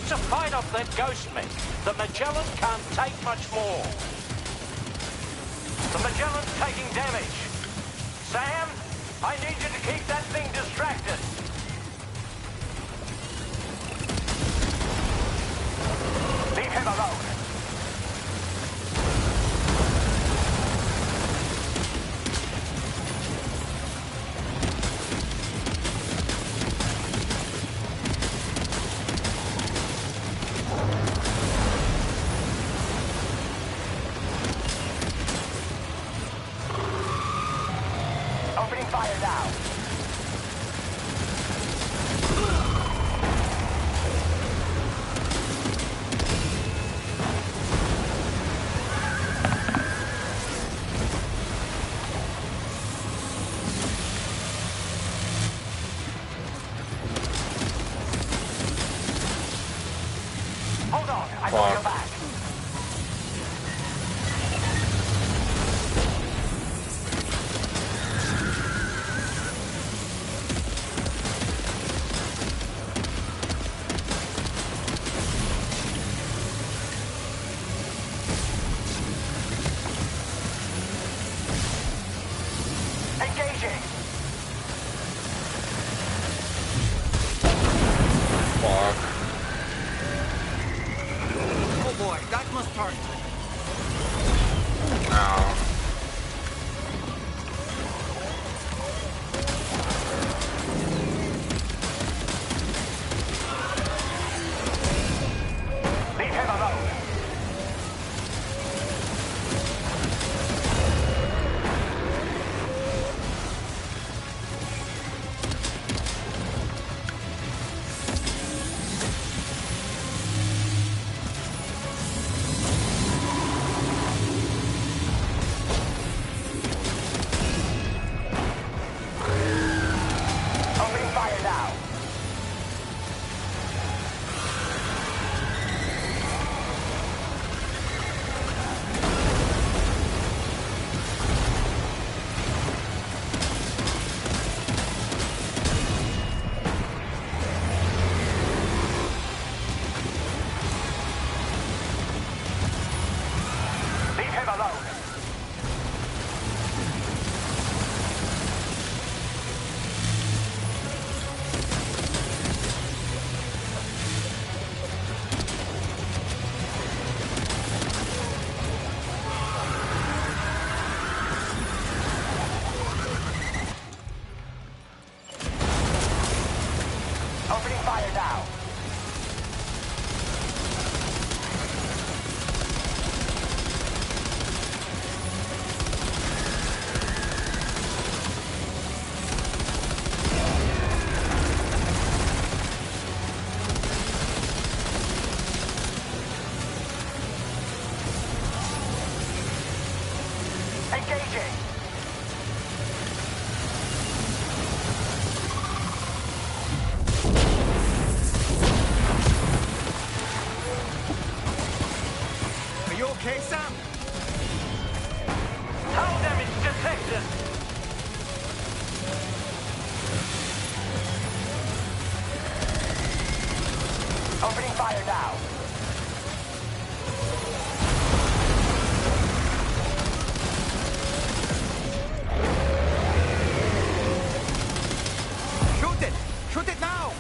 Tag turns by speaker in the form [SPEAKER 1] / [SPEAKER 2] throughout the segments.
[SPEAKER 1] to fight off that ghost mech. The Magellan can't take much more. The Magellan's taking damage. Sam, I need you to keep that thing distracted. Leave him alone. Opening fire now. Hold on, I got your back. Engaging.
[SPEAKER 2] Fuck.
[SPEAKER 3] Oh boy, that must hurt.
[SPEAKER 2] Ow.
[SPEAKER 1] Leave him alone. Opening fire now. Leave him alone. Opening fire now. Engaging.
[SPEAKER 3] Are you okay, Sam?
[SPEAKER 1] Hull damage detected. Opening fire now.
[SPEAKER 3] Shoot it! Shoot it now!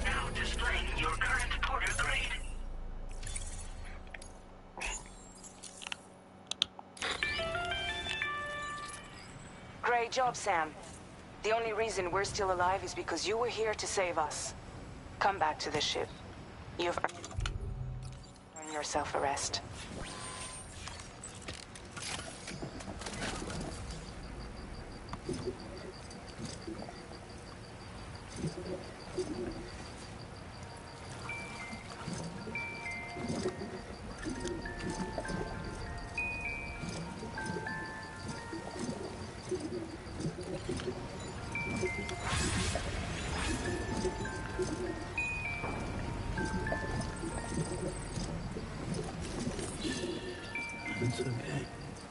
[SPEAKER 4] Now displaying your current porter grade.
[SPEAKER 5] Great job, Sam. The only reason we're still alive is because you were here to save us. Come back to the ship. You've earned yourself a rest.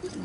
[SPEAKER 5] Good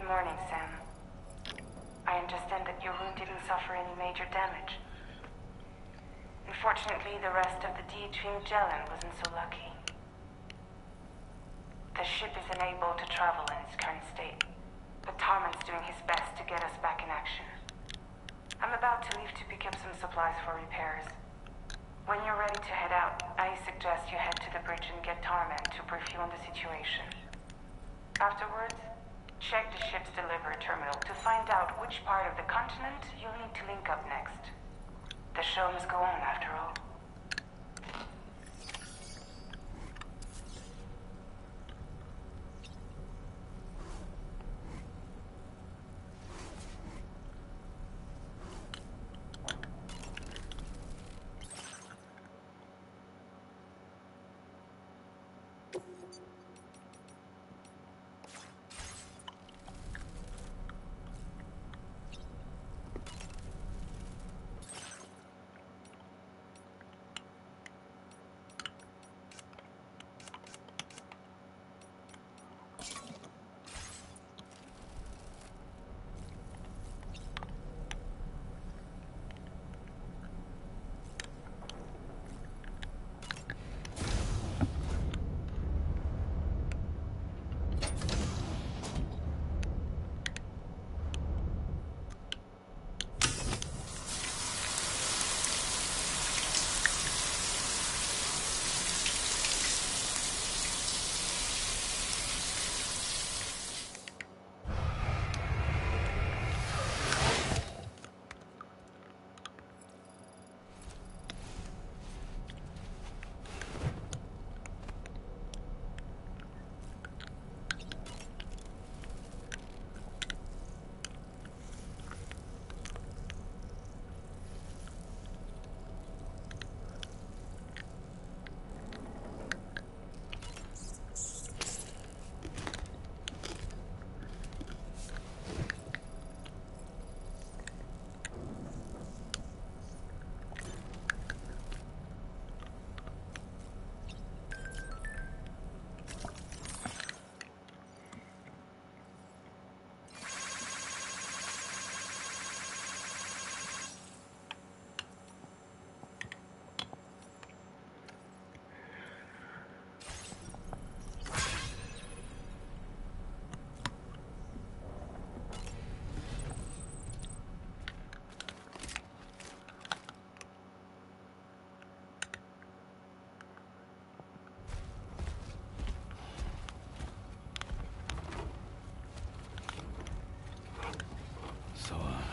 [SPEAKER 5] morning, Sam. I understand that your wound didn't suffer any major damage. Unfortunately, the rest of the D-Team Jelen wasn't so lucky. The ship is unable to travel in its current state, but Tarman's doing his best to get us back in action. I'm about to leave to pick up some supplies for repairs. When you're ready to head out, I suggest you head to the bridge and get Tarman to brief you on the situation. Afterwards, check the ship's delivery terminal to find out which part of the continent you'll need to link up next. The show must go on, after all.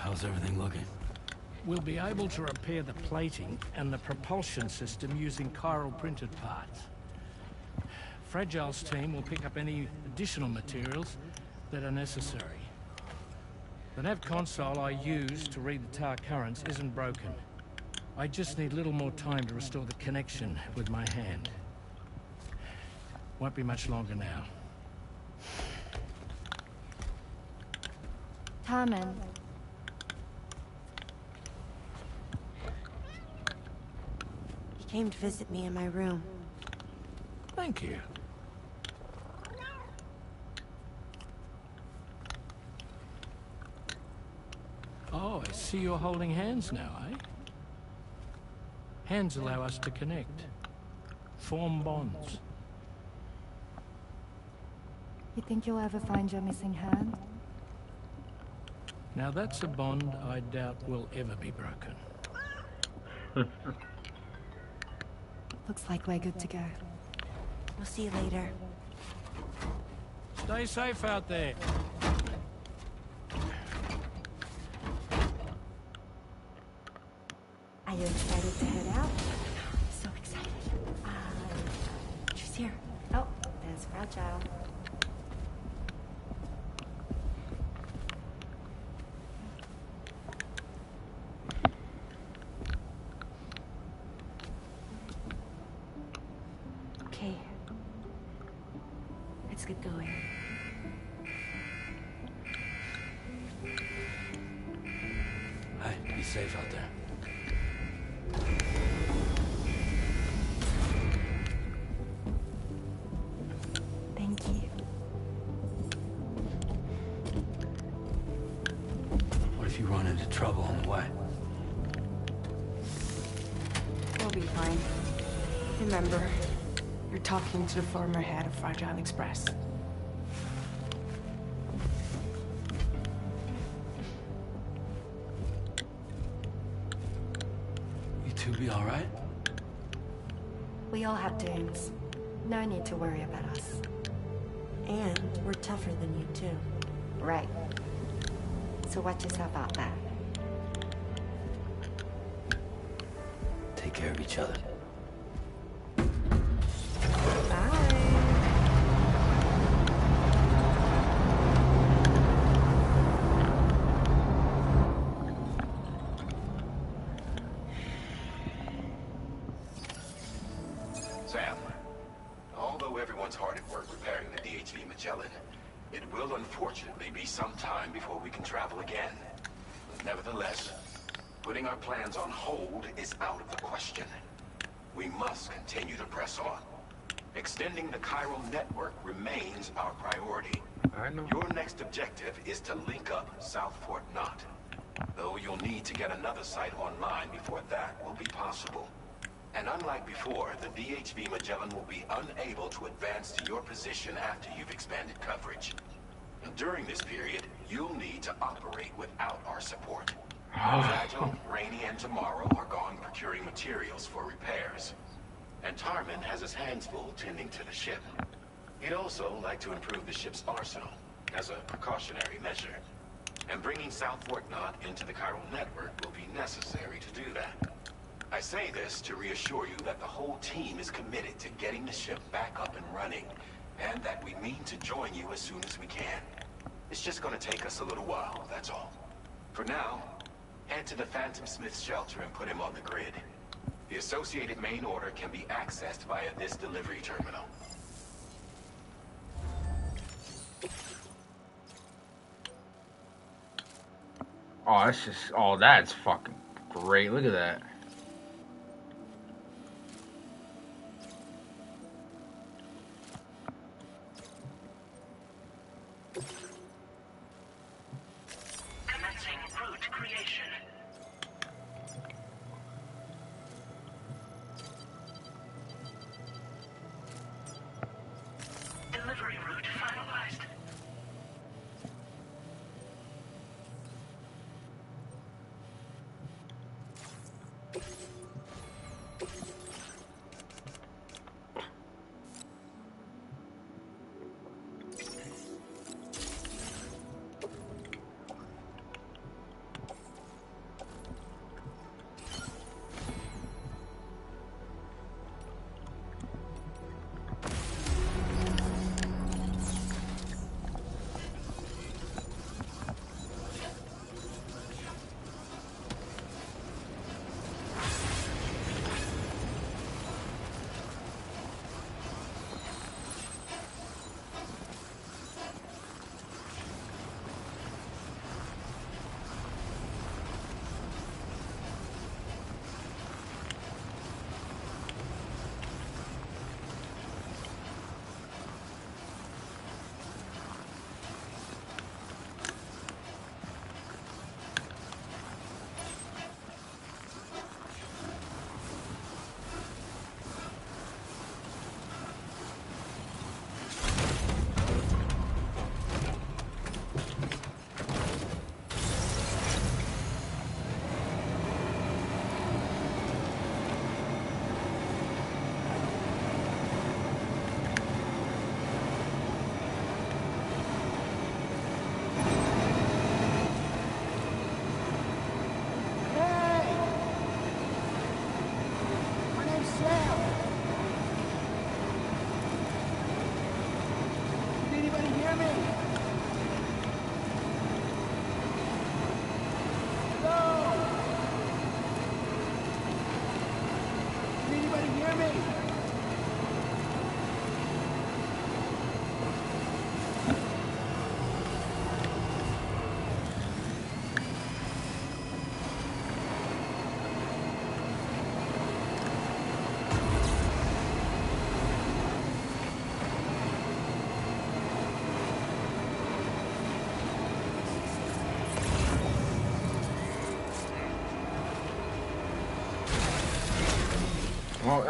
[SPEAKER 2] How's everything looking?
[SPEAKER 6] We'll be able to repair the plating and the propulsion system using chiral printed parts. Fragile's team will pick up any additional materials that are necessary. The nav console I use to read the tower currents isn't broken. I just need a little more time to restore the connection with my hand. Won't be much longer now.
[SPEAKER 7] Tarman. He came to visit me in my room.
[SPEAKER 6] Thank you. Oh, I see you're holding hands now, eh? Hands allow us to connect, form bonds.
[SPEAKER 8] You think you'll ever find your missing hand?
[SPEAKER 6] Now that's a bond I doubt will ever be broken.
[SPEAKER 8] Looks like we're good to go.
[SPEAKER 7] We'll see you later.
[SPEAKER 6] Stay safe out there.
[SPEAKER 7] Are you excited to head out? So excited. She's here. Oh, there's Fragile. Okay. Let's get going.
[SPEAKER 2] Hey, be safe out there.
[SPEAKER 8] Thank you.
[SPEAKER 2] What if you run into trouble on the way?
[SPEAKER 5] We'll be fine. Remember, you're talking to the former head of Fragile Express.
[SPEAKER 2] You two be all right?
[SPEAKER 8] We all have dooms. No need to worry about us.
[SPEAKER 7] And we're tougher than you, too.
[SPEAKER 8] Right. So watch yourself out there.
[SPEAKER 2] Take care of each other.
[SPEAKER 9] Sam, although everyone's hard at work repairing the DHV Magellan, it will unfortunately be some time before we can travel again. Nevertheless, putting our plans on hold is out of the question. We must continue to press on. Extending the chiral network remains our priority.
[SPEAKER 10] I know.
[SPEAKER 9] Your next objective is to link up South Fort Knot. Though you'll need to get another site online before that will be possible. And unlike before, the DHV Magellan will be unable to advance to your position after you've expanded coverage. During this period, you'll need to operate without our support. Fragile, Rainy, and Tomorrow are gone procuring materials for repairs. And Tarman has his hands full tending to the ship. He'd also like to improve the ship's arsenal, as a precautionary measure. And bringing South Fort Knot into the chiral network will be necessary to do that. I say this to reassure you that the whole team is committed to getting the ship back up and running, and that we mean to join you as soon as we can. It's just gonna take us a little while, that's all. For now, head to the Phantom Smith's shelter and put him on the grid. The associated main order can be accessed via this delivery terminal.
[SPEAKER 10] Oh, that's just, oh, that's fucking great. Look at that.
[SPEAKER 4] Commencing route creation. Delivery route finalized.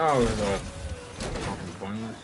[SPEAKER 10] Oh, it was fucking pointless.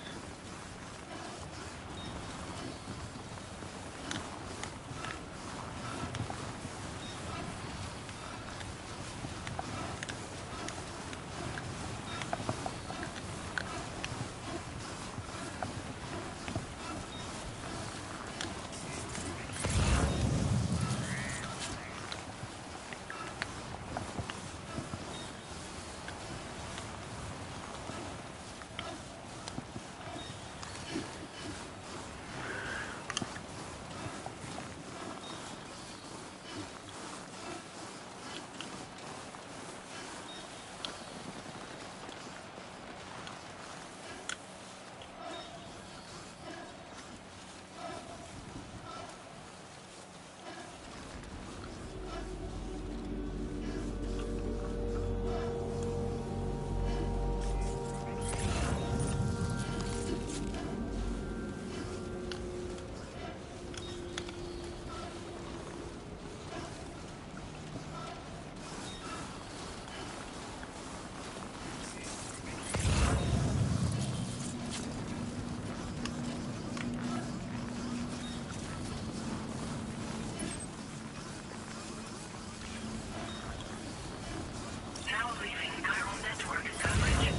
[SPEAKER 4] Now leaving chiral network coverage.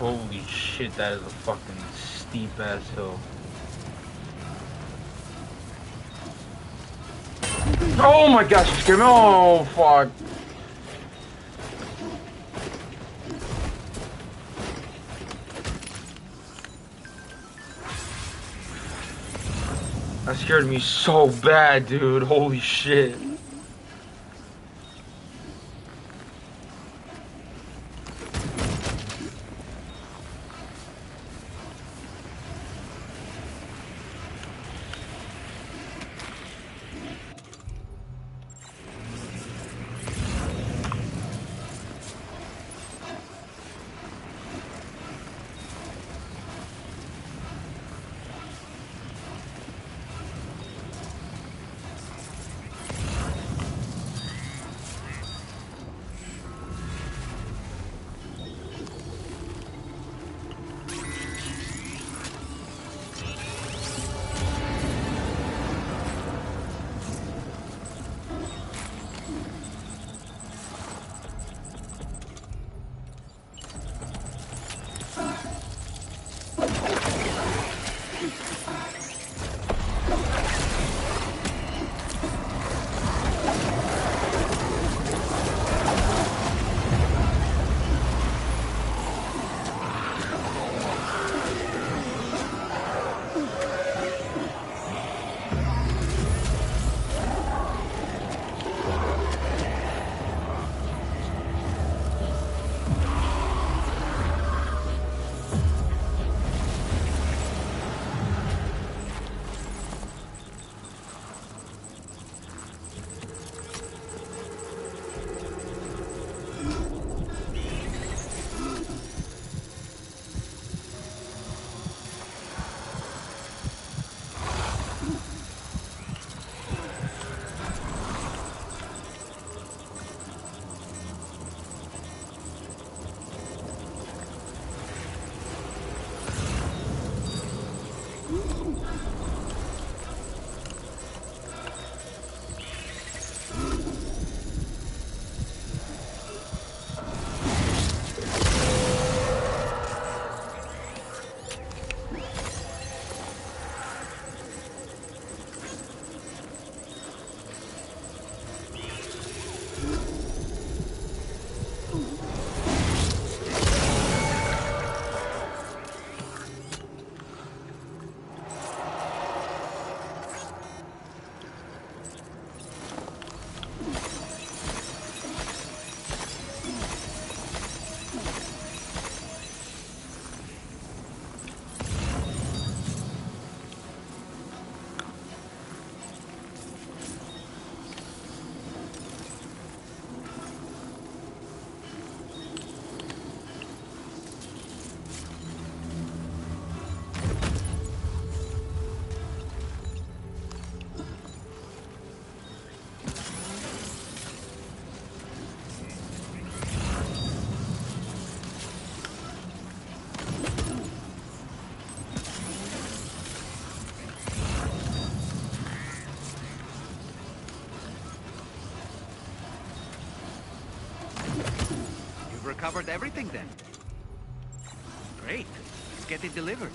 [SPEAKER 10] Holy shit, that is a fucking steep ass hill. Oh my gosh, you scared me. Oh fuck. That scared me so bad, dude. Holy shit.
[SPEAKER 3] You've recovered everything then. Great. Let's get it delivered.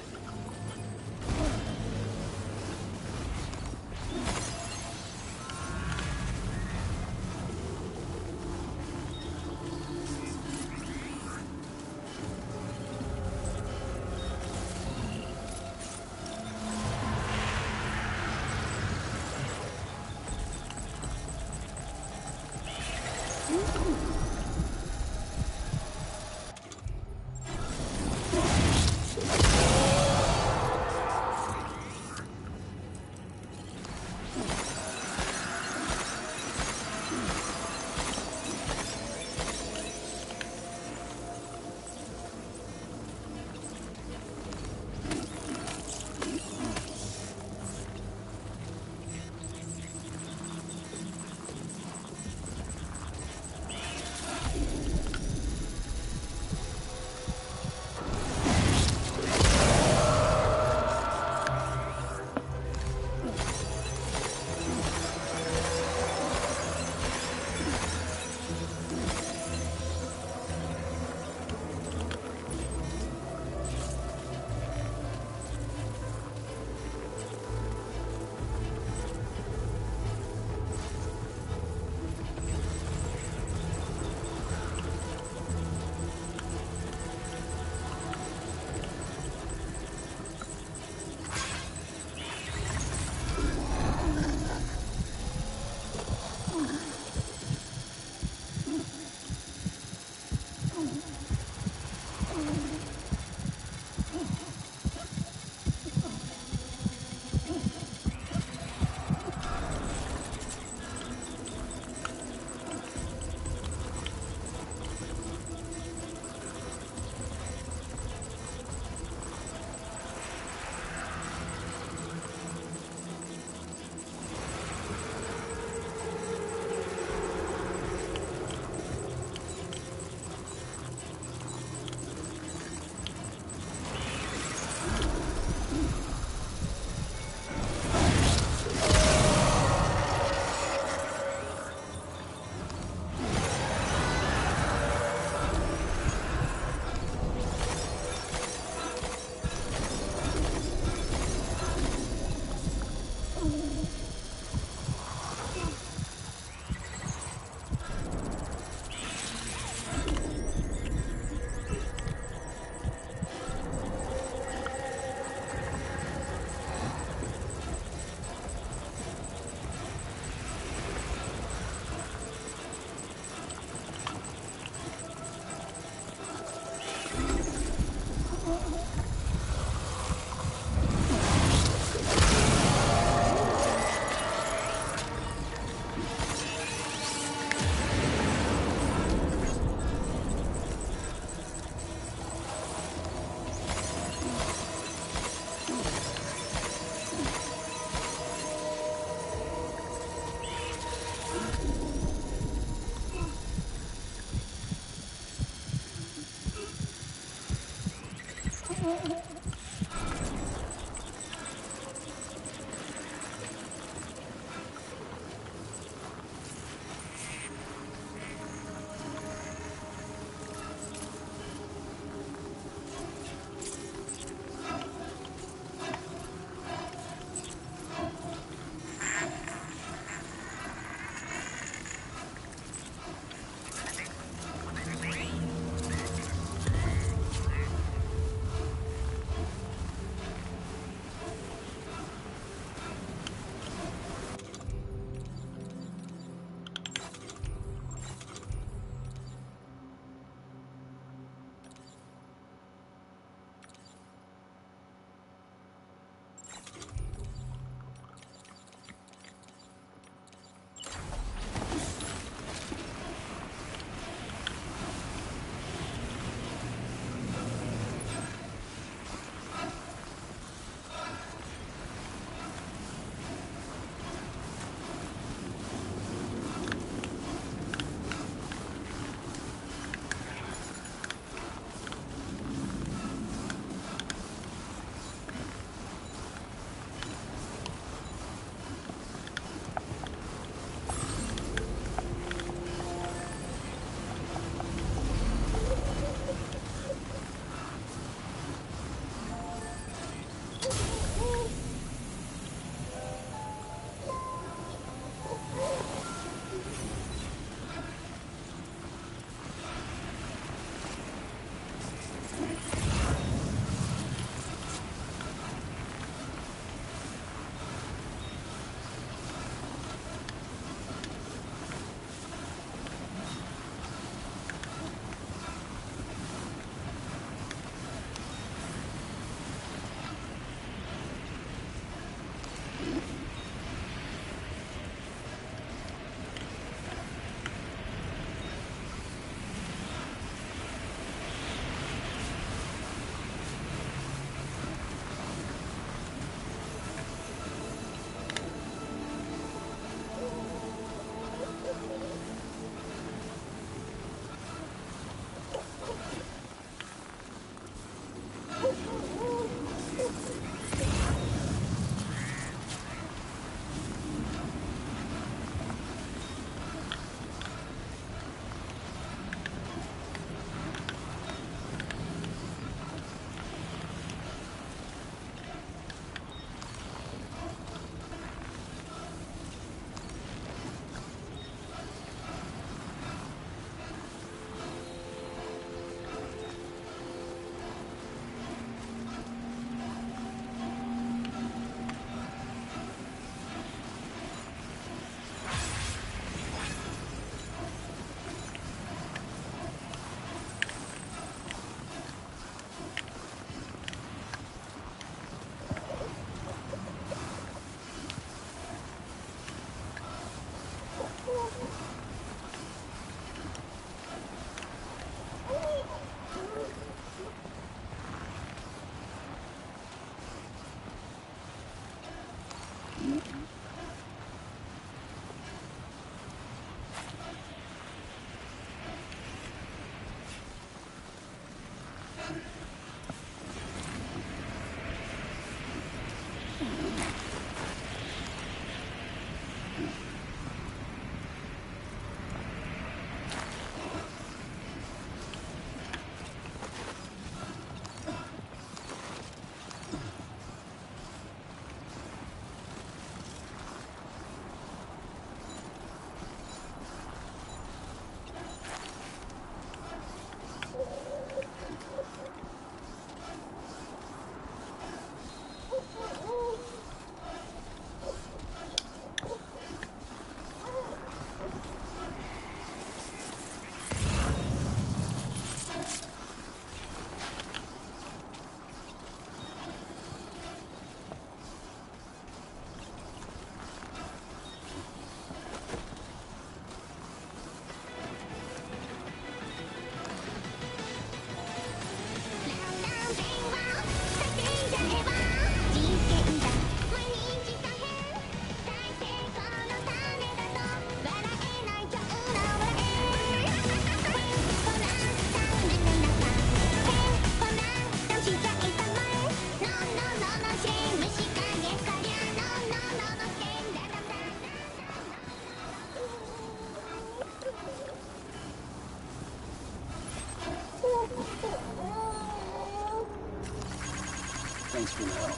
[SPEAKER 2] Thanks for the help.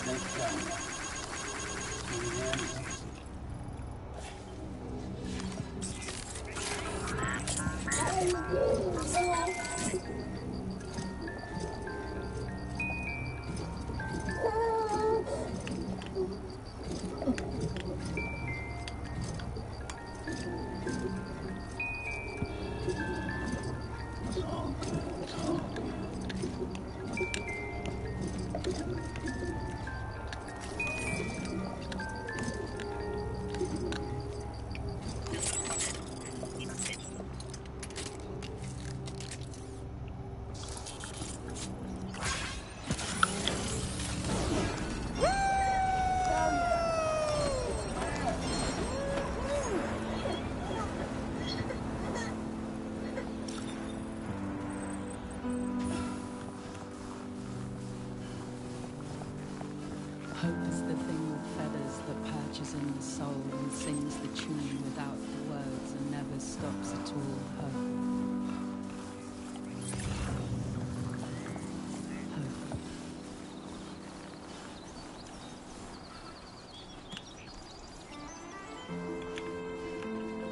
[SPEAKER 2] Next time.
[SPEAKER 11] Hope is the thing with feathers that perches in the soul and sings the tune without the words and never stops at all. Hope.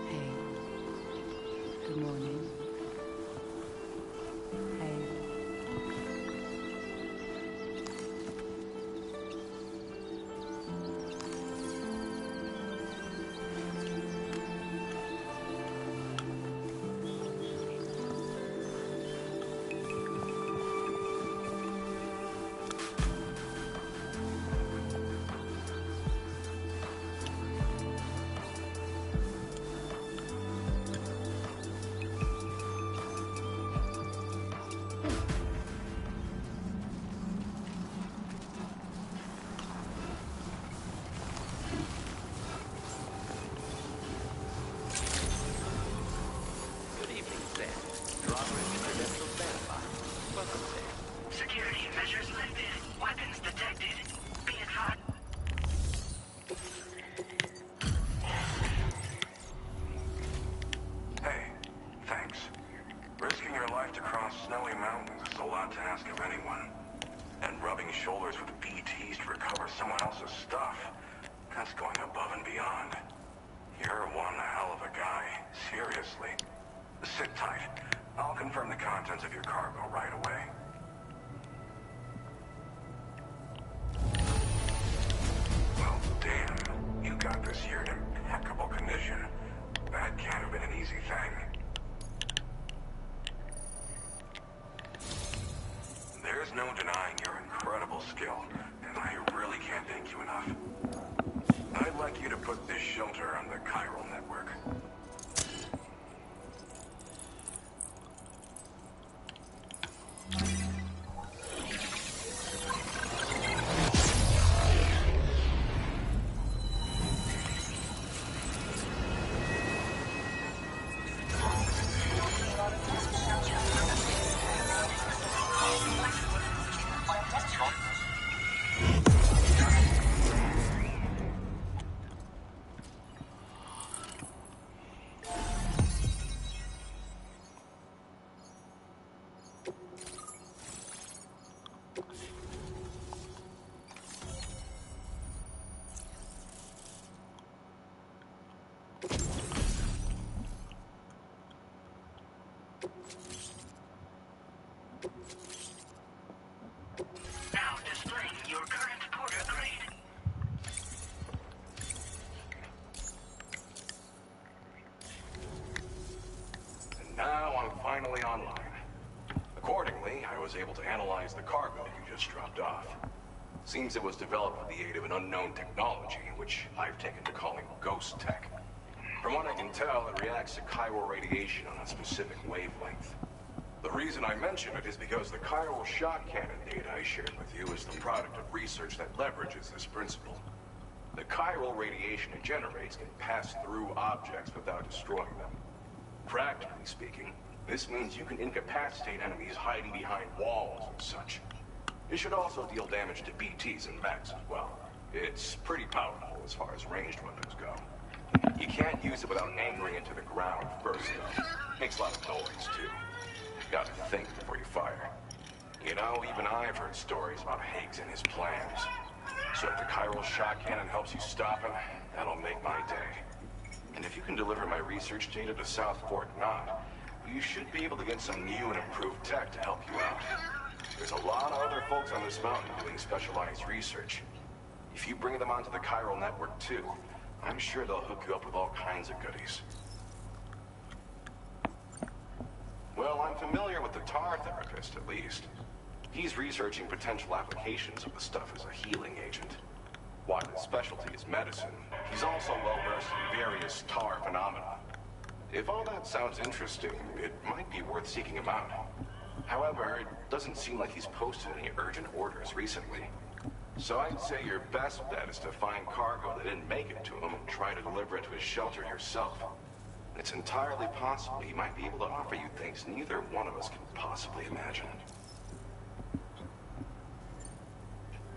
[SPEAKER 11] Hey. Good morning. Hey.
[SPEAKER 12] controllers with BTs to recover someone else's stuff. That's going above and beyond. You're one hell of a guy. Seriously. Sit tight. I'll confirm the contents of your cargo right away. Well, damn. You got this here in impeccable condition. That can't have been an easy thing. There's no denying your incredible skill, and I really can't thank you enough. I'd like you to put this shelter on the chiral network.
[SPEAKER 4] Now displaying your current porter grade.
[SPEAKER 12] And now I'm finally online. Accordingly, I was able to analyze the cargo you just dropped off. Seems it was developed with the aid of an unknown technology, which I've taken to calling ghost tech. From what I can tell, it reacts to chiral radiation on a specific wavelength. The reason I mention it is because the chiral shock cannon data I shared with you is the product of research that leverages this principle. The chiral radiation it generates can pass through objects without destroying them. Practically speaking, this means you can incapacitate enemies hiding behind walls and such. It should also deal damage to BTs and mechs as well. It's pretty powerful as far as ranged weapons go. You can't use it without angering it to the ground first, though. Makes a lot of noise, too. Gotta think before you fire. You know, even I've heard stories about Higgs and his plans. So if the chiral shock cannon helps you stop him, that'll make my day. And if you can deliver my research data to South Fort Knot, you should be able to get some new and improved tech to help you out. There's a lot of other folks on this mountain doing specialized research. If you bring them onto the chiral network too, I'm sure they'll hook you up with all kinds of goodies. Well, I'm familiar with the tar therapist, at least. He's researching potential applications of the stuff as a healing agent. While his specialty is medicine, he's also well-versed in various tar phenomena. If all that sounds interesting, it might be worth seeking him out. However, it doesn't seem like he's posted any urgent orders recently. So I'd say your best bet is to find cargo that didn't make it to him and try to deliver it to his shelter yourself. It's entirely possible he might be able to offer you things neither one of us can possibly imagine.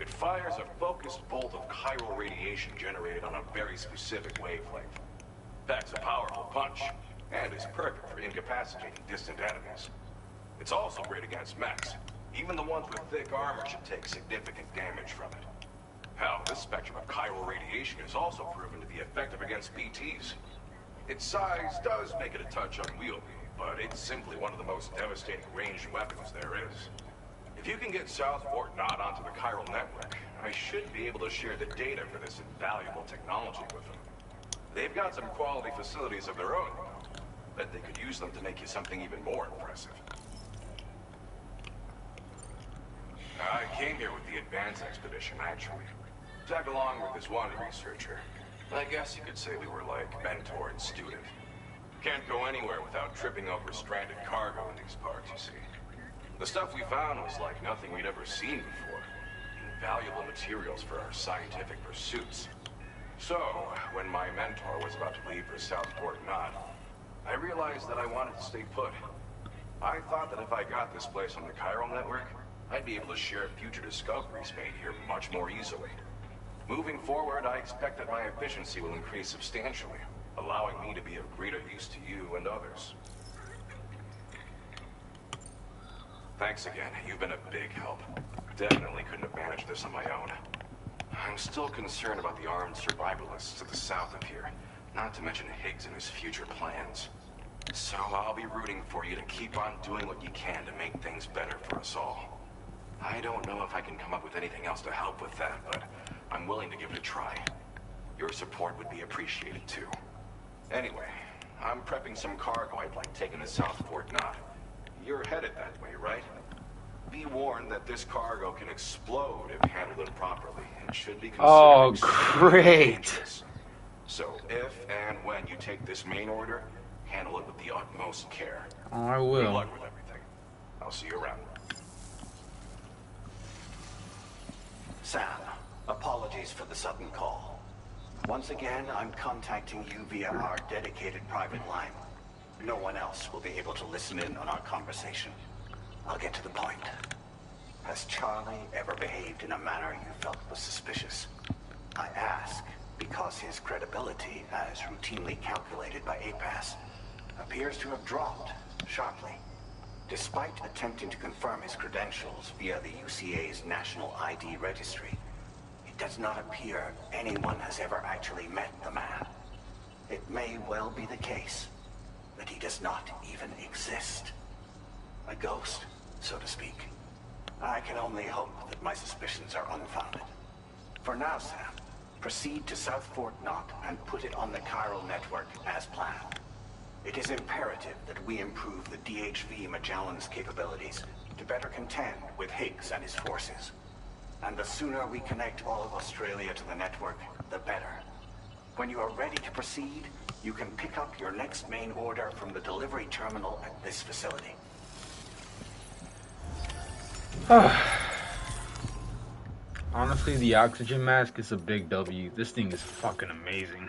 [SPEAKER 12] It fires a focused bolt of chiral radiation generated on a very specific wavelength. Packs a powerful punch, and is perfect for incapacitating distant enemies. It's also great against mechs. Even the ones with thick armor should take significant damage from it. Hell, this spectrum of chiral radiation is also proven to be effective against BTs. Its size does make it a touch unwieldy, but it's simply one of the most devastating ranged weapons there is. If you can get South Fort Knot onto the chiral network, I should be able to share the data for this invaluable technology with them. They've got some quality facilities of their own, though. Bet they could use them to make you something even more impressive. I came here with the advance expedition, actually. Tagged along with this one researcher. I guess you could say we were like mentor and student. Can't go anywhere without tripping over stranded cargo in these parts, you see. The stuff we found was like nothing we'd ever seen before. Invaluable materials for our scientific pursuits. So, when my mentor was about to leave for South Fort Knot, I realized that I wanted to stay put. I thought that if I got this place on the chiral network, I'd be able to share future discoveries made here much more easily. Moving forward, I expect that my efficiency will increase substantially, allowing me to be of greater use to you and others. Thanks again. You've been a big help. definitely couldn't have managed this on my own. I'm still concerned about the armed survivalists to the south of here, not to mention Higgs and his future plans. So I'll be rooting for you to keep on doing what you can to make things better for us all. I don't know if I can come up with anything else to help with that, but I'm willing to give it a try. Your support would be appreciated too. Anyway, I'm prepping some cargo I'd like taken to South Fort Knott. You're headed that way, right? Be warned that this cargo can explode if handled improperly, and should be considered extremely dangerous. So if and when you take this main order, handle it with the utmost care.
[SPEAKER 10] Oh, I will.
[SPEAKER 12] Good luck with everything. I'll see you around.
[SPEAKER 13] Sam, apologies for the sudden call. Once again, I'm contacting you via our dedicated private line. No one else will be able to listen in on our conversation. I'll get to the point. Has Charlie ever behaved in a manner you felt was suspicious? I ask because his credibility, as routinely calculated by APAS, appears to have dropped sharply. Despite attempting to confirm his credentials via the UCA's National ID Registry, it does not appear anyone has ever actually met the man. It may well be the case that he does not even exist. A ghost, so to speak. I can only hope that my suspicions are unfounded. For now, Sam, proceed to South Fort Knott and put it on the chiral network as planned. It is imperative that we improve the DHV Magellan's capabilities to better contend with Higgs and his forces. And the sooner we connect all of Australia to the network, the better. When you are ready to proceed, you can pick up your next main order from the delivery terminal at this facility.
[SPEAKER 10] Honestly, the oxygen mask is a big W. This thing is fucking amazing.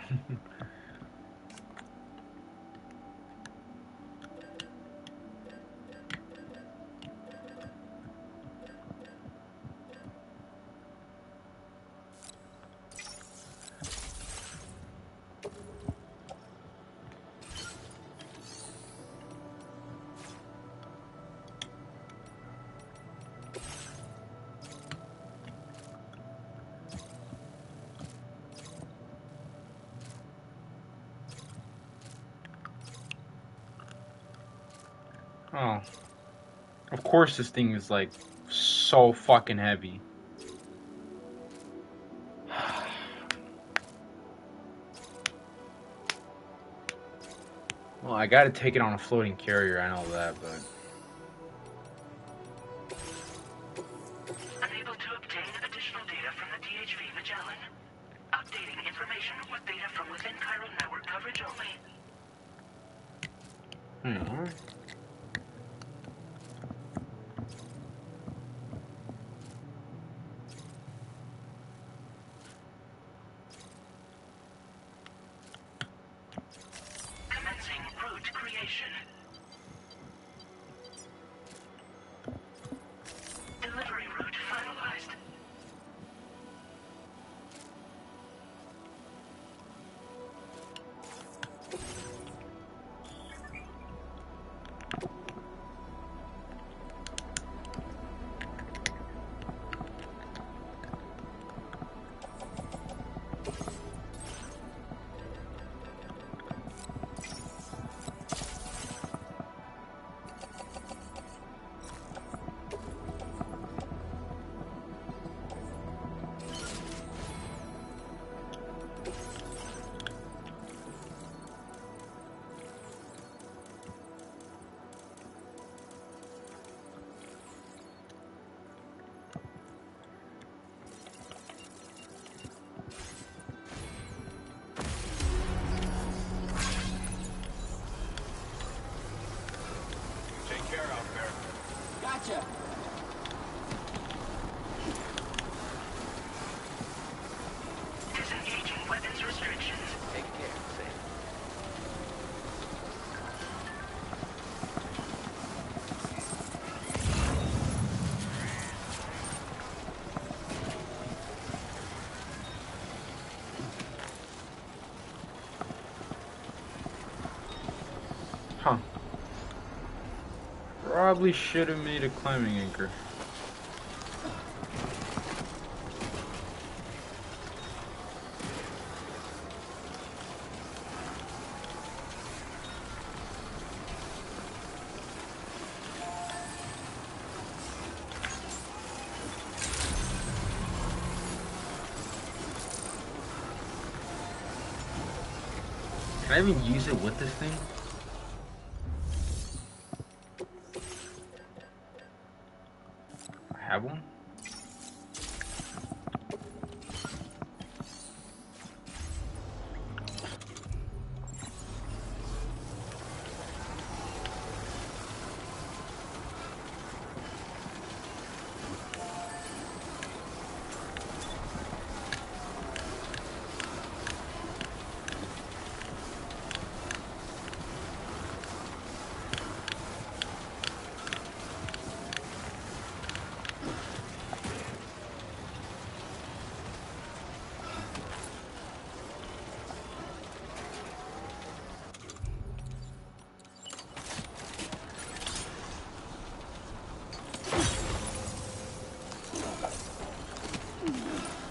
[SPEAKER 10] Oh. Of course this thing is like so fucking heavy. Well, I gotta take it on a floating carrier, I know that, but...
[SPEAKER 4] Unable to obtain additional data from the DHV Magellan. Updating information with data from within chiral network coverage only. Commencing route creation. Delivery route finalized.
[SPEAKER 2] Gotcha.
[SPEAKER 4] Disengaging weapons restrictions.
[SPEAKER 3] Take care, Sam.
[SPEAKER 10] Huh. Probably should have made a climbing anchor. Can I even use it with this thing? I have one?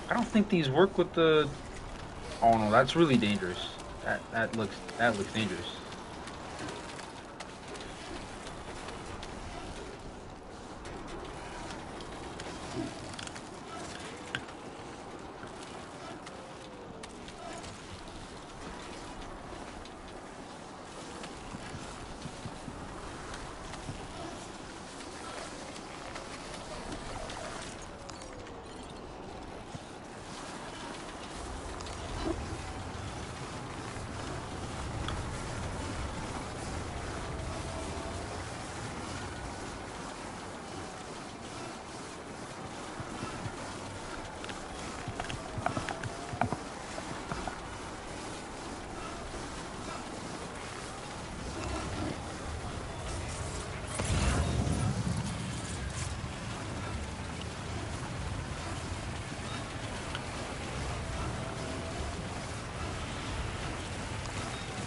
[SPEAKER 10] I don't think these work with the... Oh no, that's really dangerous. That looks dangerous.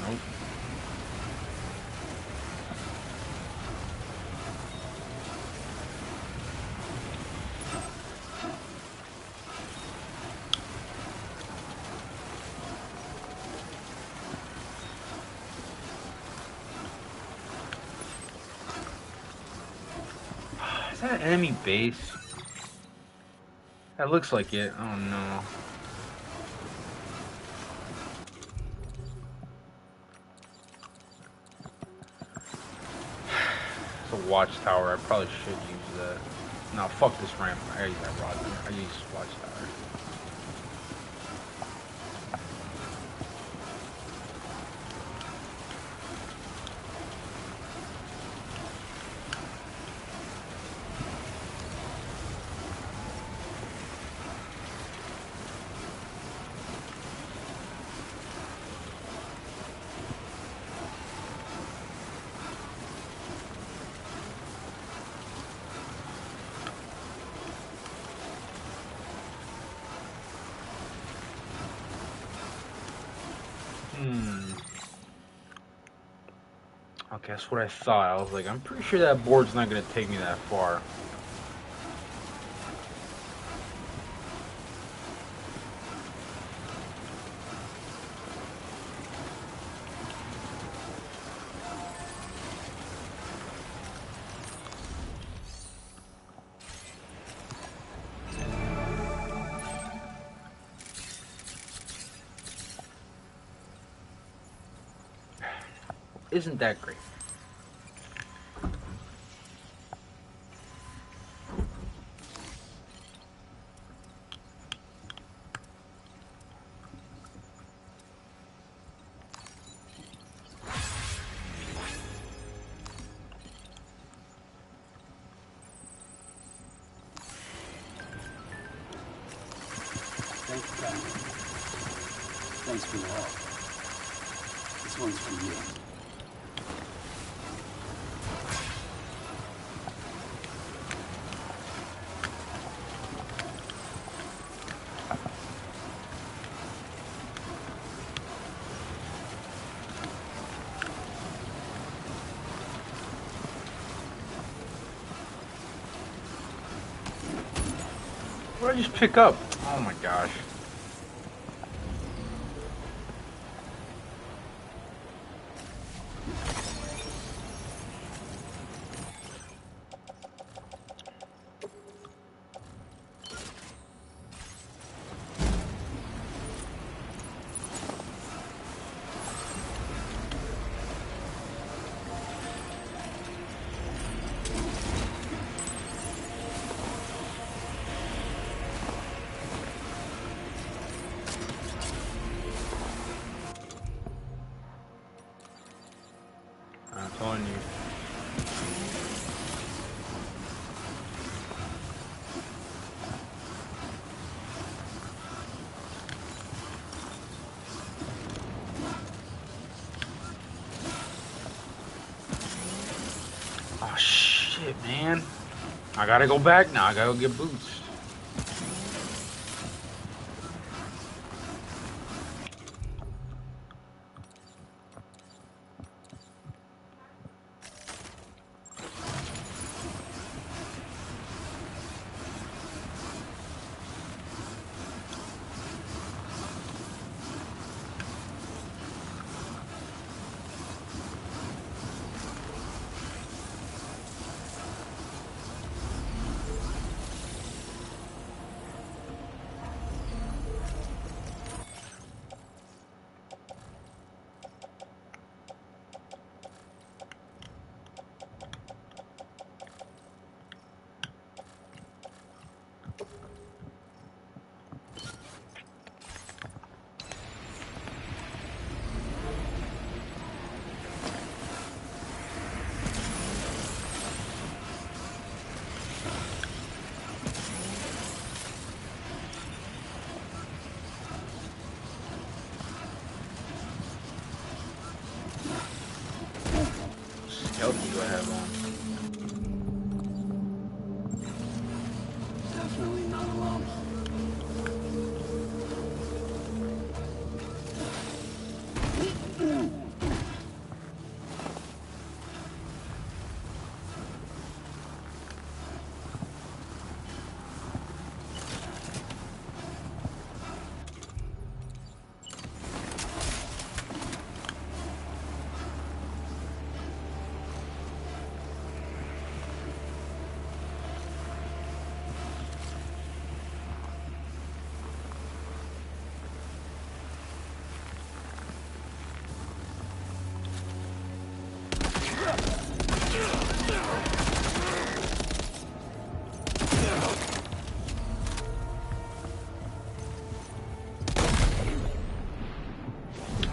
[SPEAKER 10] Nope. Is that an enemy base? That looks like it. Oh no. It's a watchtower. I probably should use that. No, fuck this ramp. I use that rod. I use watchtower. Okay, that's what I thought. I was like, I'm pretty sure that board's not gonna take me that far. Isn't that great?
[SPEAKER 2] Thank you, Captain. Thanks for the help. This one's from you.
[SPEAKER 10] What did I just pick up? Oh my gosh. Man, I gotta go back now. I gotta go get boots. Stealthy do I have on?
[SPEAKER 2] Definitely not alone.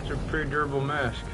[SPEAKER 10] It's a pretty durable mask.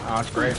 [SPEAKER 10] Oh, that's great.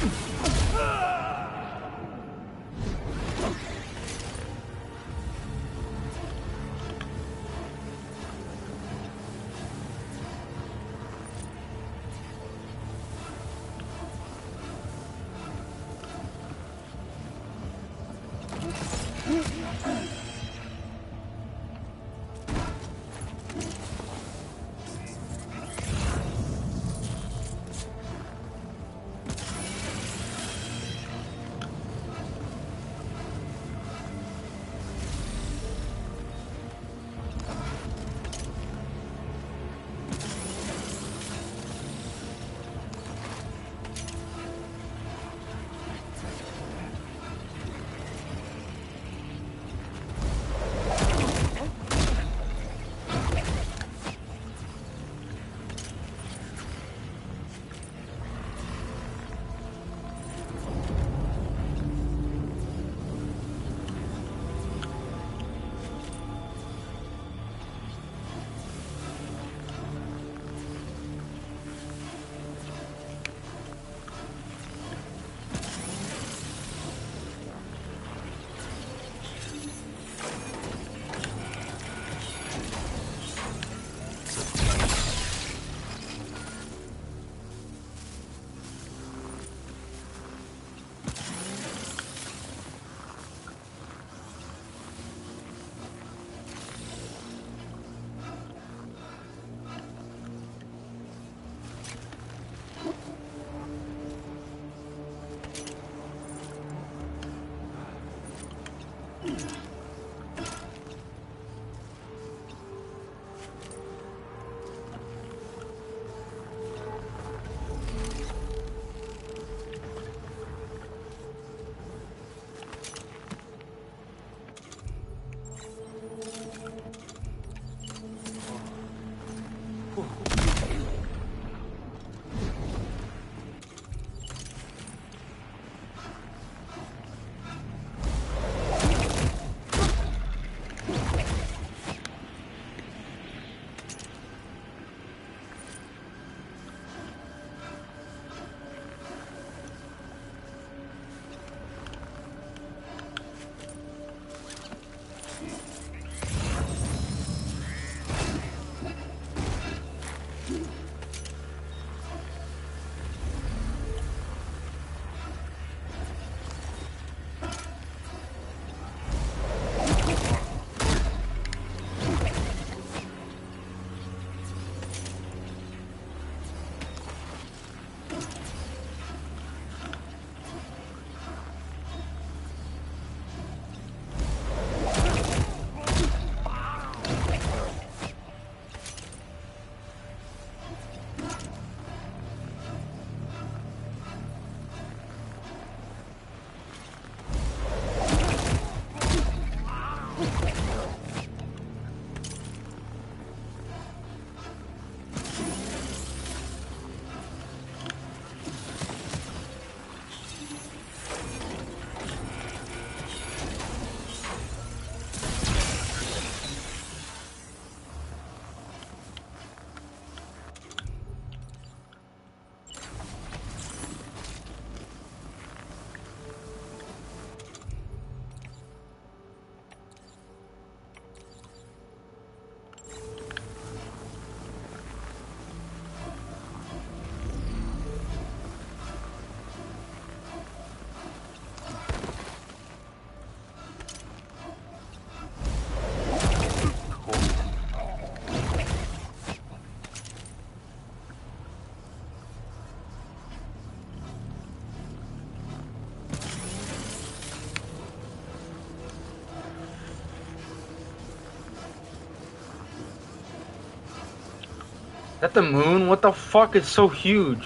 [SPEAKER 10] that the moon? What the fuck? It's so huge.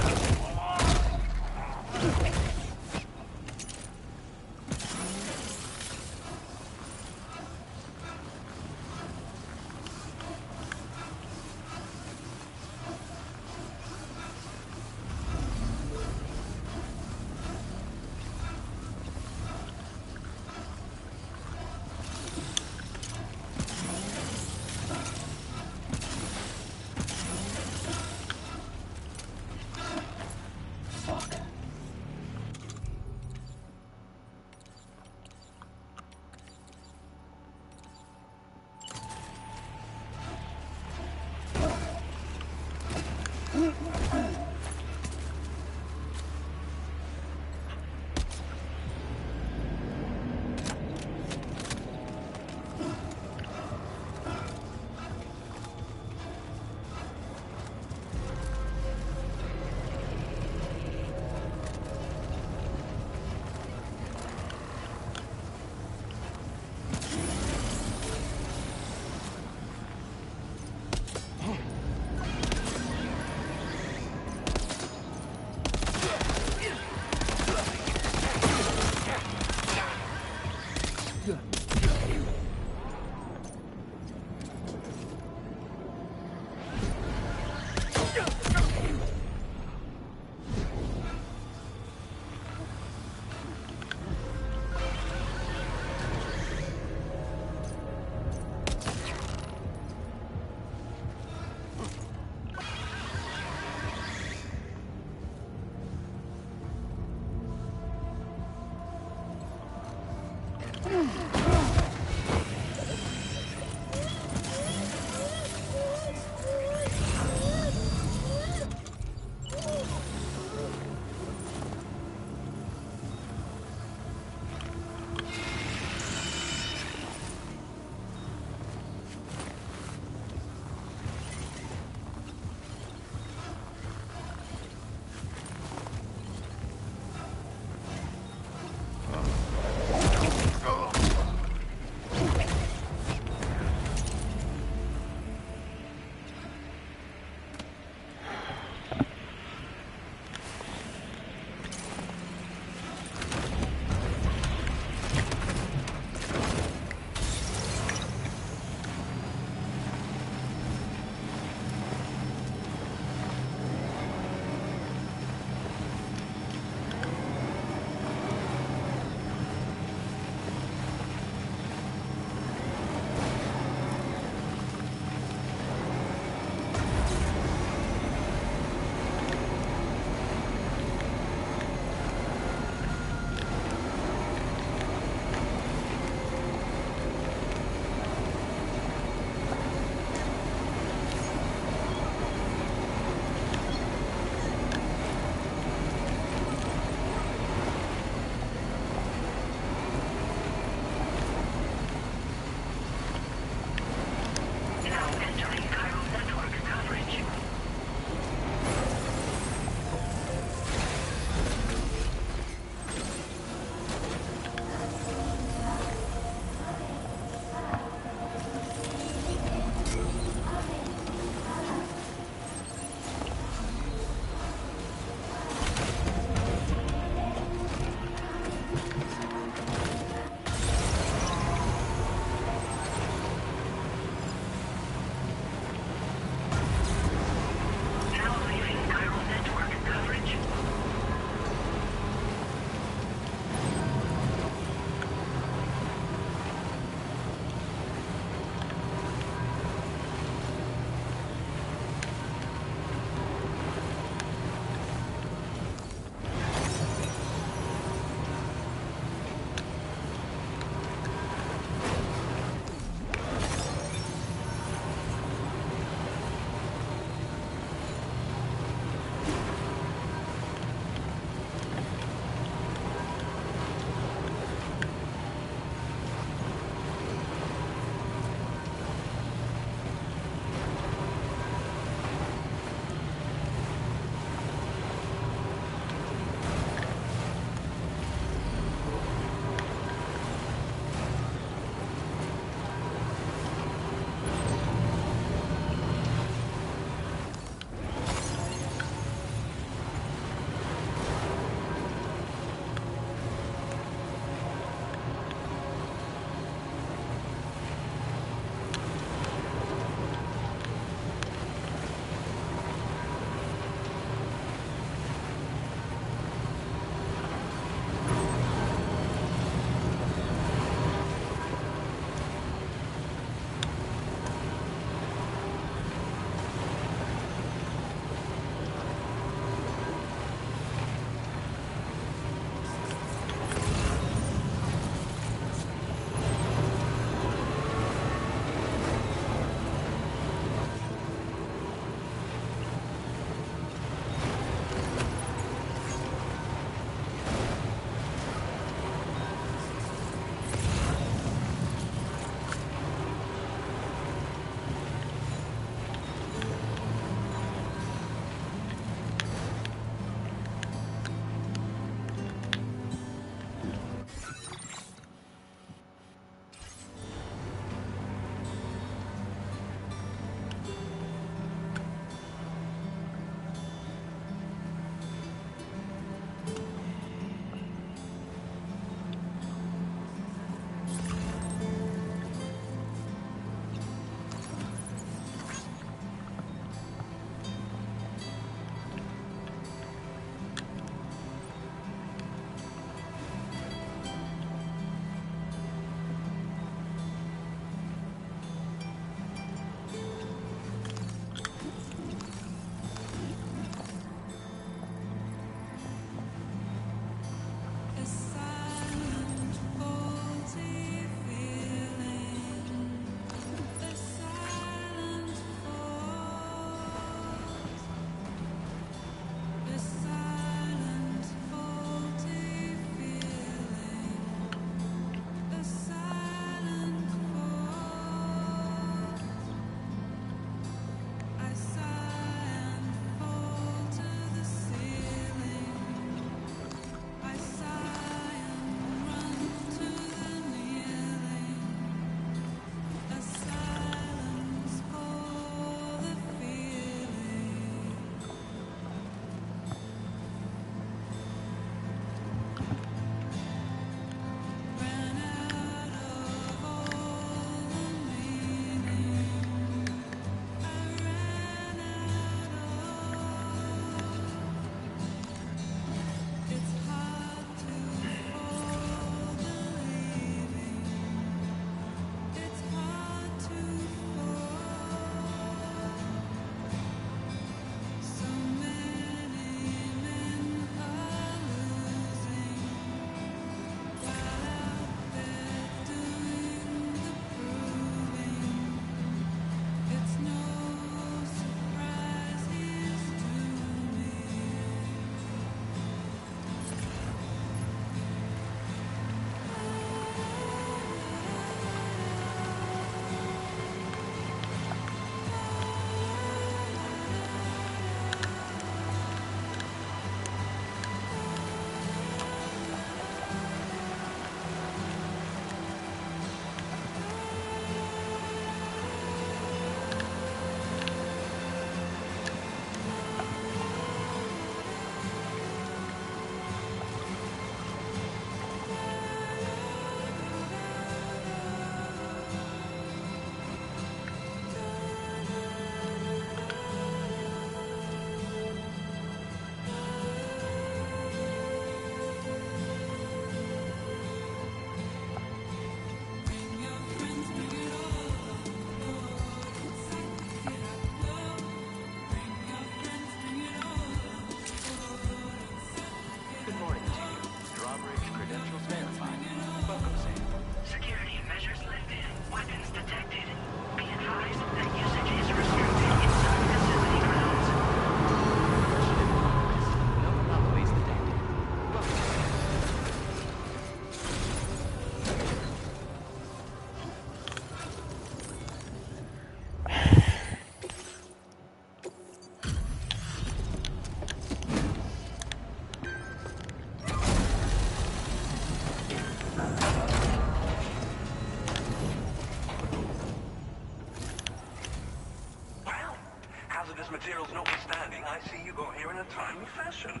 [SPEAKER 12] notwithstanding, I see you got here in a timely fashion.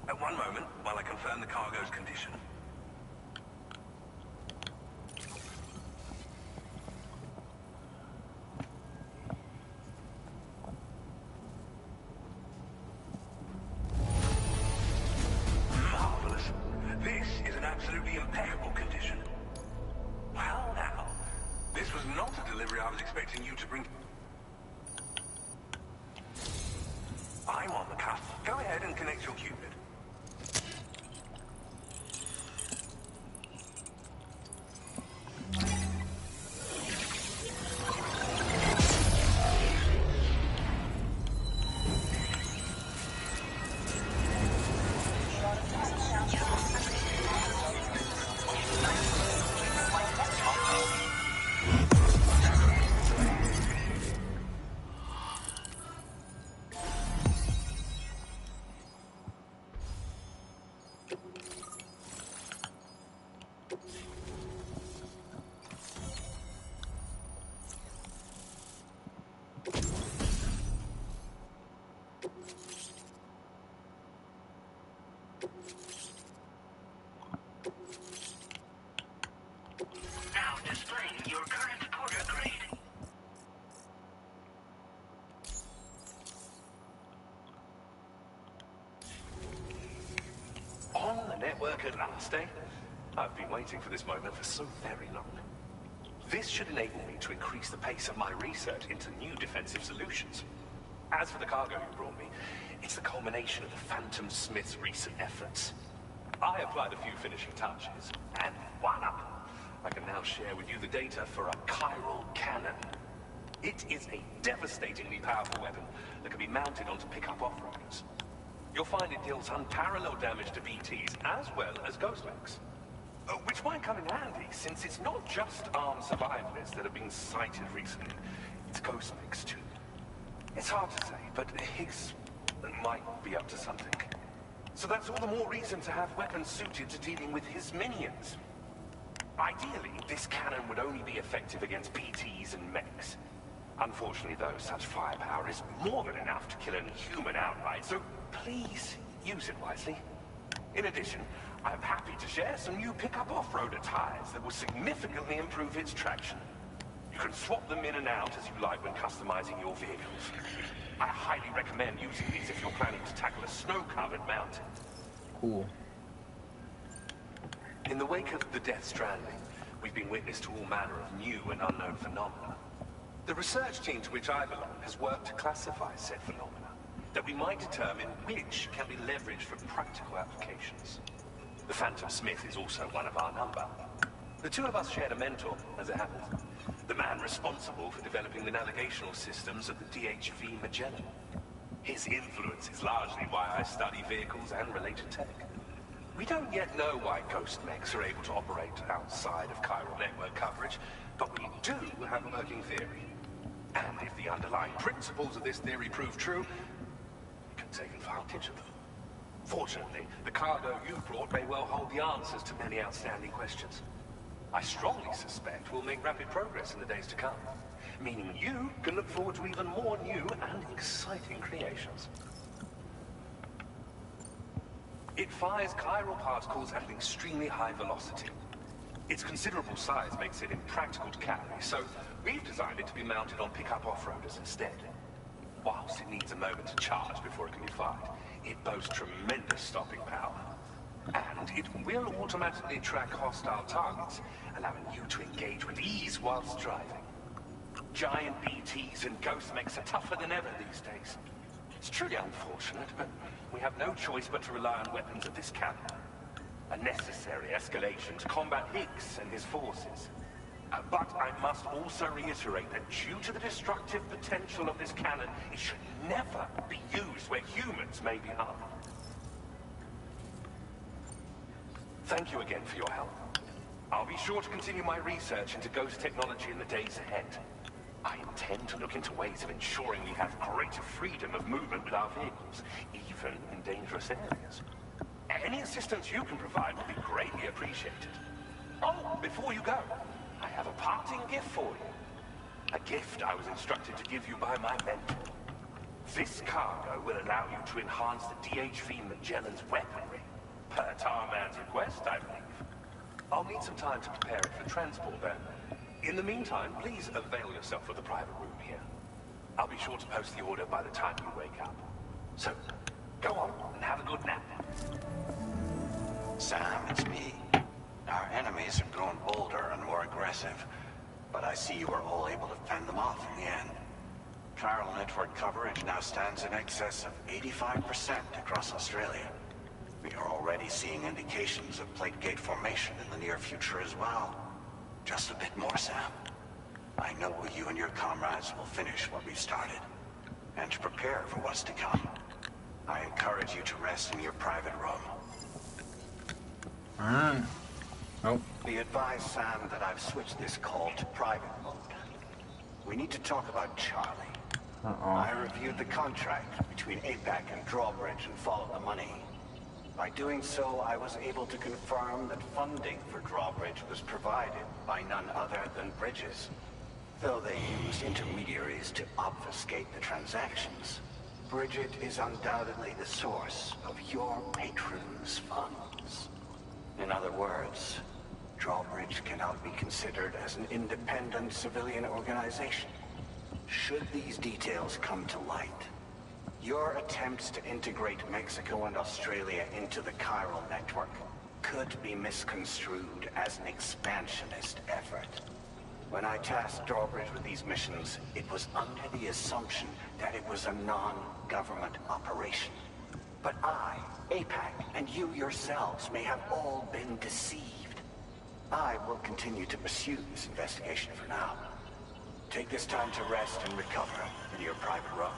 [SPEAKER 12] At one moment, while I confirm the cargo's condition. Marvelous. This is an absolutely impeccable condition. Well now, this was not a delivery I was expecting you to bring. I'm on the cuff. Go ahead and connect your Cupid.
[SPEAKER 4] Now displaying your current porter grade.
[SPEAKER 12] On the network at last, eh? I've been waiting for this moment for so very long. This should enable me to increase the pace of my research into new defensive solutions. As for the cargo you brought me, it's the culmination of the Phantom Smith's recent efforts. I applied a few finishing touches, and voila! I can now share with you the data for a chiral cannon. It is a devastatingly powerful weapon that can be mounted onto pickup off-roaders. You'll find it deals unparalleled damage to BTs as well as ghost mechs. Which might come in handy, since it's not just armed survivalists that have been sighted recently. It's ghost mechs too. It's hard to say, but Higgs might be up to something. So that's all the more reason to have weapons suited to dealing with his minions. Ideally, this cannon would only be effective against BTs and mechs. Unfortunately, though, such firepower is more than enough to kill any human outright, so please use it wisely. In addition, I'm happy to share some new pickup off-roader tires that will significantly improve its traction. You can swap them in and out as you like when customizing your vehicles. I highly recommend using these if you're planning to tackle a snow-covered mountain.
[SPEAKER 10] Cool.
[SPEAKER 12] In the wake of the Death Stranding, we've been witness to all manner of new and unknown phenomena. The research team to which I belong has worked to classify said phenomena, that we might determine which can be leveraged for practical applications. The Phantom Smith is also one of our number. The two of us shared a mentor, as it happens. The man responsible for developing the navigational systems of the DHV Magellan. His influence is largely why I study vehicles and related tech. We don't yet know why ghost mechs are able to operate outside of chiral network coverage, but we do have a working theory. And if the underlying principles of this theory prove true, we can take advantage of them. Fortunately, the cargo you brought may well hold the answers to many outstanding questions. I strongly suspect we'll make rapid progress in the days to come, meaning you can look forward to even more new and exciting creations. It fires chiral particles at an extremely high velocity. Its considerable size makes it impractical to carry, so we've designed it to be mounted on pickup off-roaders instead. Whilst it needs a moment to charge before it can be fired, it boasts tremendous stopping power. And it will automatically track hostile targets, allowing you to engage with ease whilst driving. Giant BTs and ghost mechs are tougher than ever these days. It's truly unfortunate, but we have no choice but to rely on weapons of this caliber. A necessary escalation to combat Higgs and his forces. But I must also reiterate that due to the destructive potential of this cannon, it should never be used where humans may be harmed. Thank you again for your help. I'll be sure to continue my research into ghost technology in the days ahead. I intend to look into ways of ensuring we have greater freedom of movement with our vehicles, even in dangerous areas. Any assistance you can provide will be greatly appreciated. Oh, before you go, I have a parting gift for you. A gift I was instructed to give you by my mentor.
[SPEAKER 9] This cargo will allow you to enhance the DHV Magellan's weaponry. Per Tarman's request, I believe. I'll need some time to prepare it for transport then. In the meantime, please avail yourself of the private room here. I'll be sure to post the order by the time you wake up. So, go on and have a good nap.
[SPEAKER 13] Sam, it's me. Our enemies have grown bolder and more aggressive, but I see you were all able to fend them off in the end. Chiral network coverage now stands in excess of 85% across Australia. We are already seeing indications of plate gate formation in the near future as well. Just a bit more, Sam. I know you and your comrades will finish what we've started, and to prepare for what's to come. I encourage you to rest in your private room.
[SPEAKER 10] Alright. Oh.
[SPEAKER 13] Be advised, Sam, that I've switched this call to private mode. We need to talk about Charlie. I reviewed the contract between APAC and Drawbridge and followed the money. By doing so, I was able to confirm that funding for Drawbridge was provided by none other than Bridges. Though they used intermediaries to obfuscate the transactions, Bridget is undoubtedly the source of your patron's funds. In other words, Drawbridge cannot be considered as an independent civilian organization. Should these details come to light, your attempts to integrate Mexico and Australia into the chiral network could be misconstrued as an expansionist effort. When I tasked Drawbridge with these missions, it was under the assumption that it was a non-government operation. But I, APAC, and you yourselves may have all been deceived. I will continue to pursue this investigation for now. Take this time to rest and recover in your private room.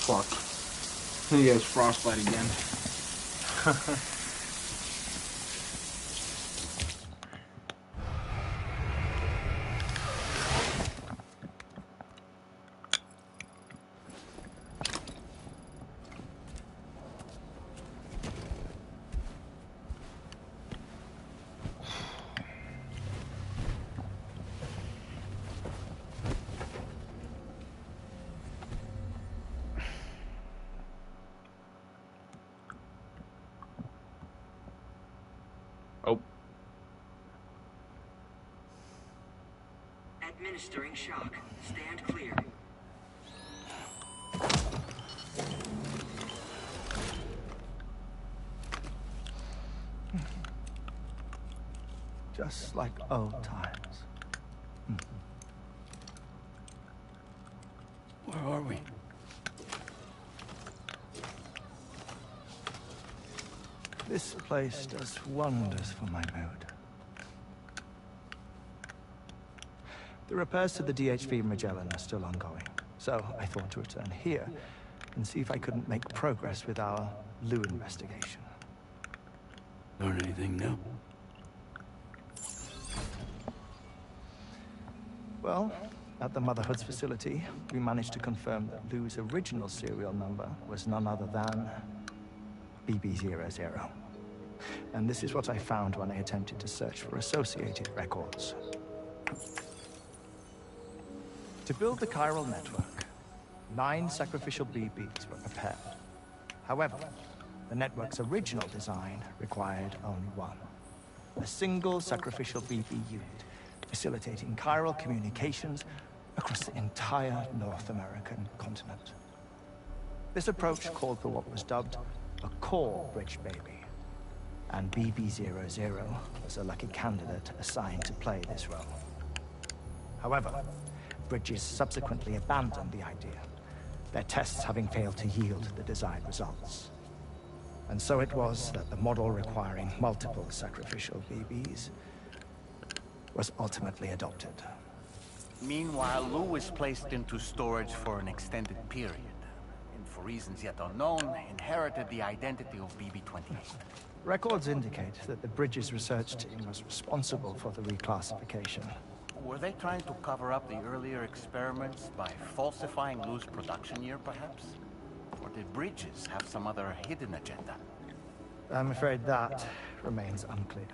[SPEAKER 10] Fuck. He has frostbite again.
[SPEAKER 4] Administering shock. Stand clear.
[SPEAKER 14] Just like old times. Where are we? This place does wonders for my mood. The repairs to the DHV Magellan are still ongoing, so I thought to return here and see if I couldn't make progress with our Lou investigation.
[SPEAKER 2] Learn anything new?
[SPEAKER 14] Well, at the Motherhood's facility, we managed to confirm that Lou's original serial number was none other than BB00. And this is what I found when I attempted to search for associated records. To build the chiral network, 9 sacrificial BBs were prepared. However, the network's original design required only 1. A single sacrificial BB unit, facilitating chiral communications across the entire North American continent. This approach called for what was dubbed a core bridge baby, and BB00 was a lucky candidate assigned to play this role. However, Bridges subsequently abandoned the idea, their tests having failed to yield the desired results. And so it was that the model requiring multiple sacrificial BBs was ultimately adopted.
[SPEAKER 3] Meanwhile, Lou was placed into storage for an extended period, and for reasons yet unknown, inherited the identity of BB-28.
[SPEAKER 14] Records indicate that the bridge's research team was responsible for the reclassification.
[SPEAKER 15] Were they trying to cover up the earlier experiments by falsifying Lou's production year, perhaps? Or did Bridges have some other hidden agenda?
[SPEAKER 14] I'm afraid that remains unclear.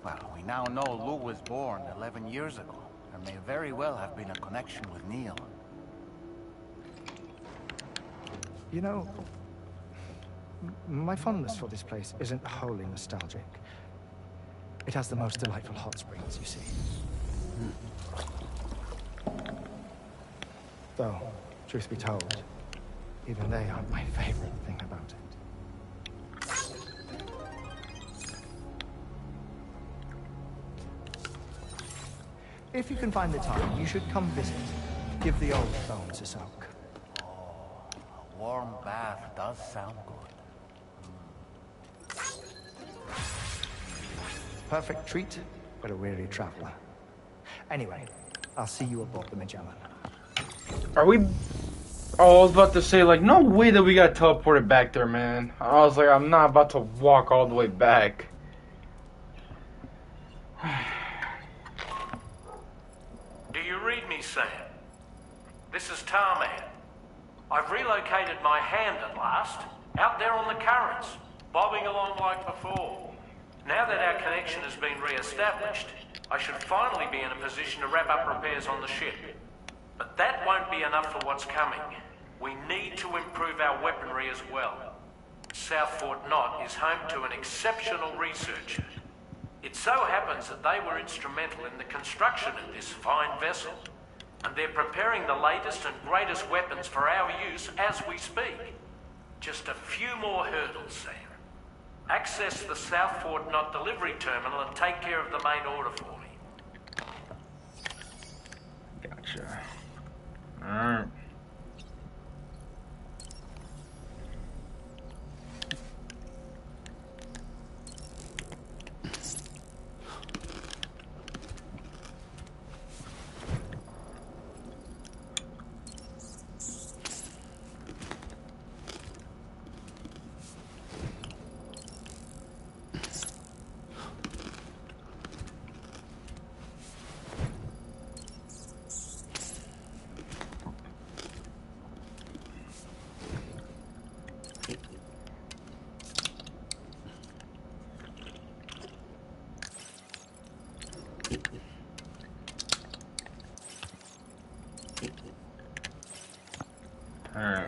[SPEAKER 15] Well, we now know Lou was born 11 years ago. There may very well have been a connection with Neil.
[SPEAKER 14] You know, my fondness for this place isn't wholly nostalgic. It has the most delightful hot springs, you see. Though, truth be told, even they aren't my favorite thing about it. If you can find the time, you should come visit. Give the old bones a soak.
[SPEAKER 15] Oh, a warm bath does sound good.
[SPEAKER 14] Perfect treat for a weary traveler. Anyway, I'll see you aboard the Magellan.
[SPEAKER 10] Are we... Oh, I was about to say, like, no way that we got teleported back there, man. I was like, I'm not about to walk all the way back.
[SPEAKER 1] Do you read me, Sam? This is Tarman. I've relocated my hand at last, out there on the currents, bobbing along like before. Now that our connection has been re-established, I should finally be in a position to wrap up repairs on the ship. But that won't be enough for what's coming. We need to improve our weaponry as well. South Fort Knot is home to an exceptional researcher. It so happens that they were instrumental in the construction of this fine vessel, and they're preparing the latest and greatest weapons for our use as we speak. Just a few more hurdles, Sam. Access the South Fort Knot delivery terminal and take care of the main order for me.
[SPEAKER 10] Gotcha. Alright. Alright.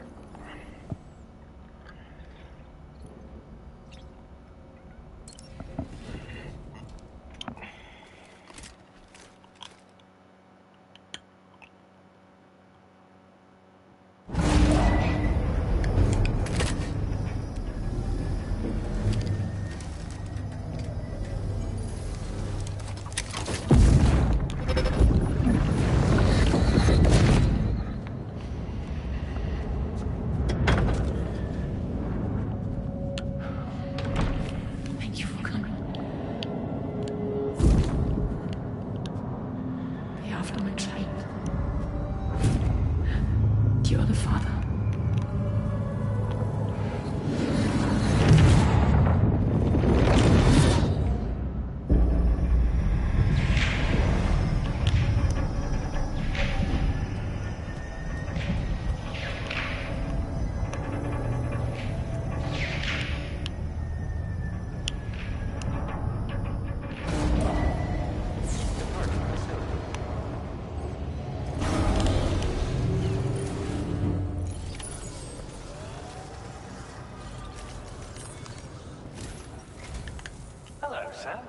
[SPEAKER 12] Sam?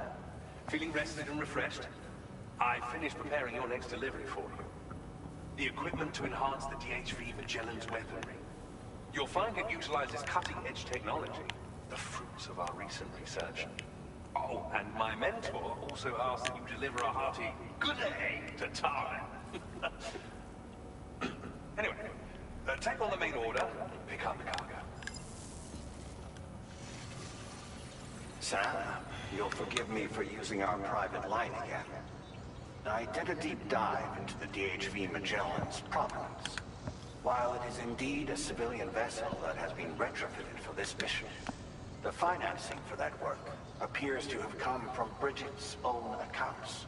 [SPEAKER 12] Feeling rested and refreshed? I finished preparing your next delivery for you. The equipment to enhance the DHV Magellan's weaponry. You'll find it utilizes cutting-edge technology, the fruits of our recent research. Oh, and my mentor also asked that you deliver a hearty good day to Tara. Anyway, take on the main order and pick up the cargo.
[SPEAKER 13] Sam, you'll forgive me for using our private line again. I did a deep dive into the DHV Magellan's provenance. While it is indeed a civilian vessel that has been retrofitted for this mission, The financing for that work appears to have come from Bridget's own accounts,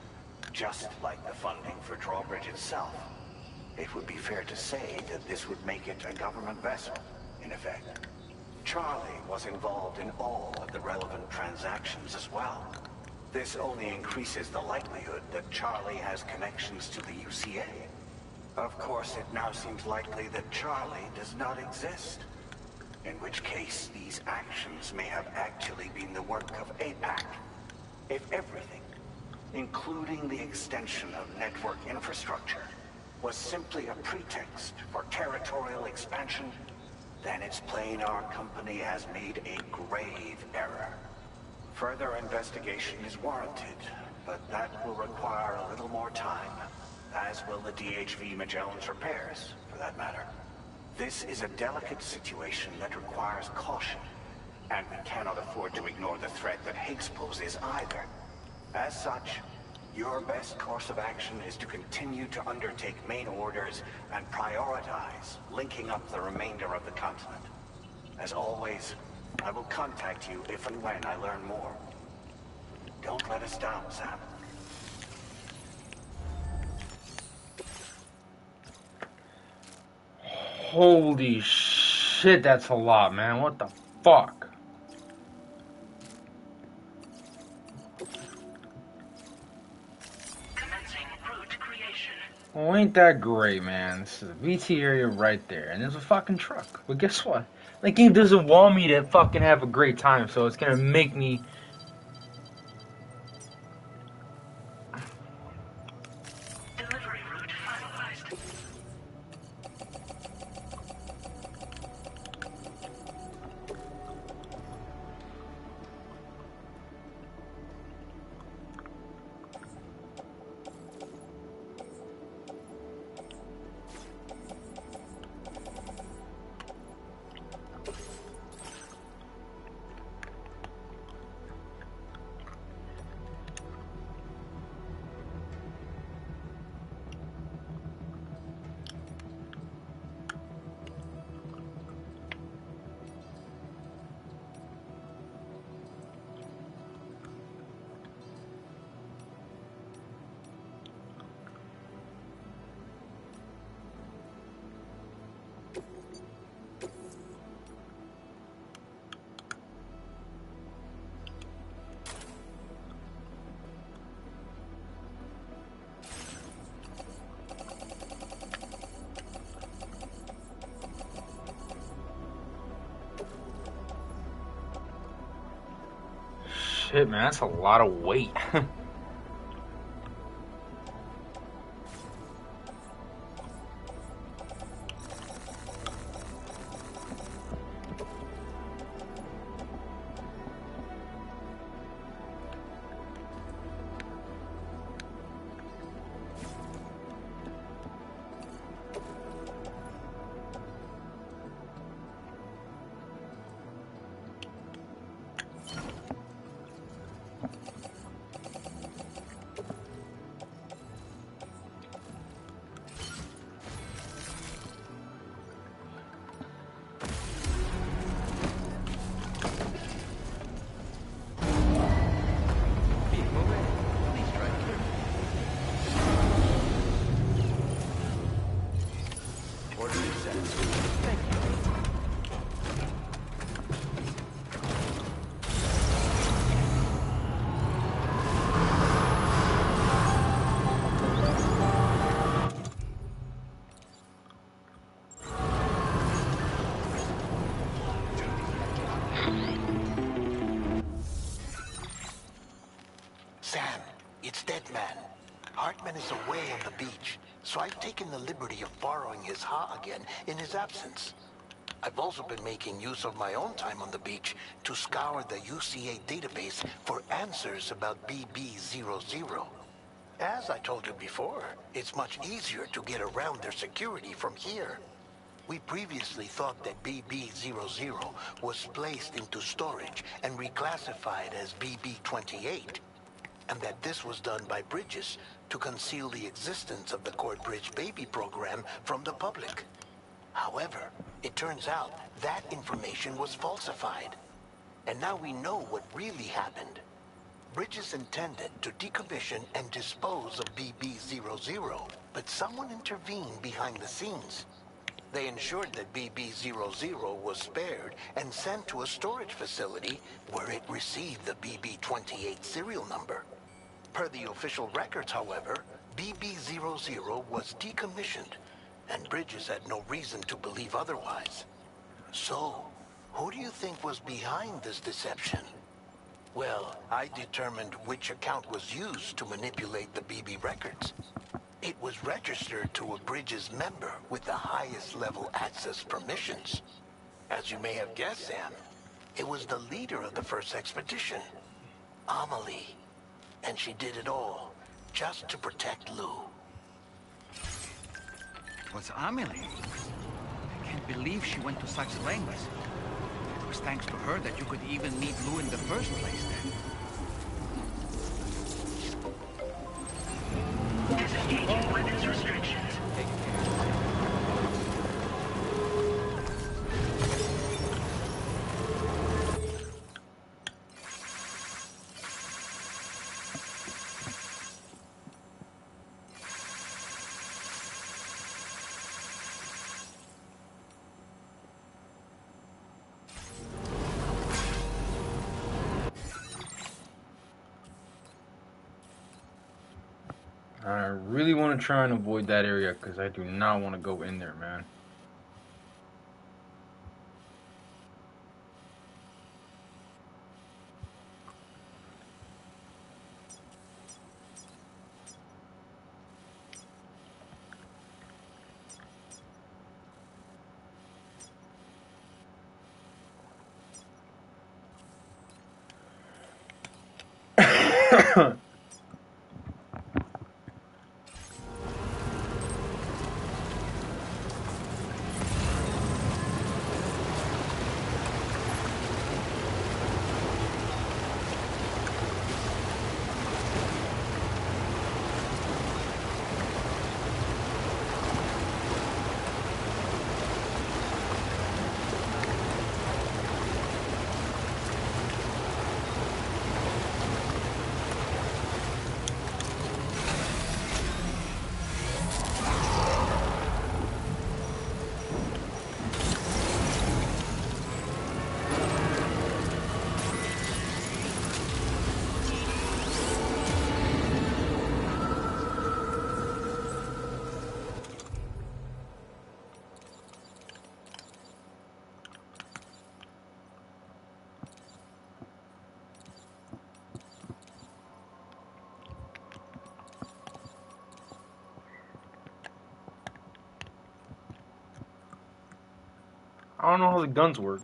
[SPEAKER 13] just like the funding for Drawbridge itself. It would be fair to say that this would make it a government vessel, in effect. Charlie was involved in all of the relevant transactions as well. This only increases the likelihood that Charlie has connections to the UCA. Of course, it now seems likely that Charlie does not exist. In which case, these actions may have actually been the work of APAC. If everything, including the extension of network infrastructure, was simply a pretext for territorial expansion, then it's plain our company has made a grave error. Further investigation is warranted, but that will require a little more time, as will the DHV Magellan's repairs, for that matter. This is a delicate situation that requires caution, and we cannot afford to ignore the threat that Higgs poses either. As such, your best course of action is to continue to undertake main orders and prioritize linking up the remainder of the continent. As always, I will contact you if and when I learn more. Don't let us down, Sam.
[SPEAKER 10] Holy shit, that's a lot, man. What the fuck? Well, ain't that great, man. This is a VT area right there, and there's a fucking truck. But guess what? That game doesn't want me to fucking have a great time, so it's gonna make me... Shit, man, that's a lot of weight.
[SPEAKER 16] Sam, it's Deadman. Hartman is away on the beach, so I've taken the liberty of borrowing his Ha again in his absence. I've also been making use of my own time on the beach to scour the UCA database for answers about BB-00. As I told you before, it's much easier to get around their security from here. We previously thought that BB-00 was placed into storage and reclassified as BB-28, and that this was done by Bridges to conceal the existence of the Corbridge baby program from the public. However, it turns out that information was falsified. And now we know what really happened. Bridges intended to decommission and dispose of BB-00, but someone intervened behind the scenes. They ensured that BB-00 was spared and sent to a storage facility where it received the BB-28 serial number. Per the official records, however, BB-00 was decommissioned, and Bridges had no reason to believe otherwise. So, who do you think was behind this deception? Well, I determined which account was used to manipulate the BB records. It was registered to a Bridges member with the highest level access permissions. As you may have guessed, Sam, it was the leader of the first expedition, Amelie. And she did it all just to protect Lou.
[SPEAKER 3] It was Amelie. I can't believe she went to such lengths. It was thanks to her that you could even meet Lou in the first place then.
[SPEAKER 4] Disengaging weapons restrictions.
[SPEAKER 10] I really want to try and avoid that area because I do not want to go in there, man. I don't know how the guns work.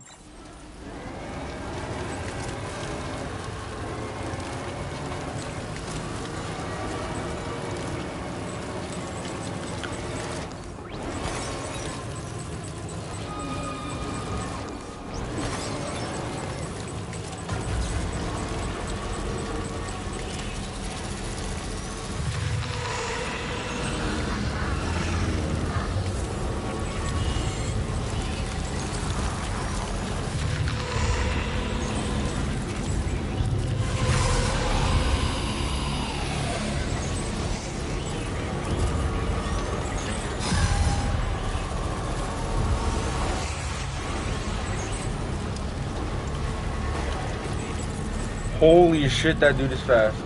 [SPEAKER 10] Holy shit, that dude is fast.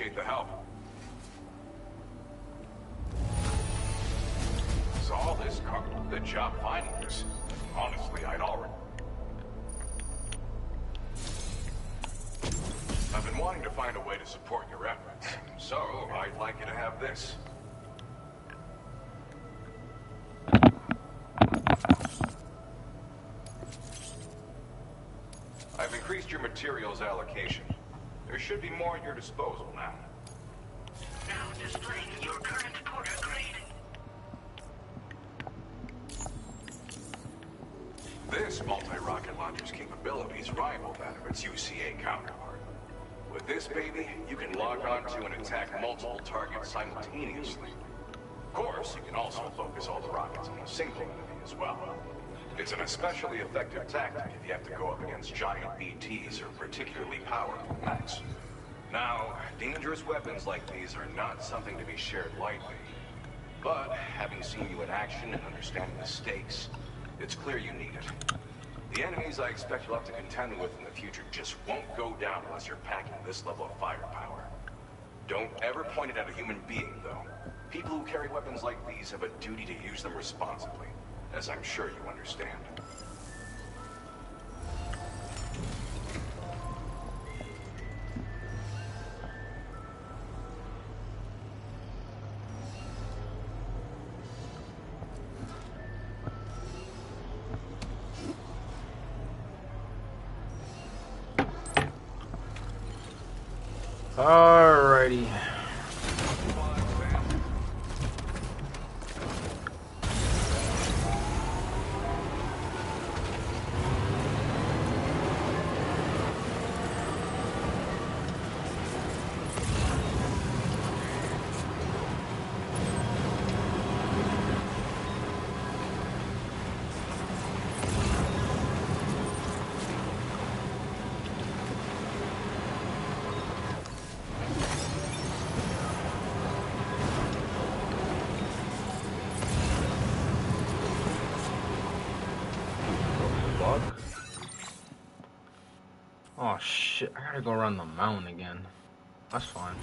[SPEAKER 12] appreciate the help. Saw this car. Good job finding this. Honestly, I'd already... I've been wanting to find a way to support your efforts, so I'd like you to have this. I've increased your materials allocation. There should be more at your disposal now.
[SPEAKER 4] Now displaying your current Porter grade.
[SPEAKER 12] This multi-rocket launcher's capabilities rival that of its UCA counterpart. With this baby, you can log on to and attack multiple targets simultaneously. Of course, you can also focus all the rockets on a single enemy as well. It's an especially effective tactic if you have to go up against giant BTs or particularly powerful mechs. Now, dangerous weapons like these are not something to be shared lightly. But, having seen you in action and understanding the stakes, it's clear you need it. The enemies I expect you'll have to contend with in the future just won't go down unless you're packing this level of firepower. Don't ever point it at a human being, though. People who carry weapons like these have a duty to use them responsibly, as I'm sure you understand.
[SPEAKER 10] Alrighty. Oh shit, I gotta go around the mountain again. That's fine.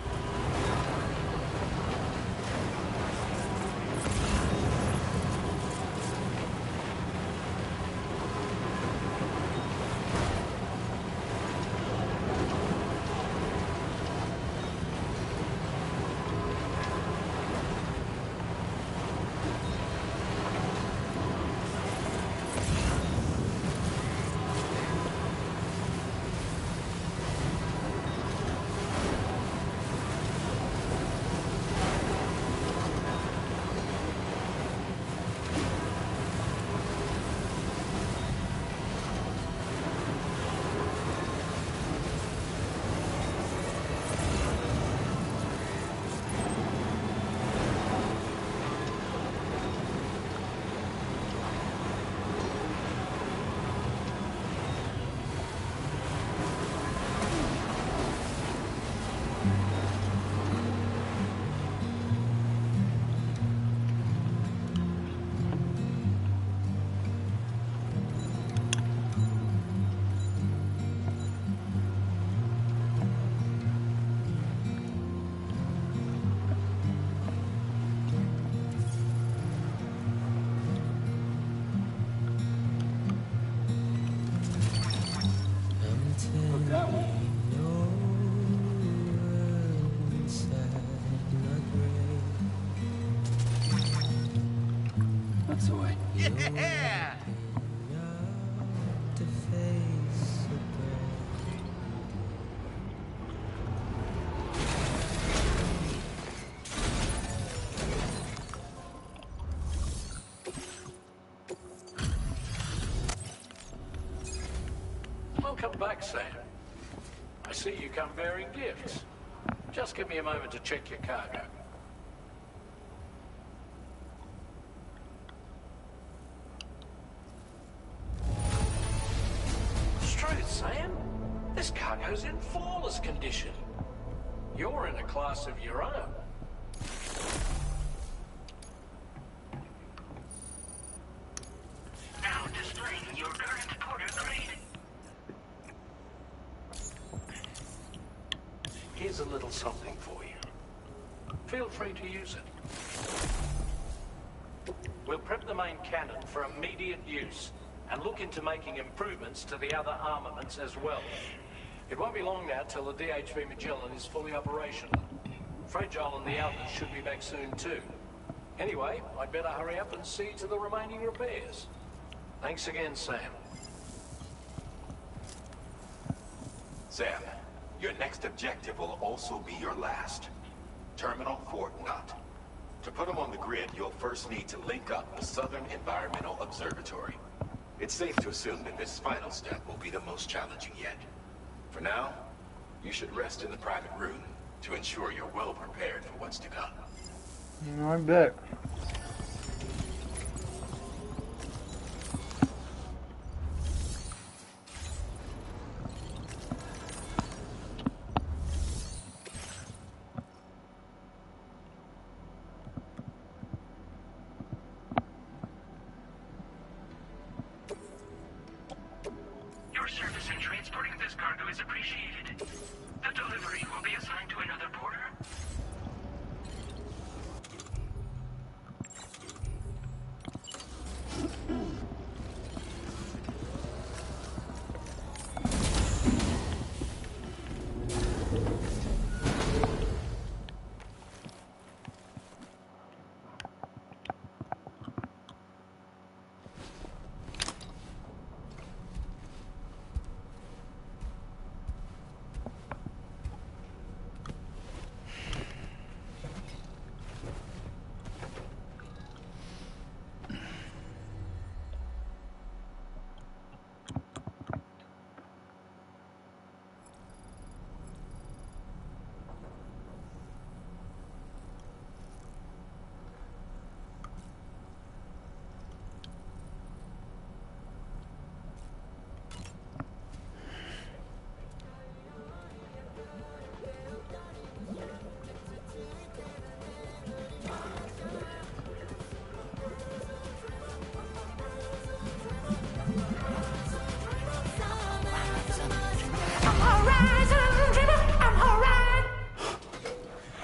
[SPEAKER 2] That's the way.
[SPEAKER 3] Yeah!
[SPEAKER 1] Welcome back, Sam. I see you come bearing gifts. Just give me a moment to check your cargo. Truth, Sam. This cargo's in flawless condition. You're in a class of your own.
[SPEAKER 4] Now displaying your current Porter grade.
[SPEAKER 1] Here's a little something for you. Feel free to use it. We'll prep the main cannon for immediate use and look into making improvements to the other armaments as well. It won't be long now till the DHV Magellan is fully operational. Fragile and the others should be back soon too. Anyway, I'd better hurry up and see to the remaining repairs. Thanks again, Sam.
[SPEAKER 9] Sam, your next objective will also be your last. Terminal Fort Knott. To put them on the grid, you'll first need to link up the Southern Environmental Observatory. It's safe to assume that this final step will be the most challenging yet. For now, you should rest in the private room to ensure you're well prepared for what's to come.
[SPEAKER 10] I bet.
[SPEAKER 4] Your service in transporting this cargo is appreciated. The delivery will be assigned to another porter.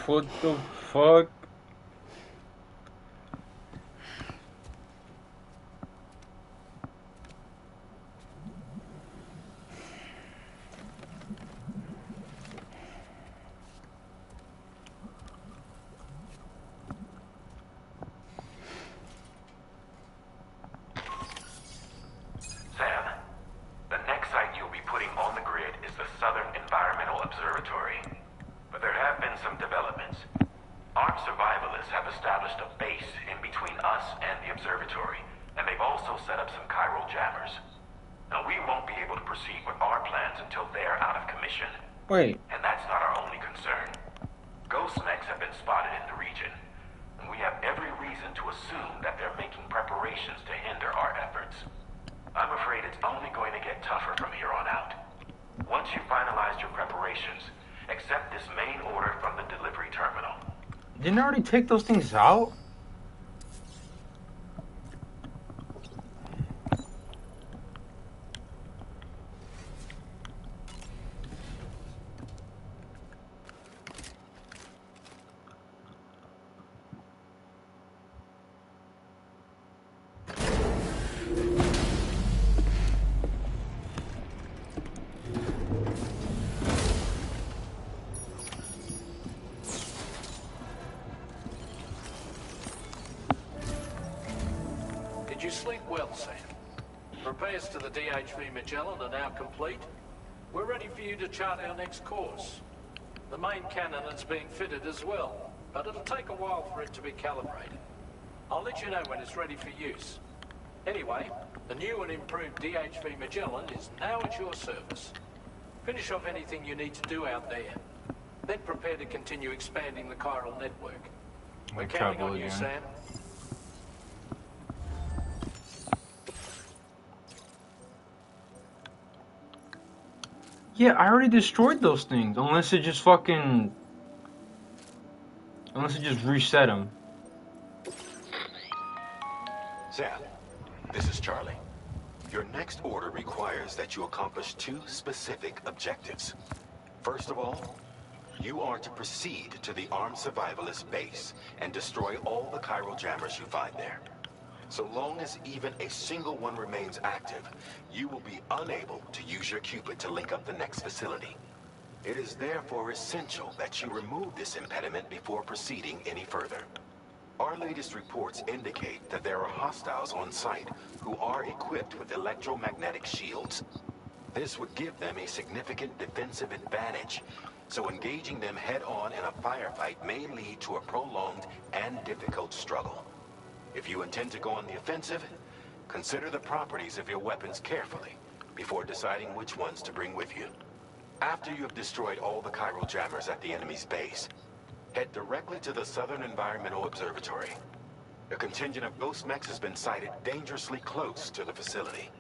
[SPEAKER 10] What the fuck?
[SPEAKER 9] Sam, the next site you'll be putting on the grid is the Southern Environmental Observatory. But there have been some developments. Armed survivalists have established a base in between us and the observatory, and they've also set up some chiral jammers. Now, we won't be able to proceed with our plans until they're out of commission.
[SPEAKER 10] Wait.
[SPEAKER 9] And that's not our only concern. Ghost mechs have been spotted in the region, and we have every reason to assume that they're making preparations to hinder our efforts. I'm afraid it's only going to get tougher from here on out. Once you've finalized your preparations, accept this main order from the delivery terminal.
[SPEAKER 10] Didn't I already take those things out?
[SPEAKER 1] Did you sleep well, Sam? Repairs to the DHV Magellan are now complete. We're ready for you to chart our next course. The main cannon is being fitted as well, but it'll take a while for it to be calibrated. I'll let you know when it's ready for use. Anyway, the new and improved DHV Magellan is now at your service. Finish off anything you need to do out there. Then prepare to continue expanding the chiral network. We're counting on you, Sam.
[SPEAKER 10] Yeah, I already destroyed those things. Unless it just fucking... Unless it just reset them.
[SPEAKER 9] Sam, this is Charlie. Your next order requires that you accomplish two specific objectives. First of all, You are to proceed to the armed survivalist base and destroy all the chiral jammers you find there. So long as even a single one remains active, you will be unable to use your Cupid to link up the next facility. It is therefore essential that you remove this impediment before proceeding any further. Our latest reports indicate that there are hostiles on site who are equipped with electromagnetic shields. This would give them a significant defensive advantage, so engaging them head-on in a firefight may lead to a prolonged and difficult struggle. If you intend to go on the offensive, consider the properties of your weapons carefully before deciding which ones to bring with you. After you have destroyed all the chiral jammers at the enemy's base, head directly to the Southern Environmental Observatory. A contingent of ghost mechs has been sighted dangerously close to the facility.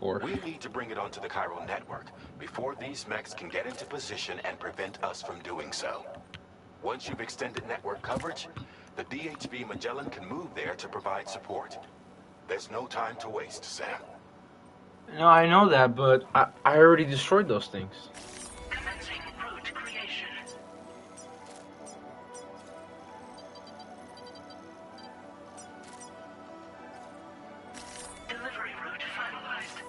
[SPEAKER 9] We need to bring it onto the chiral network before these mechs can get into position and prevent us from doing so. Once you've extended network coverage, the DHV Magellan can move there to provide support. There's no time to waste, Sam.
[SPEAKER 10] No, I know that, but I already destroyed those things.
[SPEAKER 4] Commencing route creation. Delivery route finalized.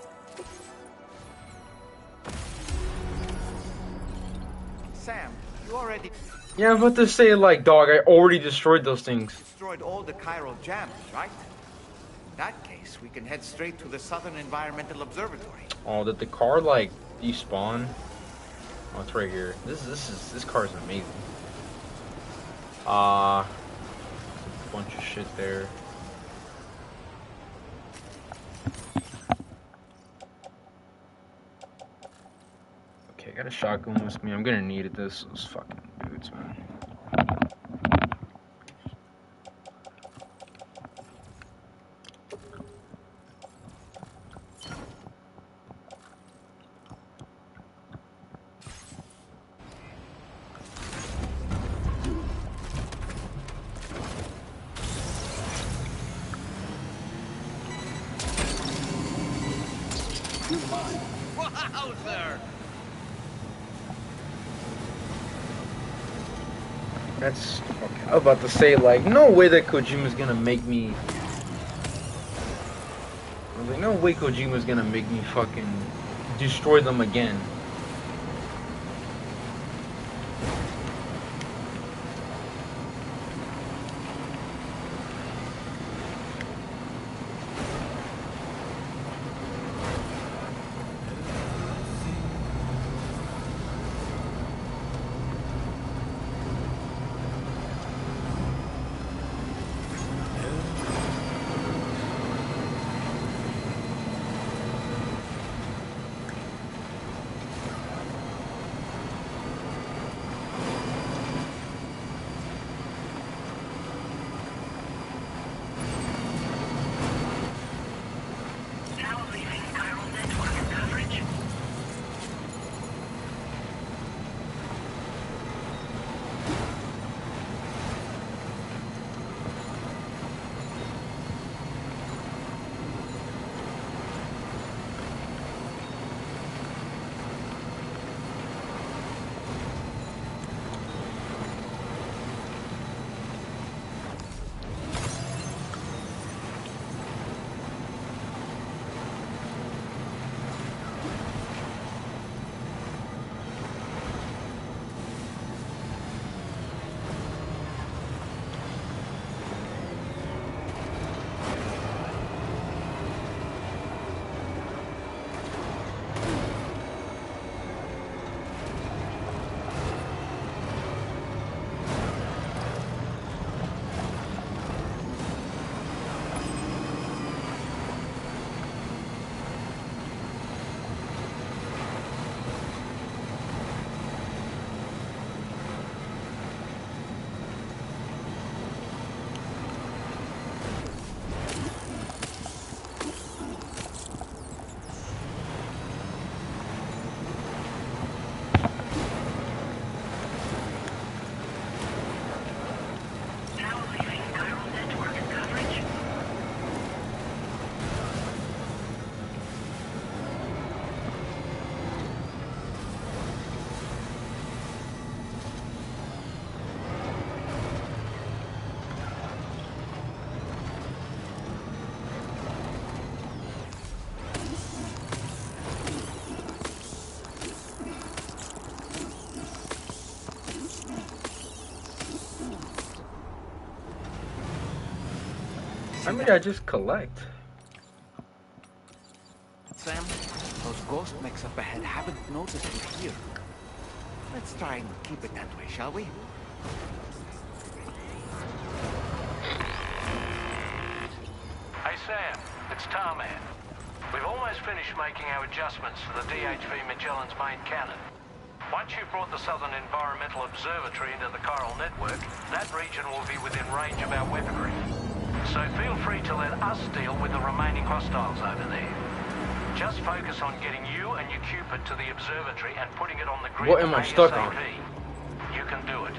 [SPEAKER 3] Sam, you already
[SPEAKER 10] Yeah, I'm about to say, like, dog, I already destroyed those things.
[SPEAKER 3] destroyed all the chiral jammers, right? In that case, we can head straight to the Southern Environmental Observatory.
[SPEAKER 10] Oh, did the car, like, despawn? Oh, it's right here. This car is amazing. A bunch of shit there. Okay, I got a shotgun with me. I'm gonna need it. Those fucking dudes, man.
[SPEAKER 3] Wowzer!
[SPEAKER 10] That's okay. I was about to say, like, no way that Kojima's gonna make me. I was like, no way Kojima's gonna make me fucking destroy them again. I mean, I just collect.
[SPEAKER 3] Sam, those ghost mechs up ahead haven't noticed we're here. Let's try and keep it that way, shall we?
[SPEAKER 1] Hey Sam, it's Tarman. We've almost finished making our adjustments to the DHV Magellan's main cannon. Once you've brought the Southern Environmental Observatory into the chiral network, that region will be within range of our weaponry. So feel free to let us deal with the remaining hostiles over there. Just focus on getting you and your Cupid to the observatory and putting it on the grid.
[SPEAKER 10] What am I stuck on?
[SPEAKER 1] You can do it.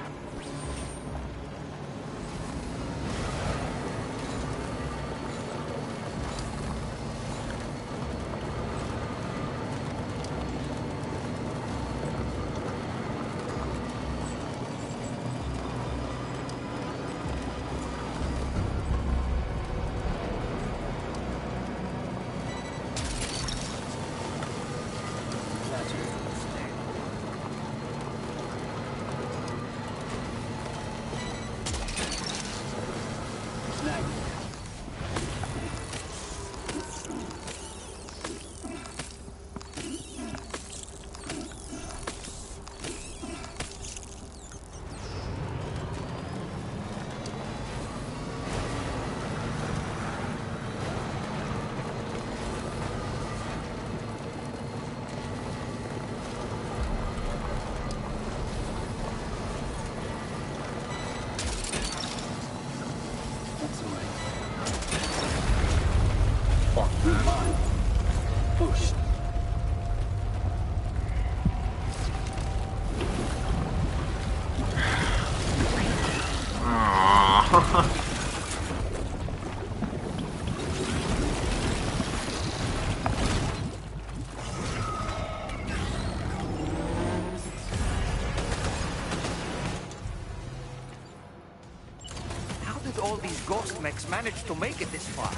[SPEAKER 3] All these ghost mechs managed to make it this far.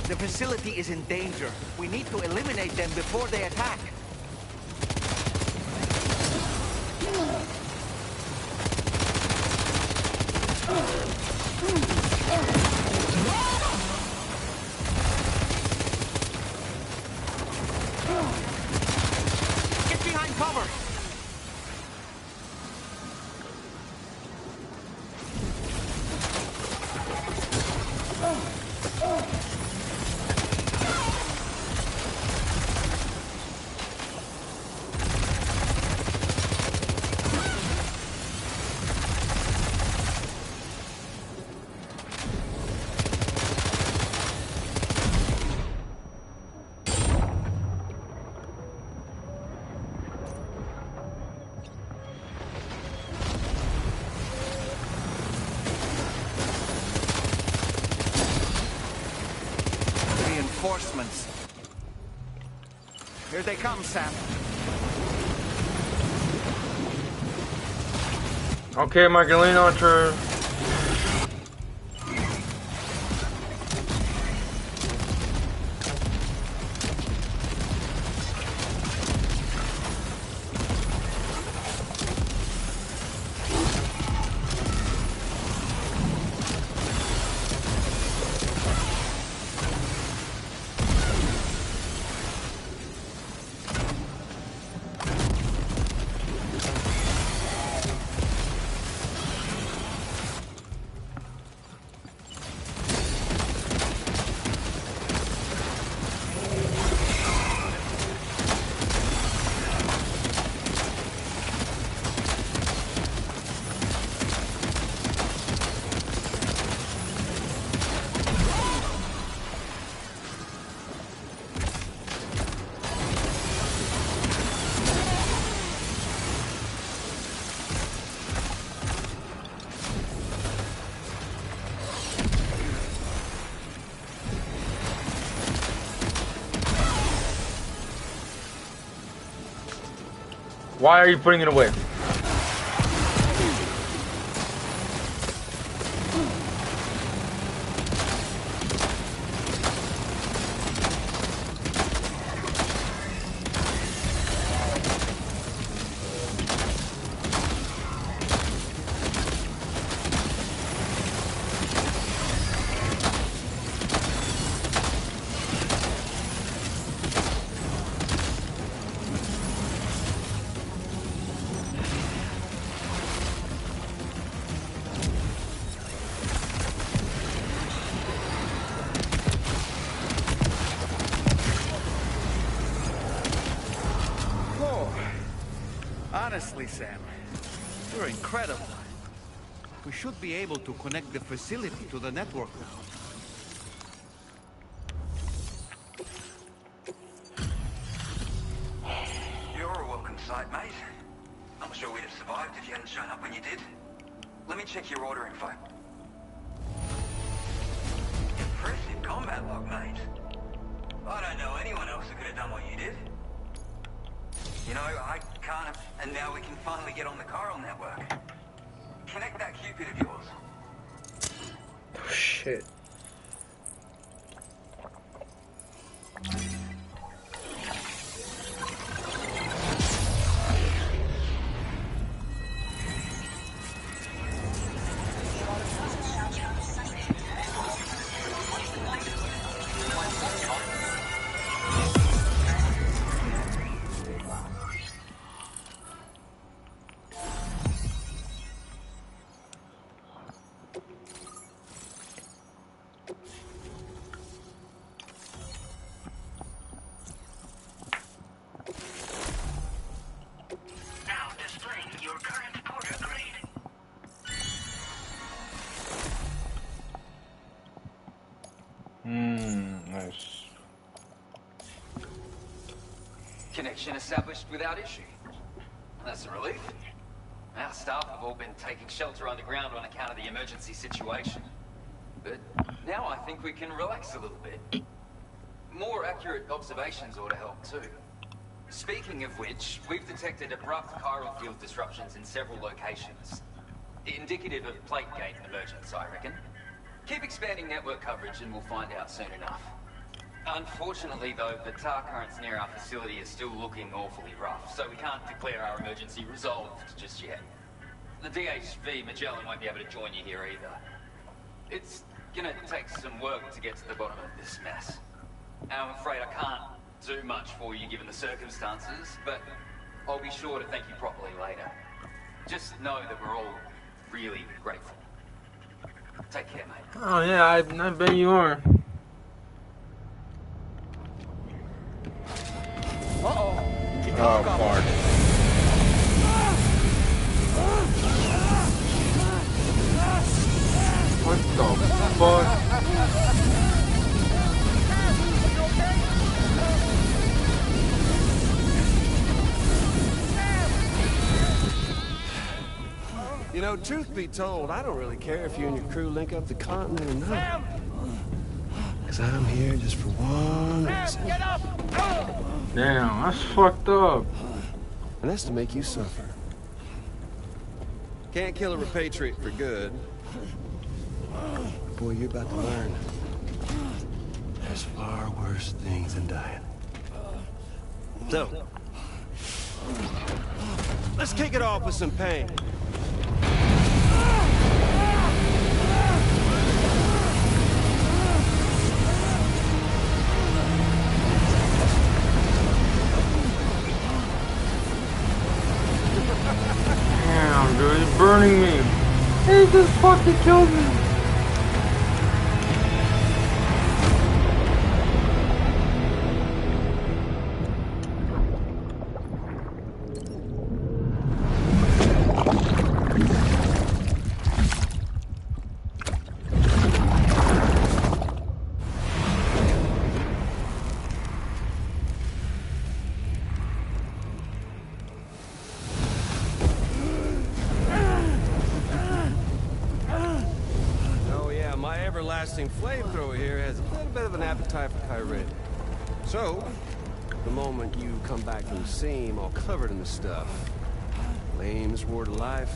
[SPEAKER 3] The facility is in danger. We need to eliminate them before they attack. Get behind cover! Reinforcements. Here they come, Sam.
[SPEAKER 10] Okay, my grenade launcher. Why are you putting it away?
[SPEAKER 3] Honestly, Sam, you're incredible. We should be able to connect the facility to the network now.
[SPEAKER 17] You're a welcome sight, mate. I'm sure we'd have survived if you hadn't shown up when you did. Let me check your order info. Impressive combat log, mate. I don't know anyone else who could have done what you did. You know, I can't have... And now we can finally get on the chiral network. Connect that Cupid of yours.
[SPEAKER 10] Oh, shit. Nice.
[SPEAKER 17] Connection established without issue. That's a relief. Our staff have all been taking shelter underground on account of the emergency situation. But now I think we can relax a little bit. More accurate observations ought to help too. Speaking of which, we've detected abrupt chiral field disruptions in several locations. Indicative of plate gate emergence, I reckon. Keep expanding network coverage and we'll find out soon enough. Unfortunately, though, the tar currents near our facility is still looking awfully rough, so we can't declare our emergency resolved just yet. The DHV Magellan won't be able to join you here either. It's gonna take some work to get to the bottom of this mess. I'm afraid I can't do much for you given the circumstances, but I'll be sure to thank you properly later. Just know that we're all really grateful. Take care, mate.
[SPEAKER 10] Oh yeah, I bet you are.
[SPEAKER 3] Uh-oh.
[SPEAKER 10] Oh, fuck. What the fuck?
[SPEAKER 2] You know, truth be told, I don't really care if you and your crew link up the continent or not. Because I'm here just for one reason.
[SPEAKER 3] Get up!
[SPEAKER 10] Damn, that's fucked up.
[SPEAKER 2] And that's to make you suffer. Can't kill a repatriate for good. Boy, you're about to learn. There's far worse things than dying. So, let's kick it off with some pain.
[SPEAKER 10] Damn, dude, he's burning me. He just fucking killed me.
[SPEAKER 2] Flamethrower here has a little bit of an appetite for Kyrie. So, the moment you come back from the scene all covered in the stuff, flames roar to life,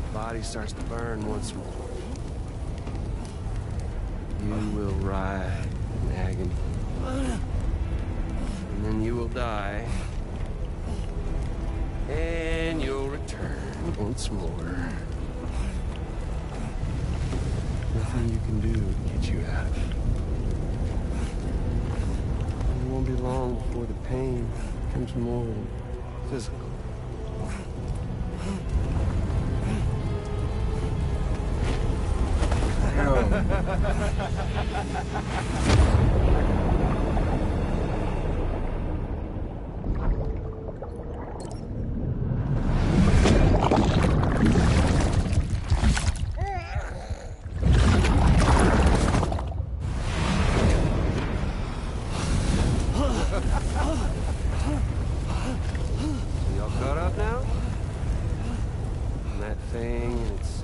[SPEAKER 2] the body starts to burn once more. You will writhe in agony. And then you will die. And you'll return once more. Nothing you can do to get you out of it. It won't be long before the pain becomes more physical. thing in its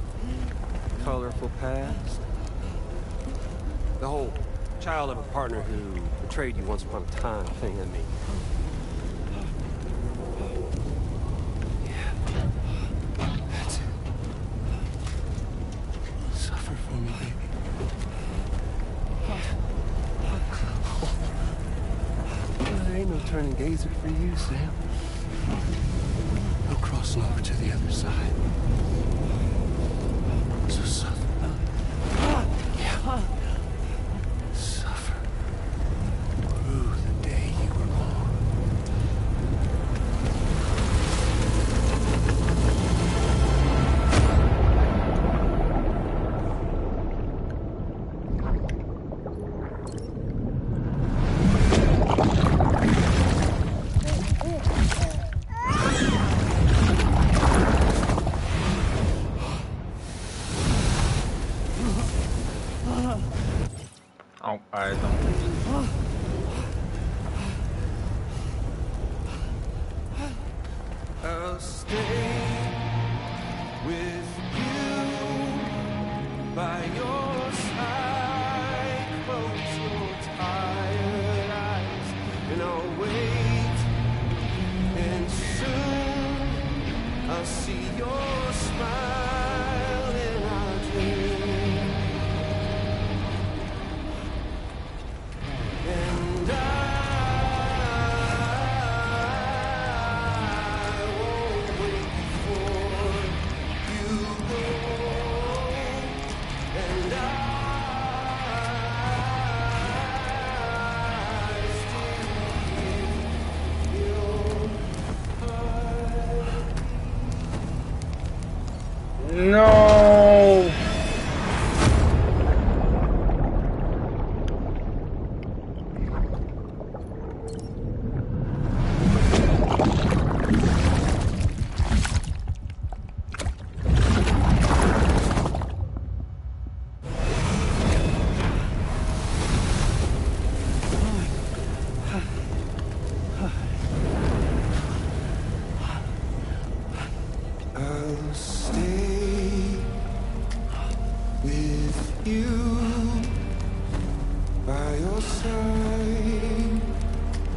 [SPEAKER 2] colorful past. The whole child of a partner who betrayed you once upon a time thing, I mean. Yeah. That's it. Suffer for me, baby. There ain't no turning gazer for you, Sam. No crossing over to the other side. So suffer. Yeah. Suffer. Through the day you were born.
[SPEAKER 10] Oh, I don't think so.
[SPEAKER 2] I'll stay with you by your side. Close your tired eyes, and I'll wait. And soon I'll see your smile, and I'll dream. And
[SPEAKER 10] No.
[SPEAKER 2] I'll stay with you by your side.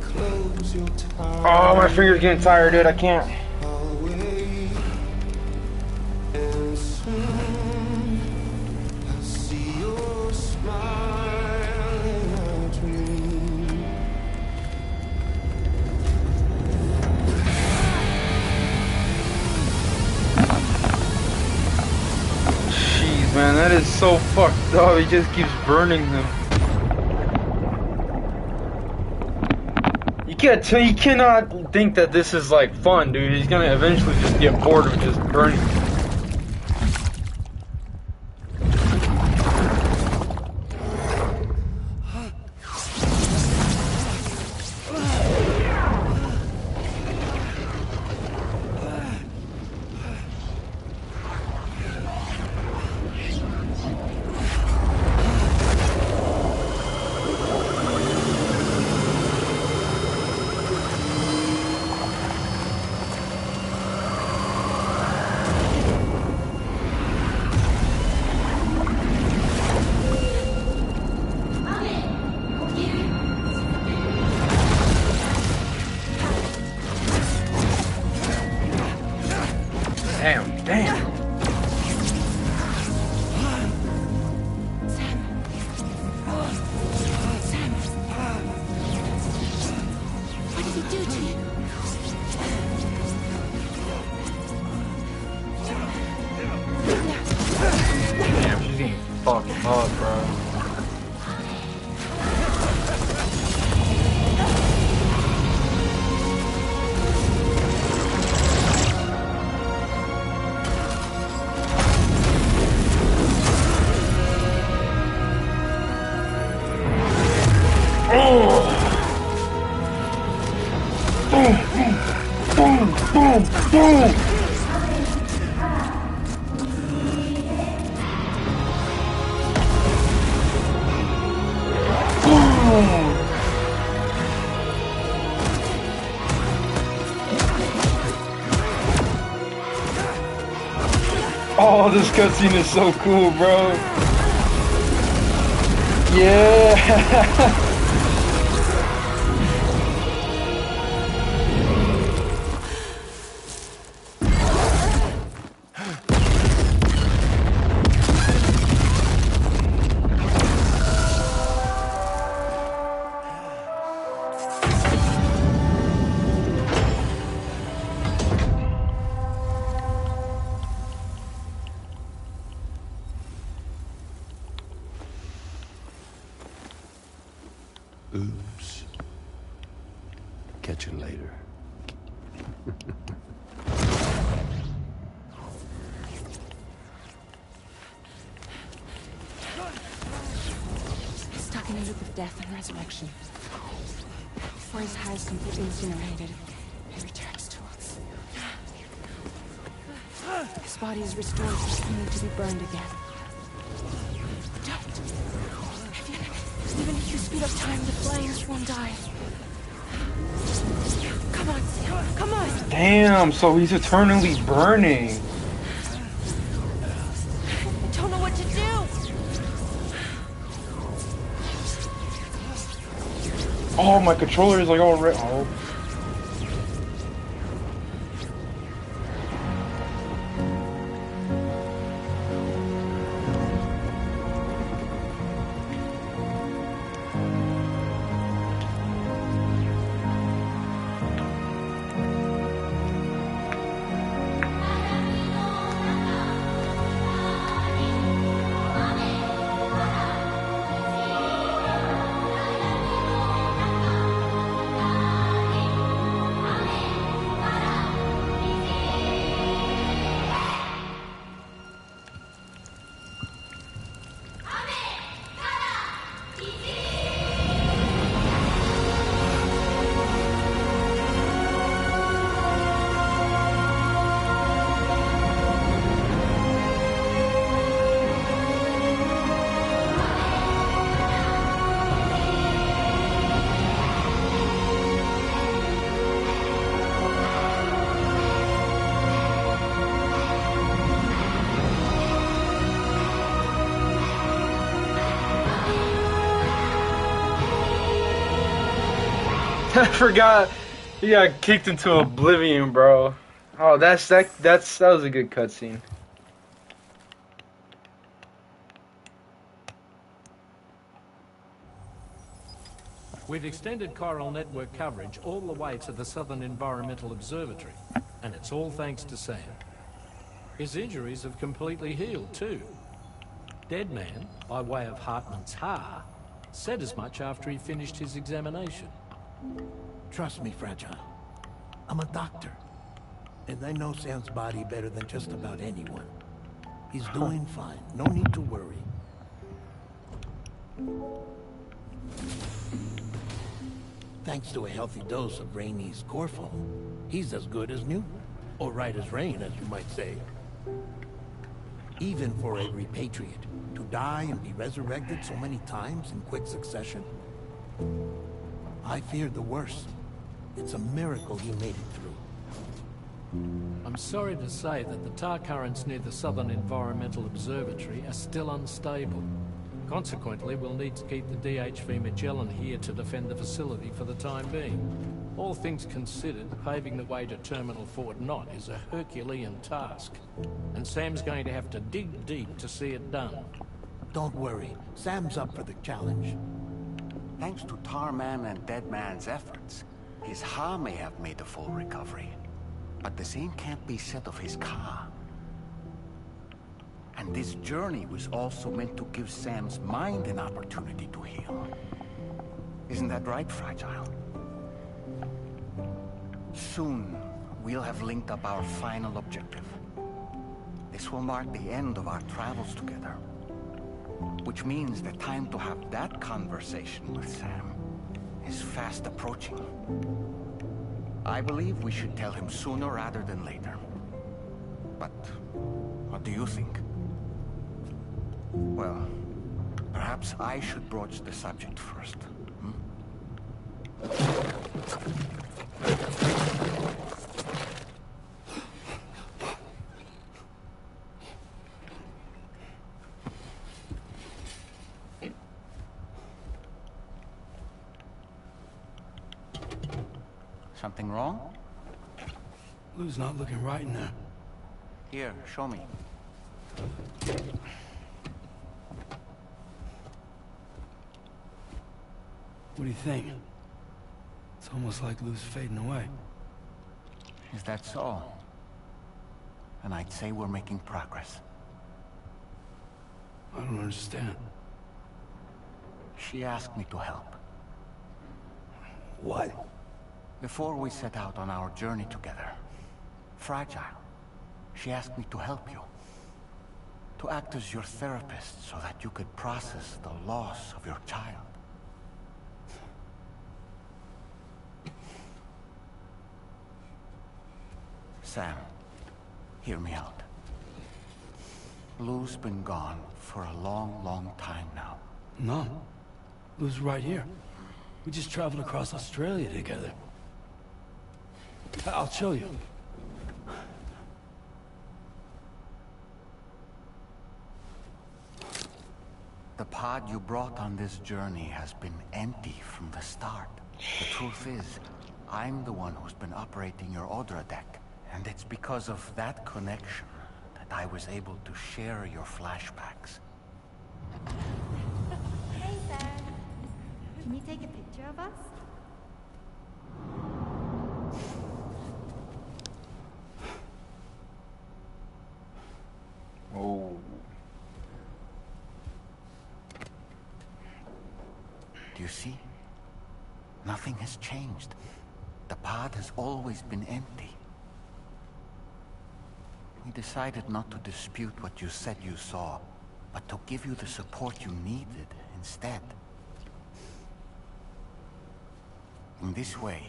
[SPEAKER 2] Close your eyes.
[SPEAKER 10] Oh, my finger's getting tired, dude. I can't.
[SPEAKER 2] I'll wait, and soon I'll see your smile in a dream.
[SPEAKER 10] Jeez, man, that is so fucked up. He just keeps burning them. You cannot think that this is like fun, dude. He's gonna eventually just get bored of just burning. Damn.
[SPEAKER 7] What did he do to you?
[SPEAKER 10] Damn, she's getting fucked up, bro. Boom! Oh, this cutscene is so cool, bro. Yeah.
[SPEAKER 2] Oops. Catch you later.
[SPEAKER 5] Stuck in a loop of death and resurrection. Before his hair is completely incinerated, he returns to us. His body is restored for only to be burned again. Don't. Even if you speed up time, the flames won't die. Come on, Sam. Come on.
[SPEAKER 10] Damn, so he's eternally burning.
[SPEAKER 5] I don't know what to do.
[SPEAKER 10] Oh, my controller is like all red. Oh. I forgot he got kicked into oblivion, bro. Oh, that was a good cutscene.
[SPEAKER 6] We've extended chiral network coverage all the way to the Southern Environmental Observatory, and it's all thanks to Sam. His injuries have completely healed too. Deadman, by way of Hartman's Ha, said as much after he finished his examination.
[SPEAKER 16] Trust me, Fragile. I'm a doctor. And I know Sam's body better than just about anyone. He's doing fine. No need to worry. Thanks to a healthy dose of Rainey's Corfo, he's as good as new. Or right as rain, as you might say. Even for a repatriate, to die and be resurrected so many times in quick succession, I feared the worst. It's a miracle he made it through.
[SPEAKER 6] I'm sorry to say that the tar currents near the Southern Environmental Observatory are still unstable. Consequently, we'll need to keep the DHV Magellan here to defend the facility for the time being. All things considered, paving the way to Terminal Fort Knott is a Herculean task. And Sam's going to have to dig deep to see it done.
[SPEAKER 16] Don't worry. Sam's up for the challenge.
[SPEAKER 15] Thanks to Tarman and Deadman's efforts, his Ha may have made a full recovery. But the same can't be said of his Ka. And this journey was also meant to give Sam's mind an opportunity to heal. Isn't that right, Fragile? Soon, we'll have linked up our final objective. This will mark the end of our travels together. Which means the time to have that conversation with Sam is fast approaching. I believe we should tell him sooner rather than later. But what do you think? Well, perhaps I should broach the subject first. Something wrong?
[SPEAKER 18] Lou's not looking right in there.
[SPEAKER 15] Here, show me.
[SPEAKER 18] What do you think? It's almost like Lou's fading away.
[SPEAKER 15] Is that so? And I'd say we're making progress.
[SPEAKER 18] I don't understand.
[SPEAKER 15] She asked me to help.
[SPEAKER 18] What?
[SPEAKER 15] Before we set out on our journey together, Fragile, she asked me to help you. To act as your therapist so that you could process the loss of your child. Sam, hear me out. Lou's been gone for a long, long time now.
[SPEAKER 18] No. Lou's right here. We just traveled across Australia together. I'll show you.
[SPEAKER 15] The pod you brought on this journey has been empty from the start. The truth is, I'm the one who's been operating your Odra deck. And it's because of that connection that I was able to share your flashbacks.
[SPEAKER 8] Hey, Sam. Can you take a picture of us?
[SPEAKER 10] Oh.
[SPEAKER 15] Do you see? Nothing has changed. The pod has always been empty. We decided not to dispute what you said you saw, but to give you the support you needed instead. In this way,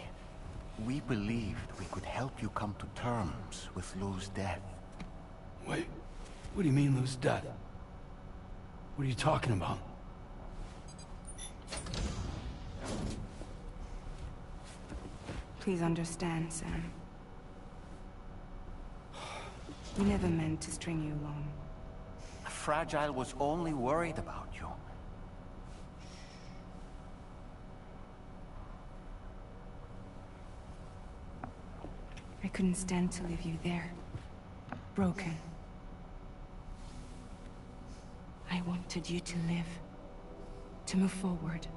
[SPEAKER 15] we believed we could help you come to terms with Lou's death.
[SPEAKER 18] Wait, what do you mean Lou's death? What are you talking about?
[SPEAKER 5] Please understand, Sam. We never meant to string you along.
[SPEAKER 15] Fragile was only worried about you.
[SPEAKER 5] I couldn't stand to leave you there, broken. I wanted you to live, to move forward.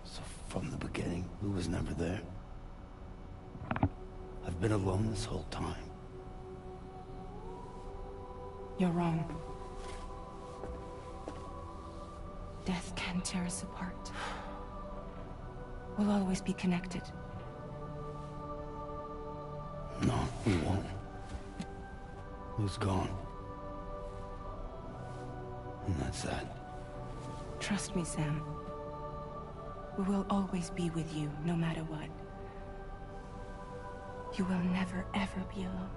[SPEAKER 18] So from the beginning, Lou was never there. I've been alone this whole time.
[SPEAKER 5] You're wrong. Death can tear us apart. We'll always be connected.
[SPEAKER 18] No, we won't. Lou's gone. And that's that.
[SPEAKER 5] Trust me, Sam. We will always be with you, no matter what. You will never, ever be alone.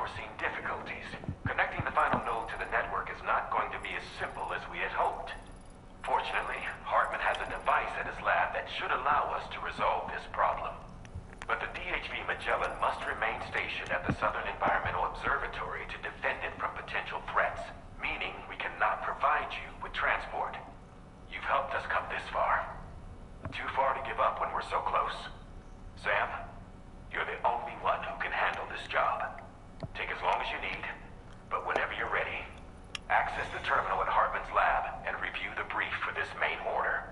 [SPEAKER 9] unforeseen difficulties. Connecting the final node to the network is not going to be as simple as we had hoped. Fortunately, Hartman has a device at his lab that should allow us to resolve this problem. But the DHV Magellan must remain stationed at the Southern Environmental Observatory to defend it from potential threats, meaning we cannot provide you with transport. You've helped us come this far. Too far to give up when we're so close. Sam, you're the only one who can handle this job. Take as long as you need, but whenever you're ready, access the terminal at Hartman's lab and review the brief for this main order.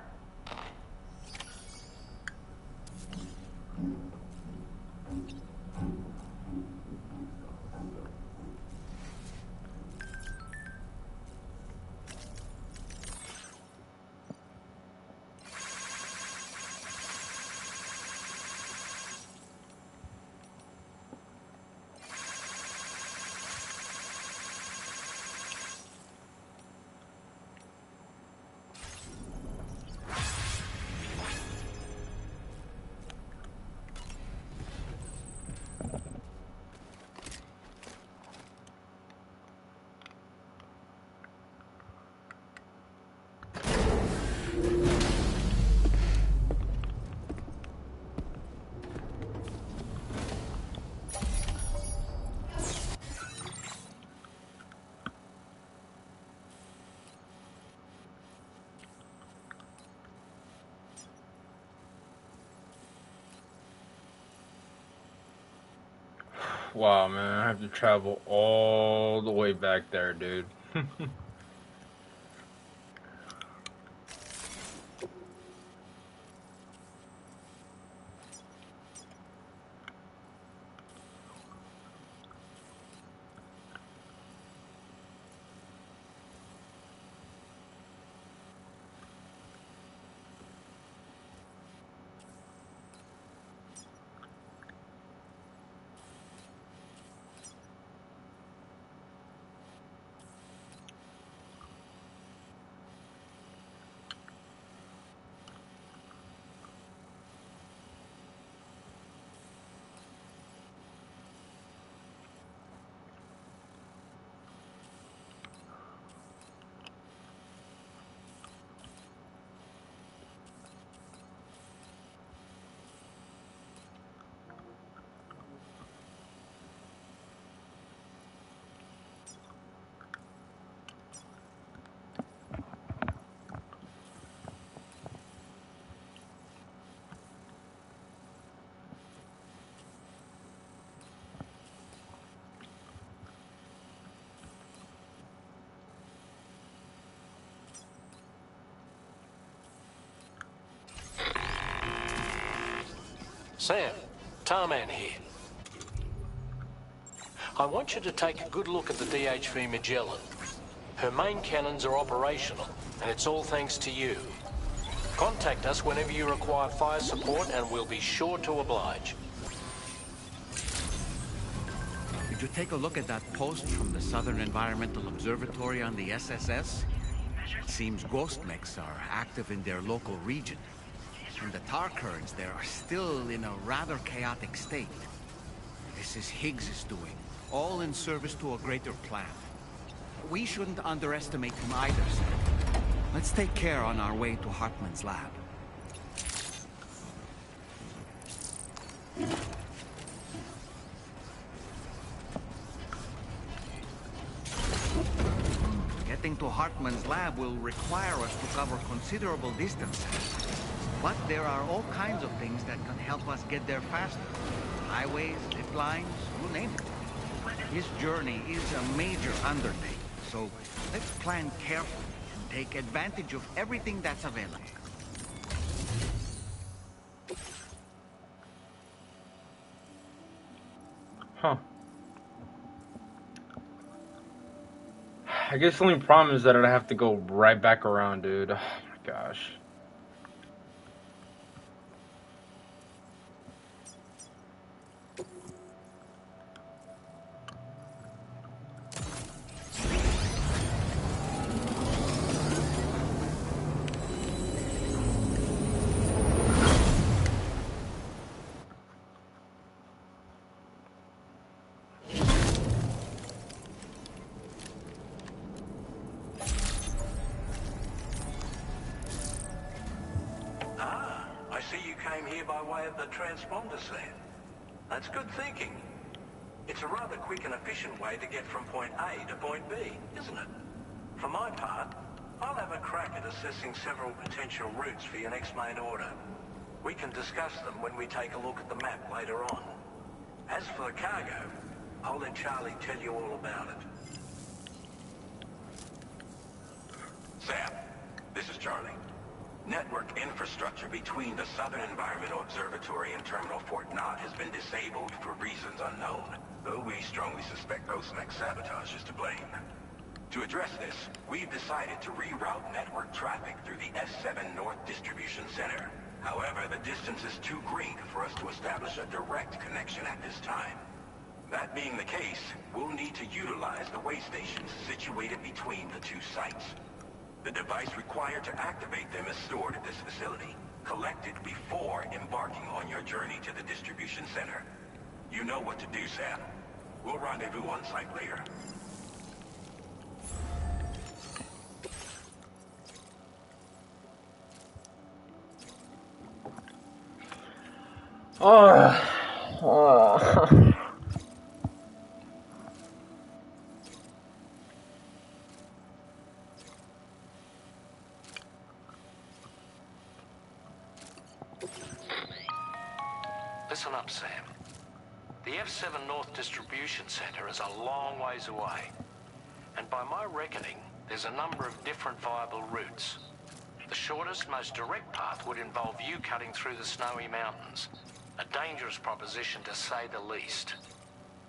[SPEAKER 10] Wow, man, I have to travel all the way back there, dude.
[SPEAKER 1] Sam, Tarman here. I want you to take a good look at the DHV Magellan. Her main cannons are operational, and it's all thanks to you. Contact us whenever you require fire support, and we'll be sure to oblige.
[SPEAKER 3] Did you take a look at that post from the Southern Environmental Observatory on the SSS? It seems ghost mechs are active in their local region. And the tar currents there are still in a rather chaotic state. This is Higgs' doing, all in service to a greater plan. We shouldn't underestimate him either, Sam. Let's take care on our way to Hartman's lab. Getting to Hartman's lab will require us to cover considerable distances. But there are all kinds of things that can help us get there faster. Highways, zip lines, you name it. This journey is a major undertaking, so let's plan carefully and take advantage of everything that's available.
[SPEAKER 10] Huh. I guess the only problem is that I'd have to go right back around, dude. Oh my gosh.
[SPEAKER 16] came here by way of the transponder, Sam. That's good thinking. It's a rather quick and efficient way to get from point A to point B, isn't it? For my part, I'll have a crack at assessing several potential routes for your next main order. We can discuss them when we take a look at the map later on. As for the cargo, I'll let Charlie tell you all about it.
[SPEAKER 9] Sam, this is Charlie. Network infrastructure between the Southern Environmental Observatory and Terminal Fort Knott has been disabled for reasons unknown, though we strongly suspect Ghostmech's sabotage is to blame. To address this, we've decided to reroute network traffic through the S7 North Distribution Center. However, the distance is too great for us to establish a direct connection at this time. That being the case, we'll need to utilize the way stations situated between the two sites. The device required to activate them is stored at this facility, collected before embarking on your journey to the distribution center. You know what to do, Sam. We'll rendezvous on site later.
[SPEAKER 1] Listen up, Sam. The F7 North Distribution Center is a long ways away. And by my reckoning, there's a number of different viable routes. The shortest, most direct path would involve you cutting through the snowy mountains. A dangerous proposition, to say the least.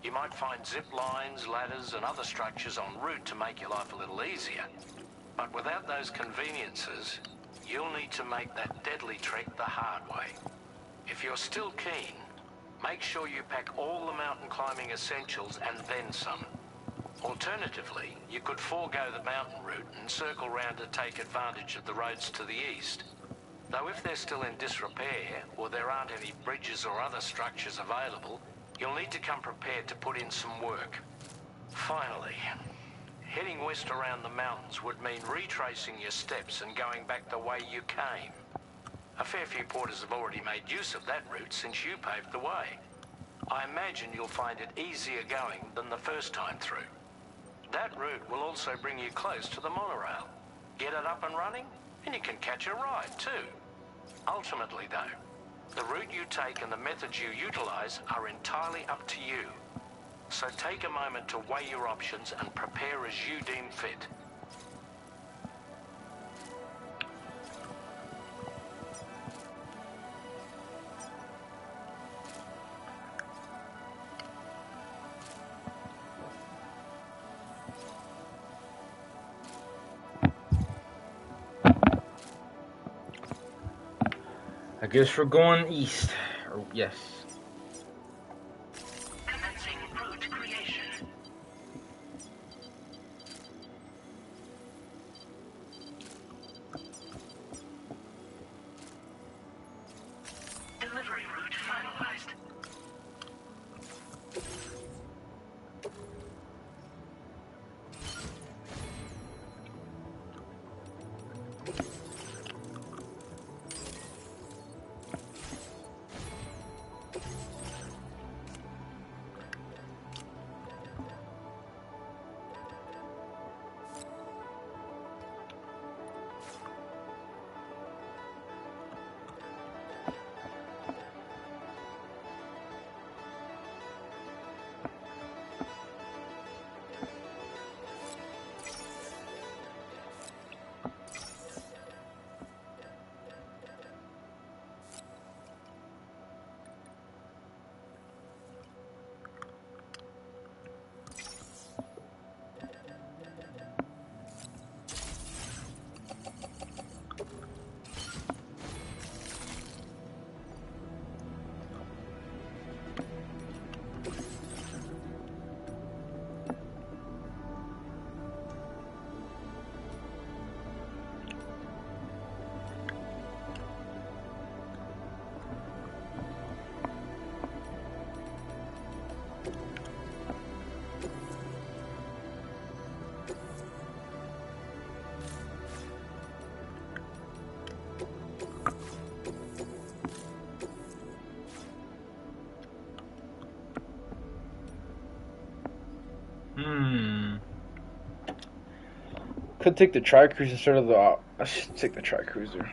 [SPEAKER 1] You might find zip lines, ladders, and other structures en route to make your life a little easier. But without those conveniences, you'll need to make that deadly trek the hard way. If you're still keen, make sure you pack all the mountain climbing essentials and then some. Alternatively, you could forego the mountain route and circle round to take advantage of the roads to the east. Though if they're still in disrepair, or there aren't any bridges or other structures available, you'll need to come prepared to put in some work. Finally, heading west around the mountains would mean retracing your steps and going back the way you came. A fair few porters have already made use of that route since you paved the way. I imagine you'll find it easier going than the first time through. That route will also bring you close to the monorail. Get it up and running, and you can catch a ride too. Ultimately though, the route you take and the methods you utilize are entirely up to you. So take a moment to weigh your options and prepare as you deem fit.
[SPEAKER 10] I guess we're going east. Oh, yes.
[SPEAKER 4] Commencing route creation. Delivery route finalized.
[SPEAKER 10] Could take the tri-cruiser instead of the... I should take the tri-cruiser.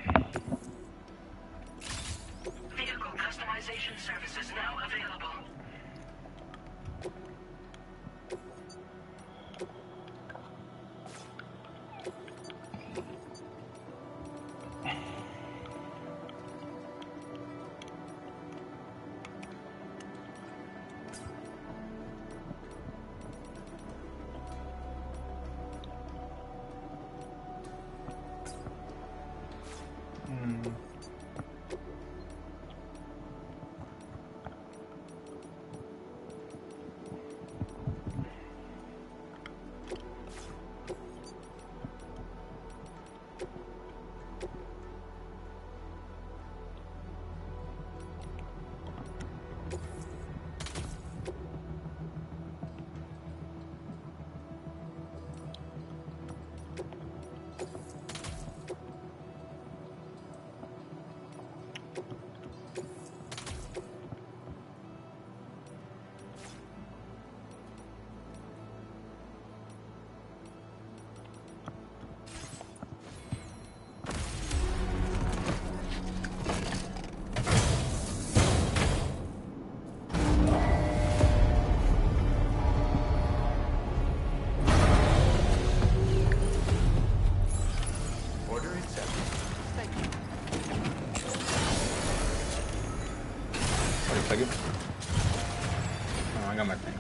[SPEAKER 4] Vehicle customization services now available.
[SPEAKER 10] Oh, I got my thing.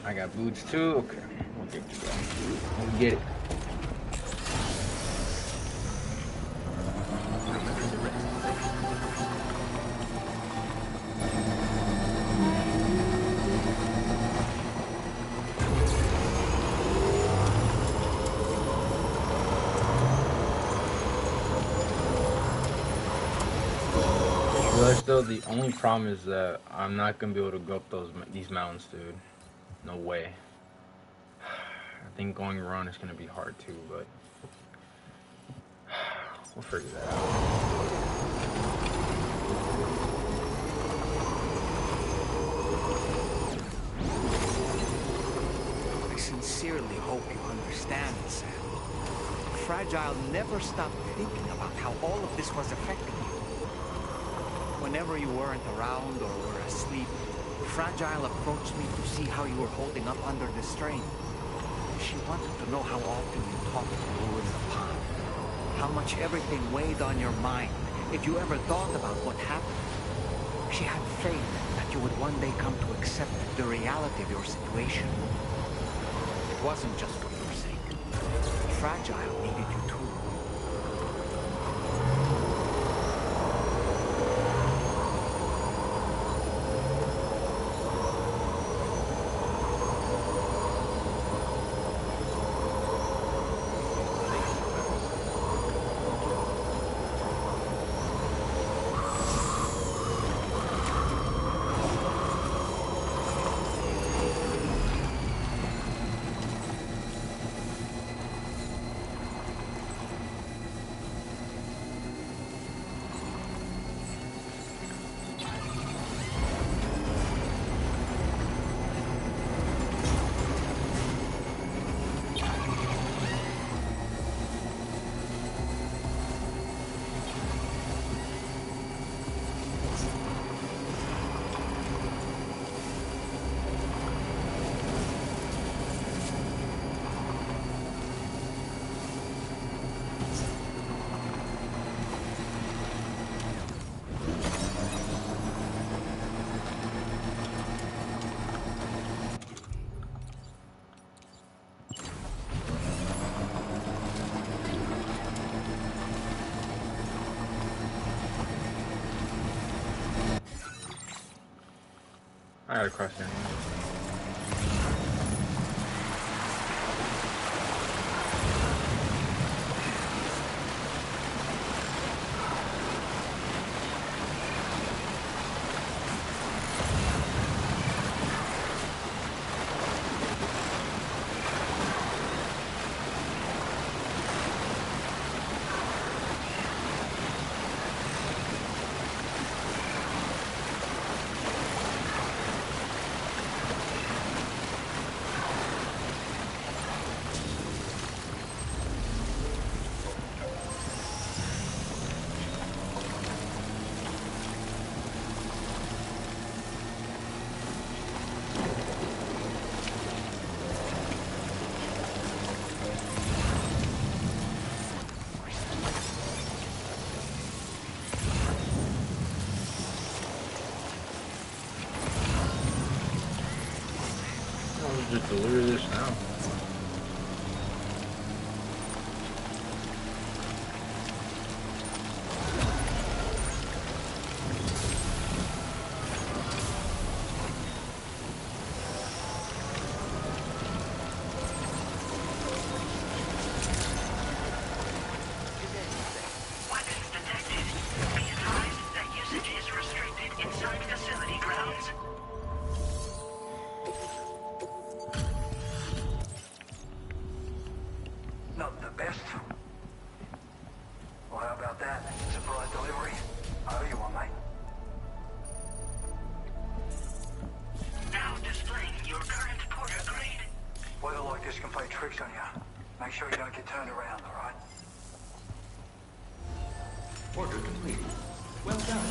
[SPEAKER 10] I got boots too. Okay, we'll get you go. We'll get it. Though the only problem is that I'm not gonna be able to go up these mountains, dude. No way. I think going around is gonna be hard too, but we'll figure that out.
[SPEAKER 3] I sincerely hope you understand, Sam. Fragile never stopped thinking about how all of this was affecting you. Whenever you weren't around or were asleep, Fragile approached me to see how you were holding up under the strain. She wanted to know how often you talked to Lou in the pond, how much everything weighed on your mind, if you ever thought about what happened. She had faith that you would one day come to accept the reality of your situation. It wasn't just for your sake. Fragile needed you too.
[SPEAKER 10] I gotta cross there. I'll just deliver this now.
[SPEAKER 4] Weapons detected. Be advised that usage is restricted inside facility grounds.
[SPEAKER 16] Not the best. Well, how about that? Surprise delivery. I owe you one, mate.
[SPEAKER 4] Now displaying your current porter grade.
[SPEAKER 16] Weather like this can play tricks on you. Make sure you don't get turned around, all right?
[SPEAKER 19] Order complete. Well done.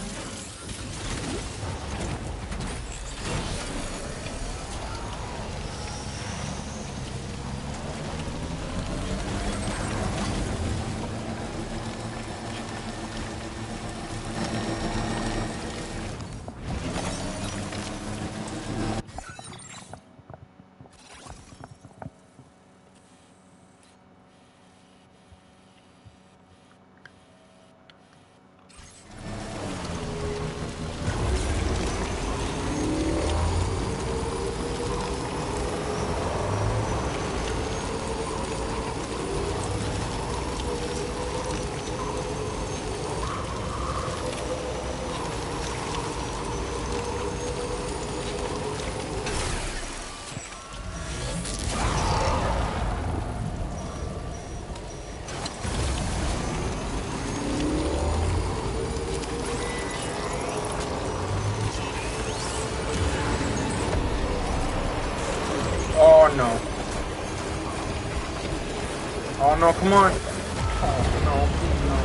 [SPEAKER 10] Oh no. Oh no, come on. Oh no, please no.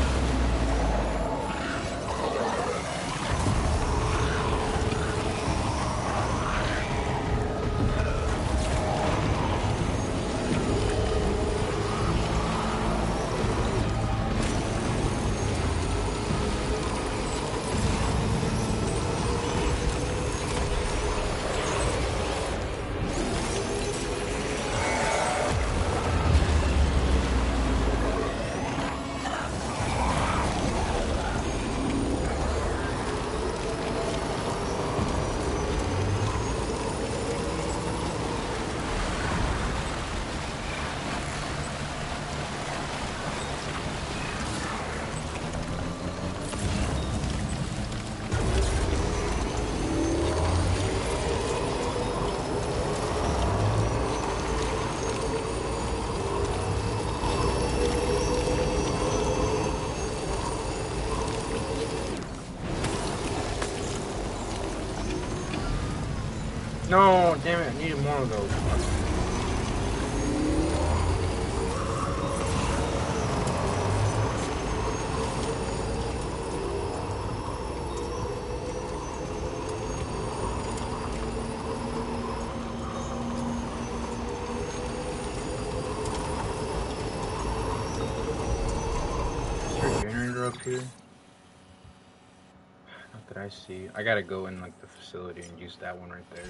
[SPEAKER 10] No, damn it, I needed more of those. Is there a generator up here? Not that I see. I gotta go in like the facility and use that one right there.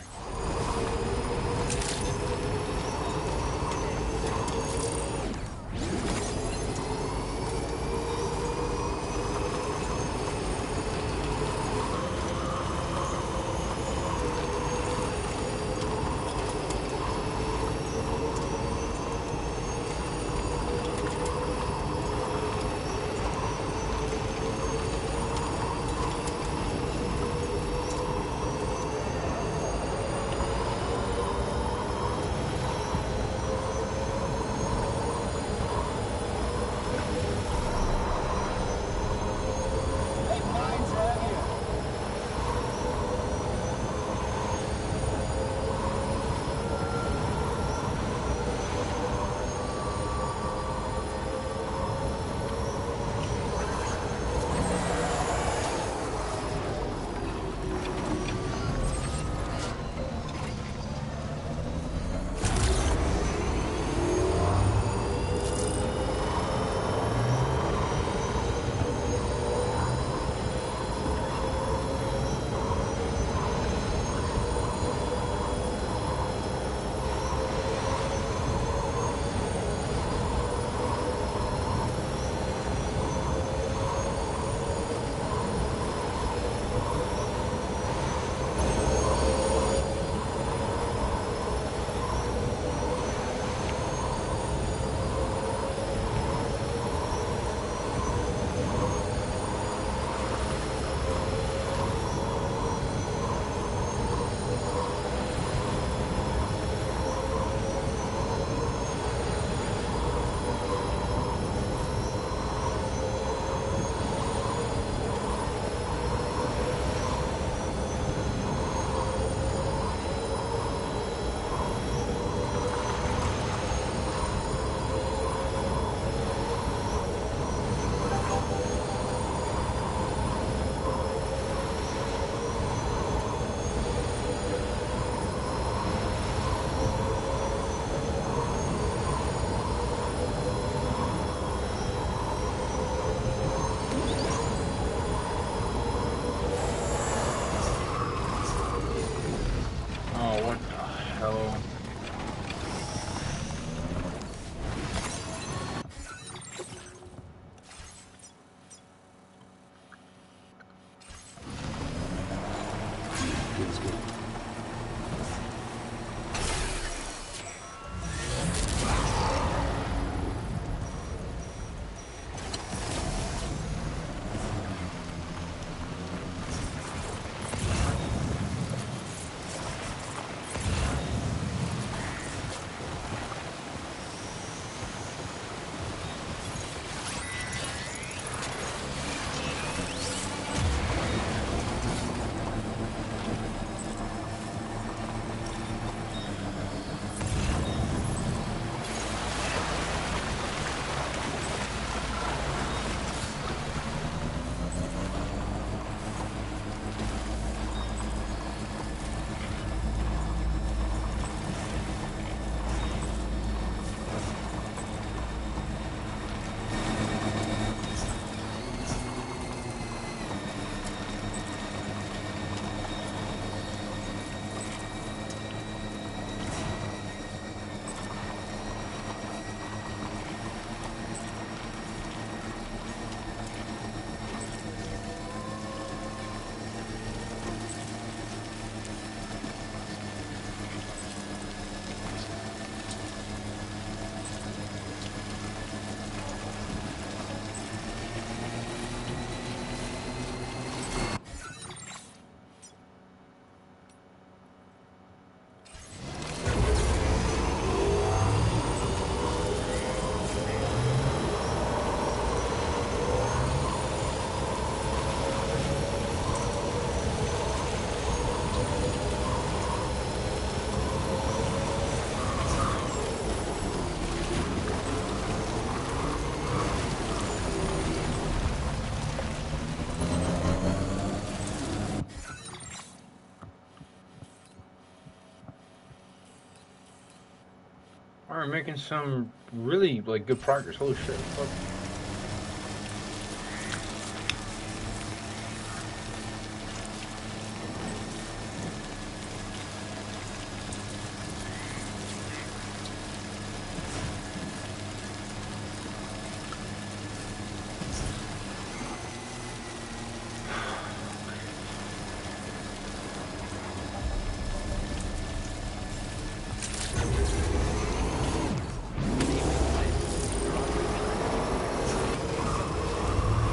[SPEAKER 10] Alright, making some really like good progress. Holy shit. Fuck.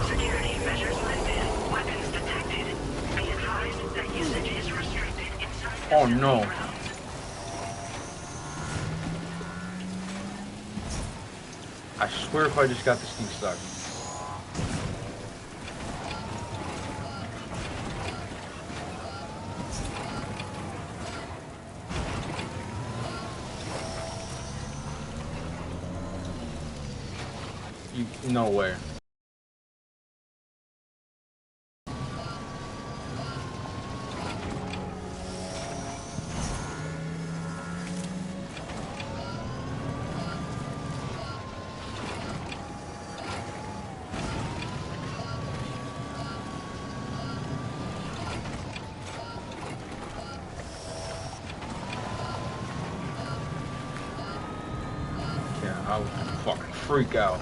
[SPEAKER 4] Security measures lifted. Weapons detected. Be advised that usage is restricted inside
[SPEAKER 10] Oh no. I swear if I just got this thing stuck. No way. Yeah, I would fucking freak out.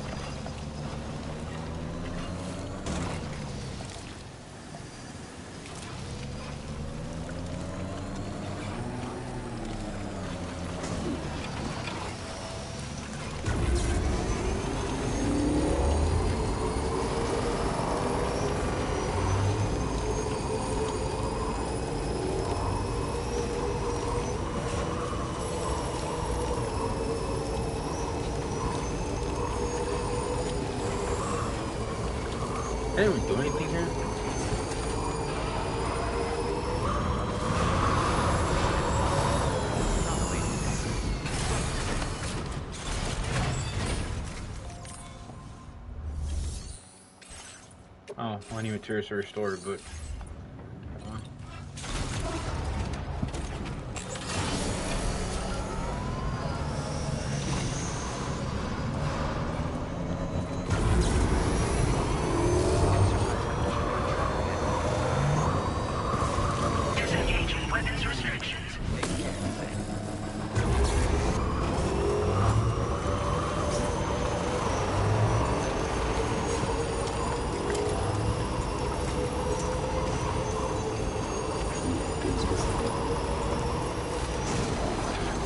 [SPEAKER 10] I didn't even do anything here. Oh, any materials are restored, but
[SPEAKER 4] disengaging weapons restrictions.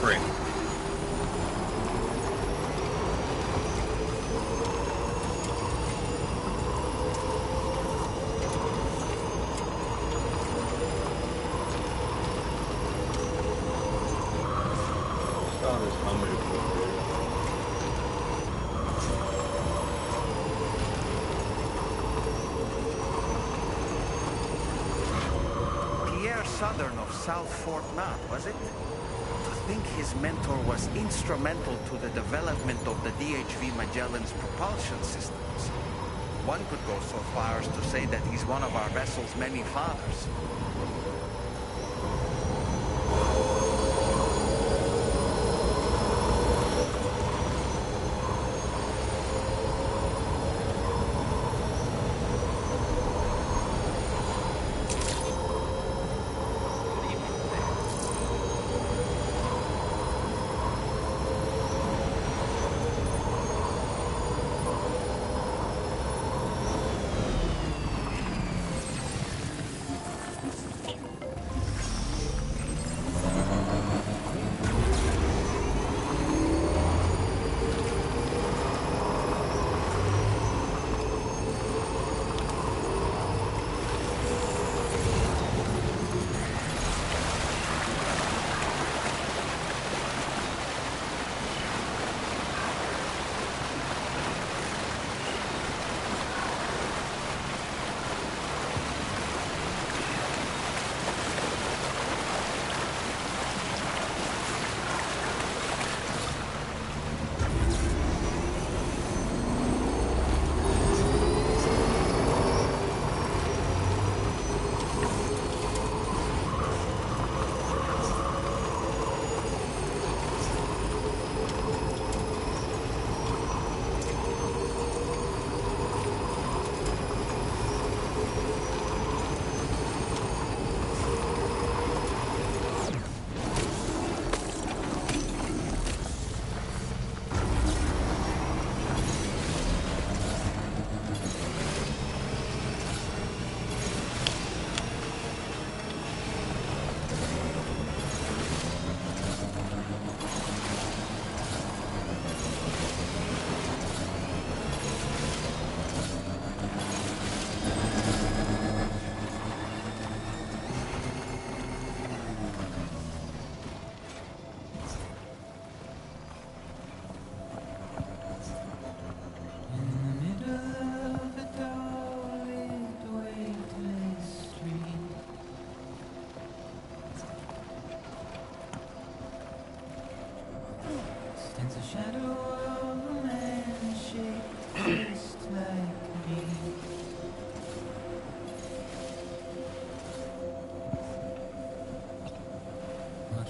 [SPEAKER 10] great. Saw this helmet.
[SPEAKER 15] Pierre Southern of South Fort Knott, was it? To think his mentor was instrumental to the development of the DHV Magellan's propulsion systems. One could go so far as to say that he's one of our vessel's many fathers.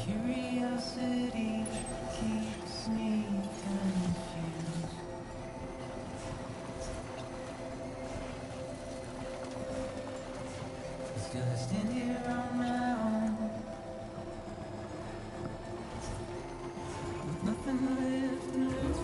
[SPEAKER 20] Curiosity keeps me confused. Still I stand here on my own, with nothing left to lose.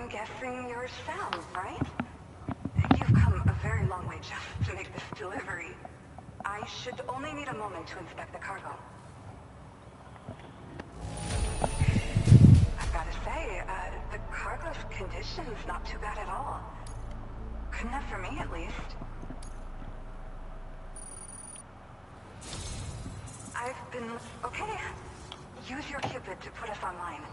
[SPEAKER 21] Guessing you're Sam, right? You've come a very long way just to make this delivery. I should only need a moment to inspect the cargo. I've got to say, the cargo's condition's not too bad at all. Good enough for me, at least. I've been... Okay. Use your Cupid to put us online.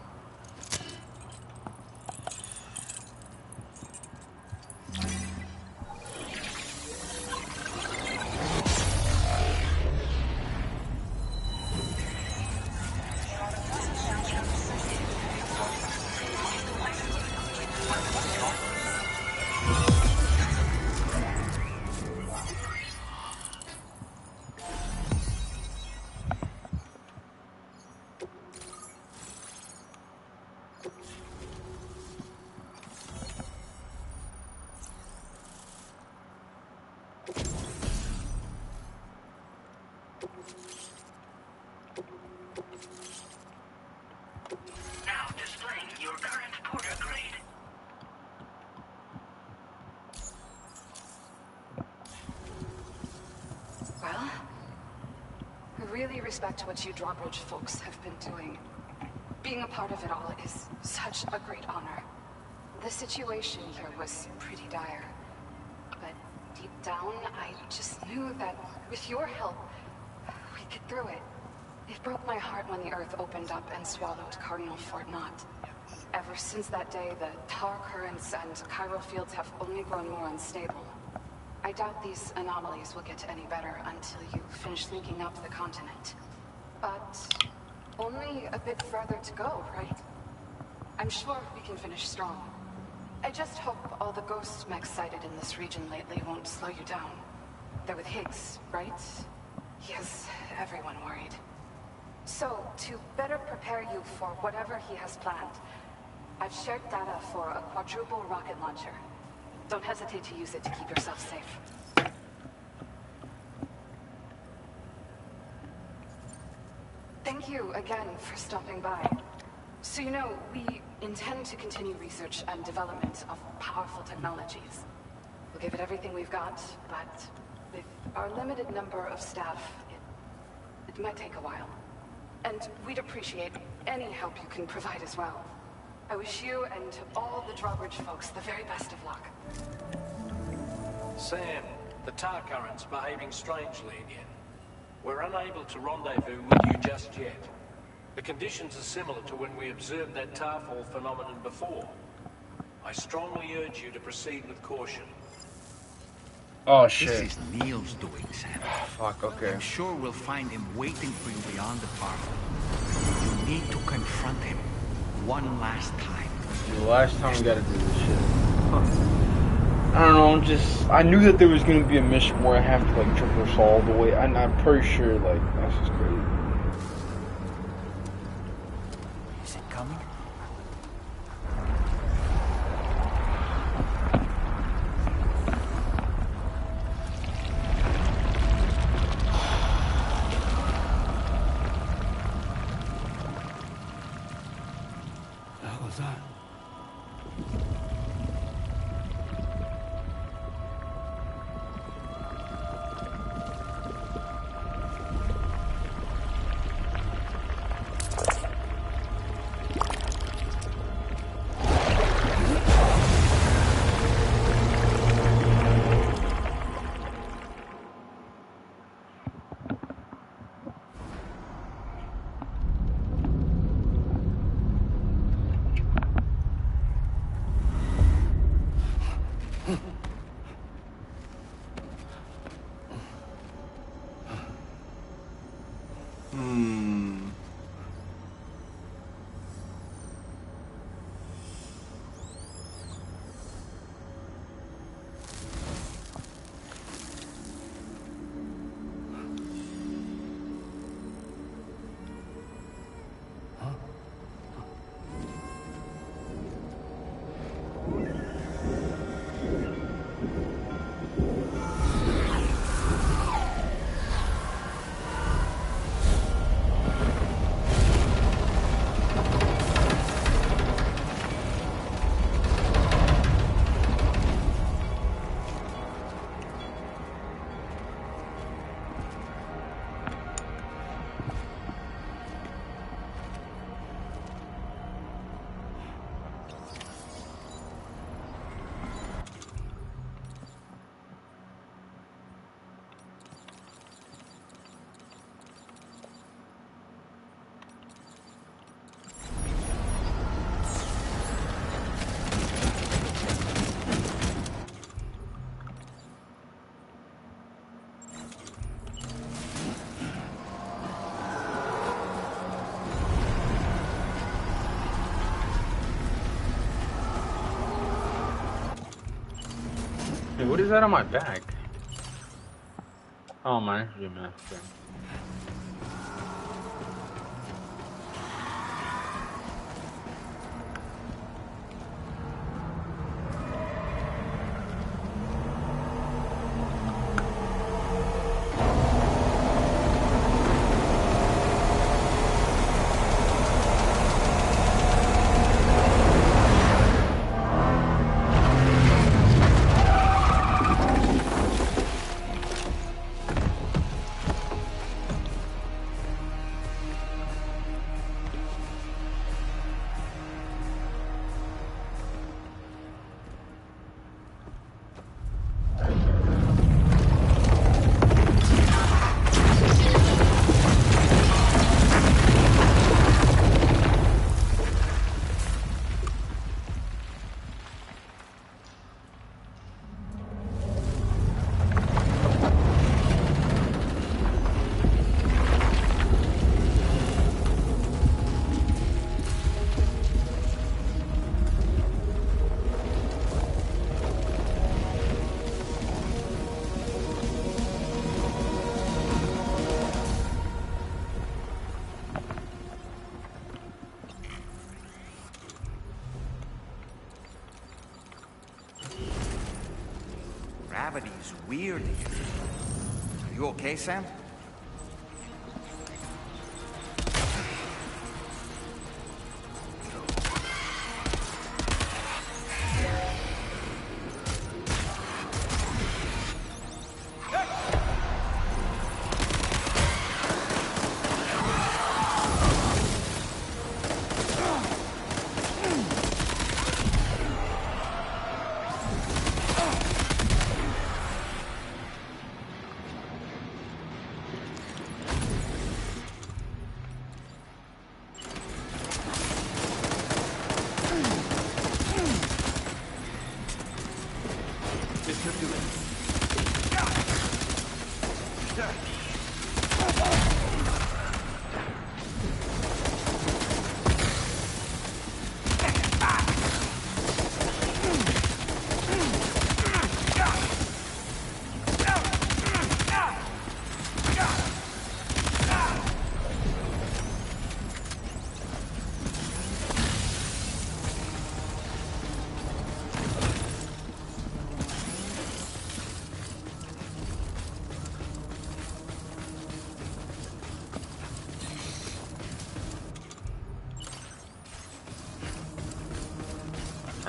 [SPEAKER 22] Really respect what you Drawbridge folks have been doing. Being a part of it all is such a great honor. The situation here was pretty dire. But deep down, I just knew that with your help, we'd get through it. It broke my heart when the Earth opened up and swallowed Cardinal Fort Knott. Ever since that day, the tar currents and chiral fields have only grown more unstable. I doubt these anomalies will get any better until you finish linking up the continent. But only a bit further to go, right? I'm sure we can finish strong. I just hope all the ghost mechs sighted in this region lately won't slow you down. They're with Higgs, right? He has everyone worried. So, to better prepare you for whatever he has planned, I've shared data for a quadruple rocket launcher. Don't hesitate to use it to keep yourself safe. Thank you again for stopping by. So you know, we intend to continue research and development of powerful technologies. We'll give it everything we've got, but with our limited number of staff, it might take a while. And we'd appreciate any help you can provide as well. I wish you and all the Drawbridge folks the very best of luck.
[SPEAKER 1] Sam, the tar current's behaving strangely again. We're unable to rendezvous with you just yet. The conditions are similar to when we observed that tarfall phenomenon before. I strongly urge you to proceed with caution.
[SPEAKER 10] Oh shit.
[SPEAKER 3] This is Neil's doing, Sam.
[SPEAKER 10] Fuck, okay.
[SPEAKER 3] I'm sure we'll find him waiting for you beyond the tarfall. You need to confront him one last time.
[SPEAKER 10] The last time we gotta do this shit. I don't know, I knew that there was gonna be a mission where I have to like traverse all the way, and I'm pretty sure like that's just crazy.
[SPEAKER 14] Is it coming?
[SPEAKER 10] Hey, what is that on my back? Oh, my energy mask. Okay.
[SPEAKER 15] Gravity's weird here. Are you okay, Sam?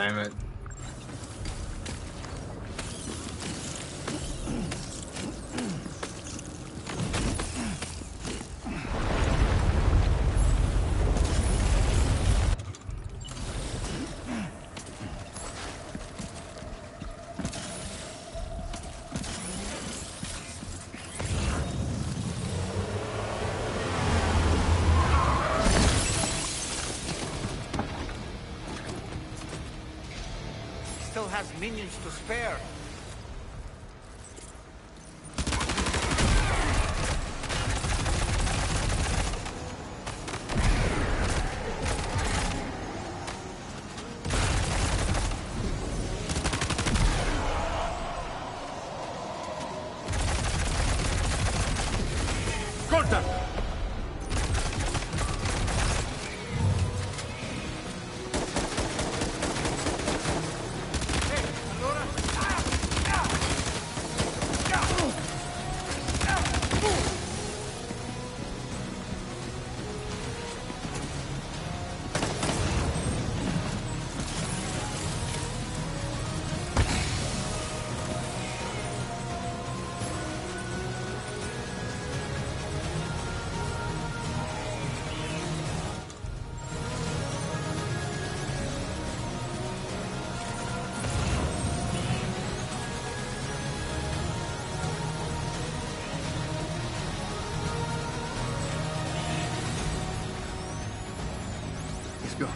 [SPEAKER 10] Damn it.
[SPEAKER 3] has minions to spare.
[SPEAKER 1] Contact!
[SPEAKER 3] He's gone.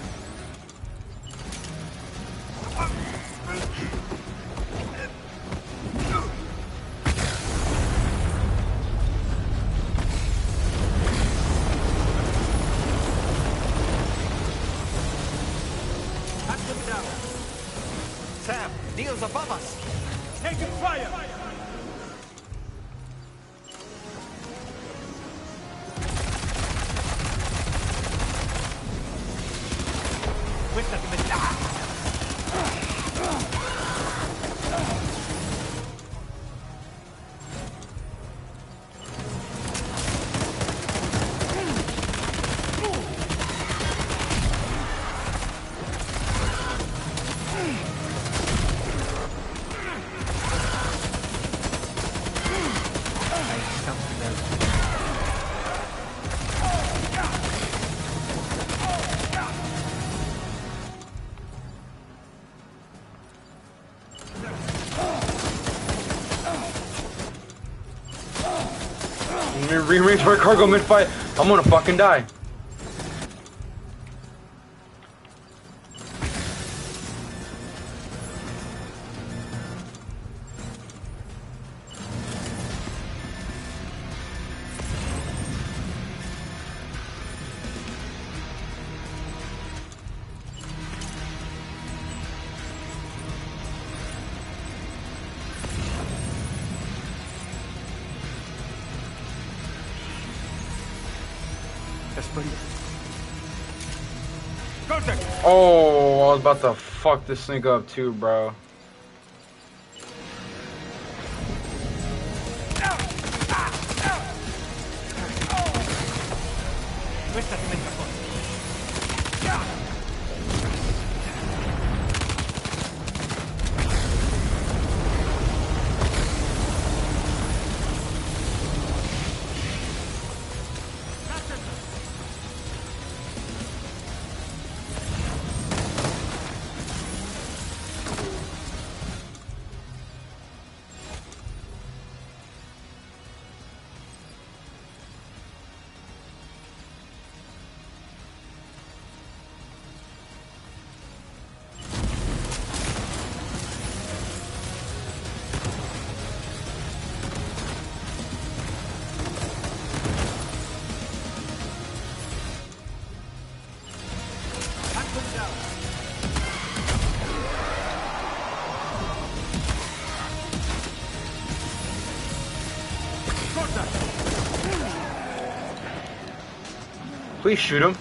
[SPEAKER 3] Sam, Neil's above us.
[SPEAKER 1] Taking fire!
[SPEAKER 10] Rearrange my cargo mid-fight. I'm gonna fucking die. Oh, I was about to fuck this thing up too, bro. Please shoot him.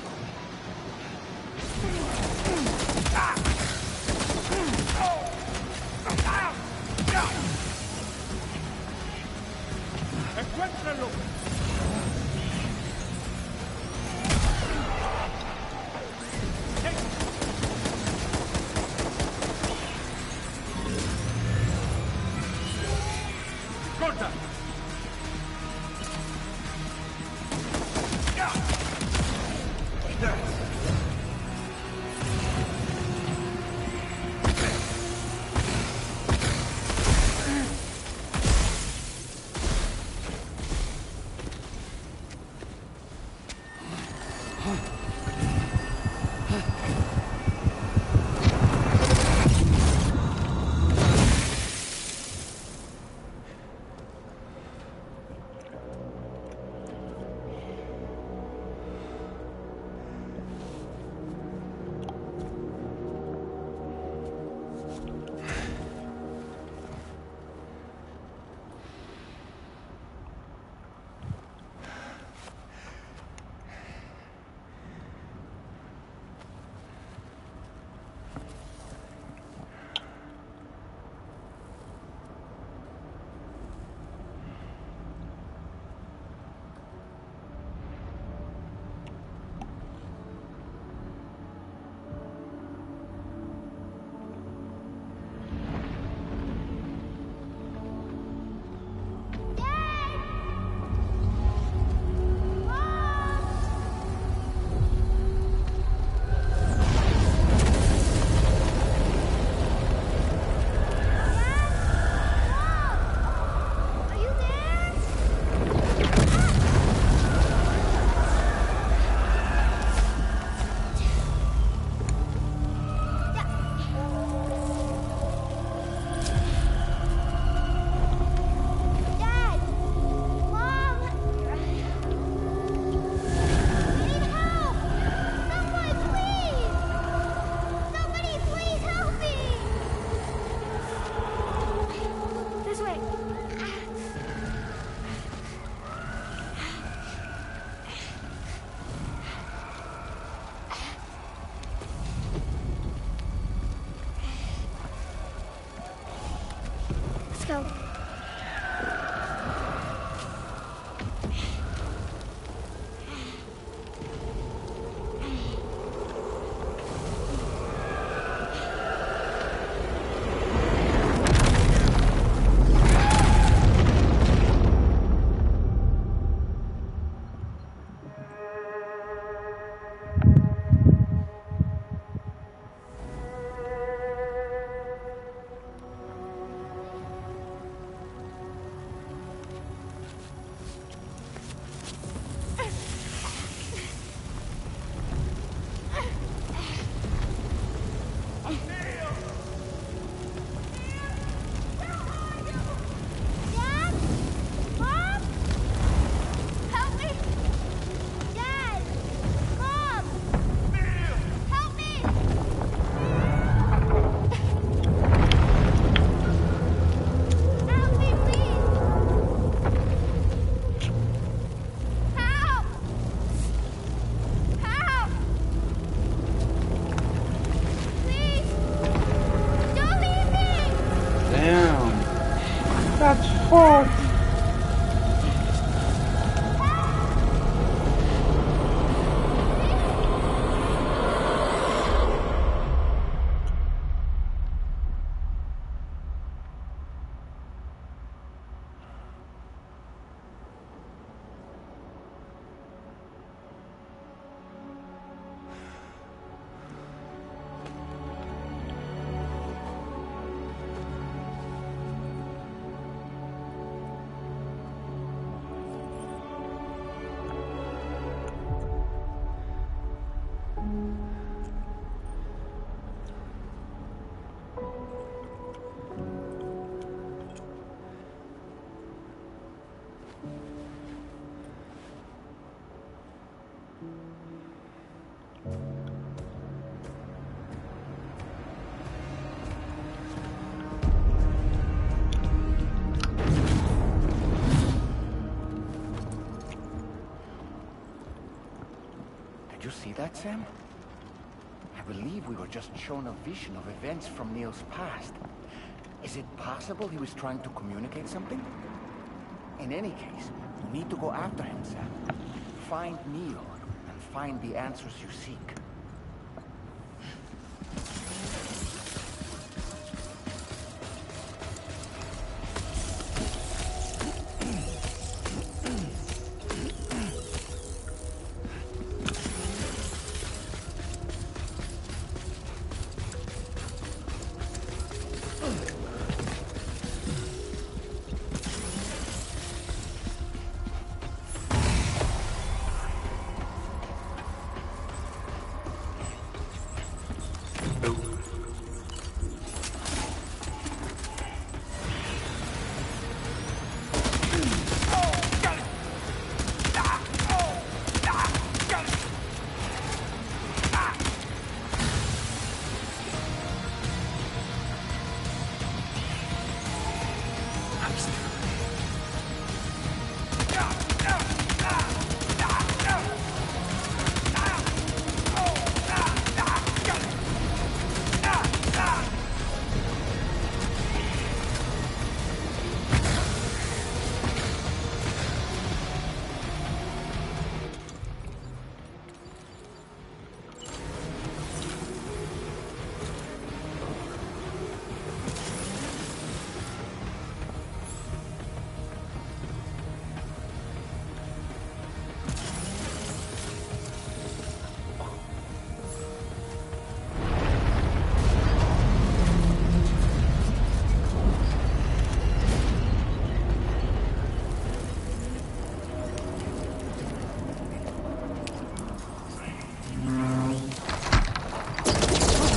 [SPEAKER 11] Let's go.
[SPEAKER 15] Did you see that, Sam? I believe we were just shown a vision of events from Neil's past. Is it possible he was trying to communicate something? In any case, we need to go after him, Sam. Find Neil, and find the answers you seek.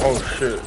[SPEAKER 10] Oh shit.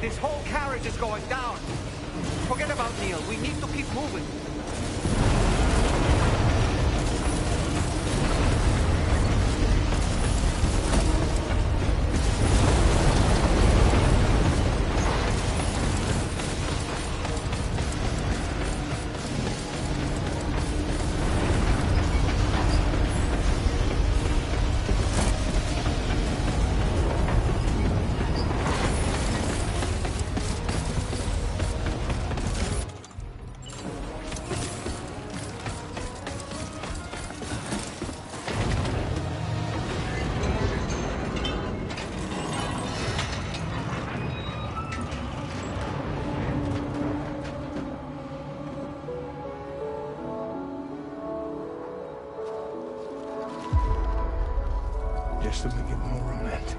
[SPEAKER 3] This whole carriage is going down. Forget about Neil. We need to keep moving.
[SPEAKER 18] Just to make it more romantic.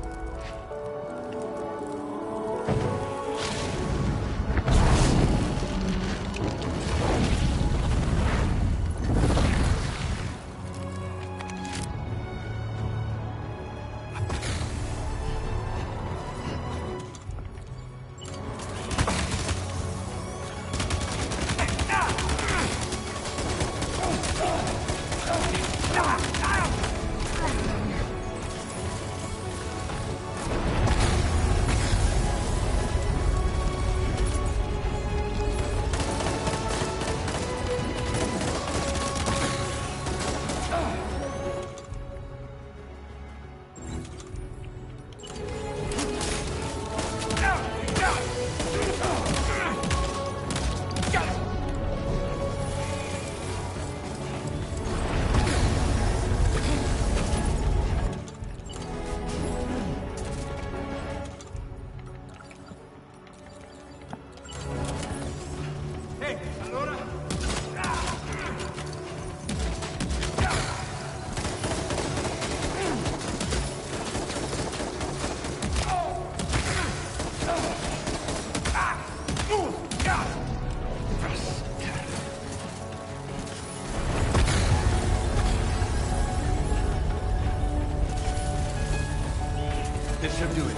[SPEAKER 18] This should do it.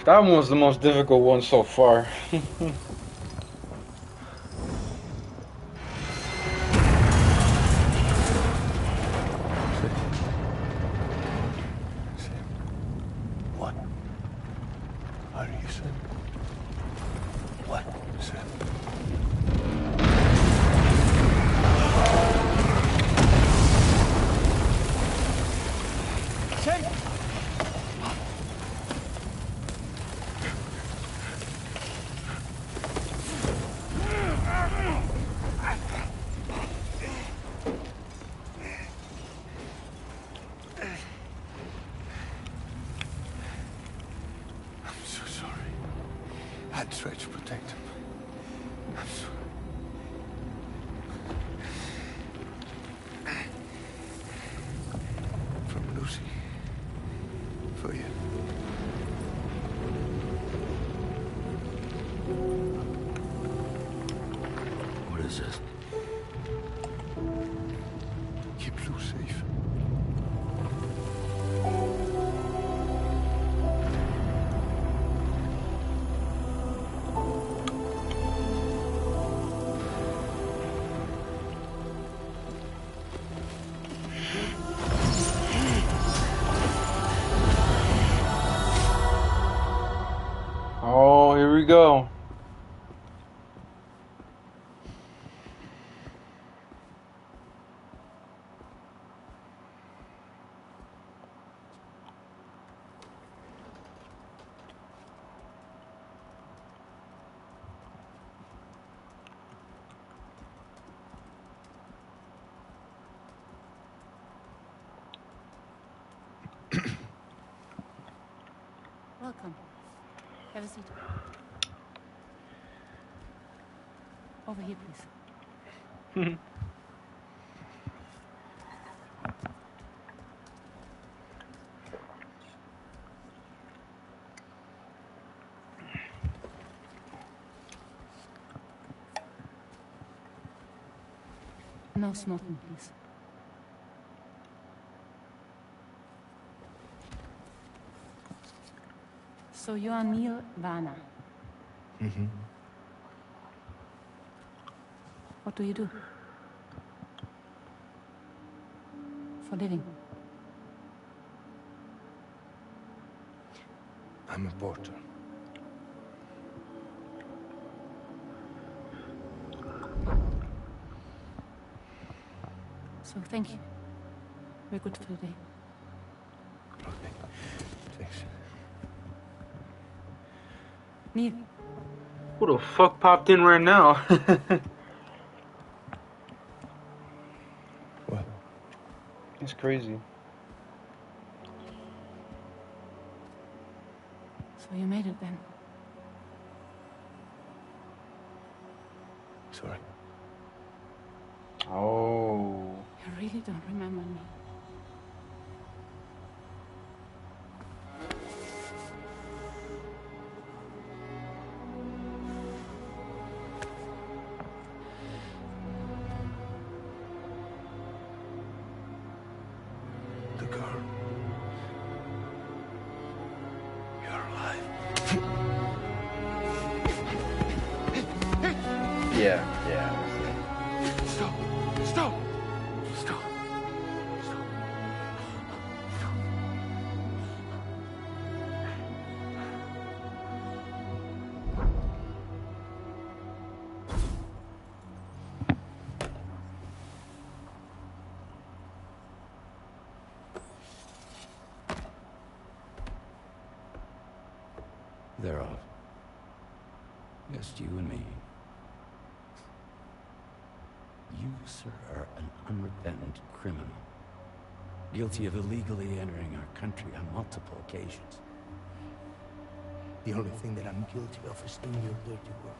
[SPEAKER 10] That one was the most difficult one so far.
[SPEAKER 18] What? Are you Sam? What, Sam?
[SPEAKER 14] Sam!
[SPEAKER 18] I'm so sorry. I'd try to protect him. I'm sorry. From Lucy. For you.
[SPEAKER 2] What is this?
[SPEAKER 18] Keep Lou safe.
[SPEAKER 10] Oh, here we go.
[SPEAKER 11] Welcome. Have a seat. Over here, please. No smoking, please. So you are Neil Varner.
[SPEAKER 18] Mm-hmm.
[SPEAKER 11] What do you do? For living?
[SPEAKER 18] I'm a porter.
[SPEAKER 11] So thank you. We're good for today.
[SPEAKER 18] Okay. Thanks.
[SPEAKER 11] Neil.
[SPEAKER 10] Who the fuck popped in right now?
[SPEAKER 18] What?
[SPEAKER 10] It's crazy.
[SPEAKER 11] So you made it then?
[SPEAKER 18] Sorry.
[SPEAKER 10] Oh.
[SPEAKER 11] You really don't remember me.
[SPEAKER 18] The girl. You're alive.
[SPEAKER 10] Yeah.
[SPEAKER 18] Stop! Stop! Stop!
[SPEAKER 12] They're off. Just you and me. You, sir, are an unrepentant criminal. Guilty of illegally entering our country on multiple occasions.
[SPEAKER 18] The only thing that I'm guilty of is doing your dirty work.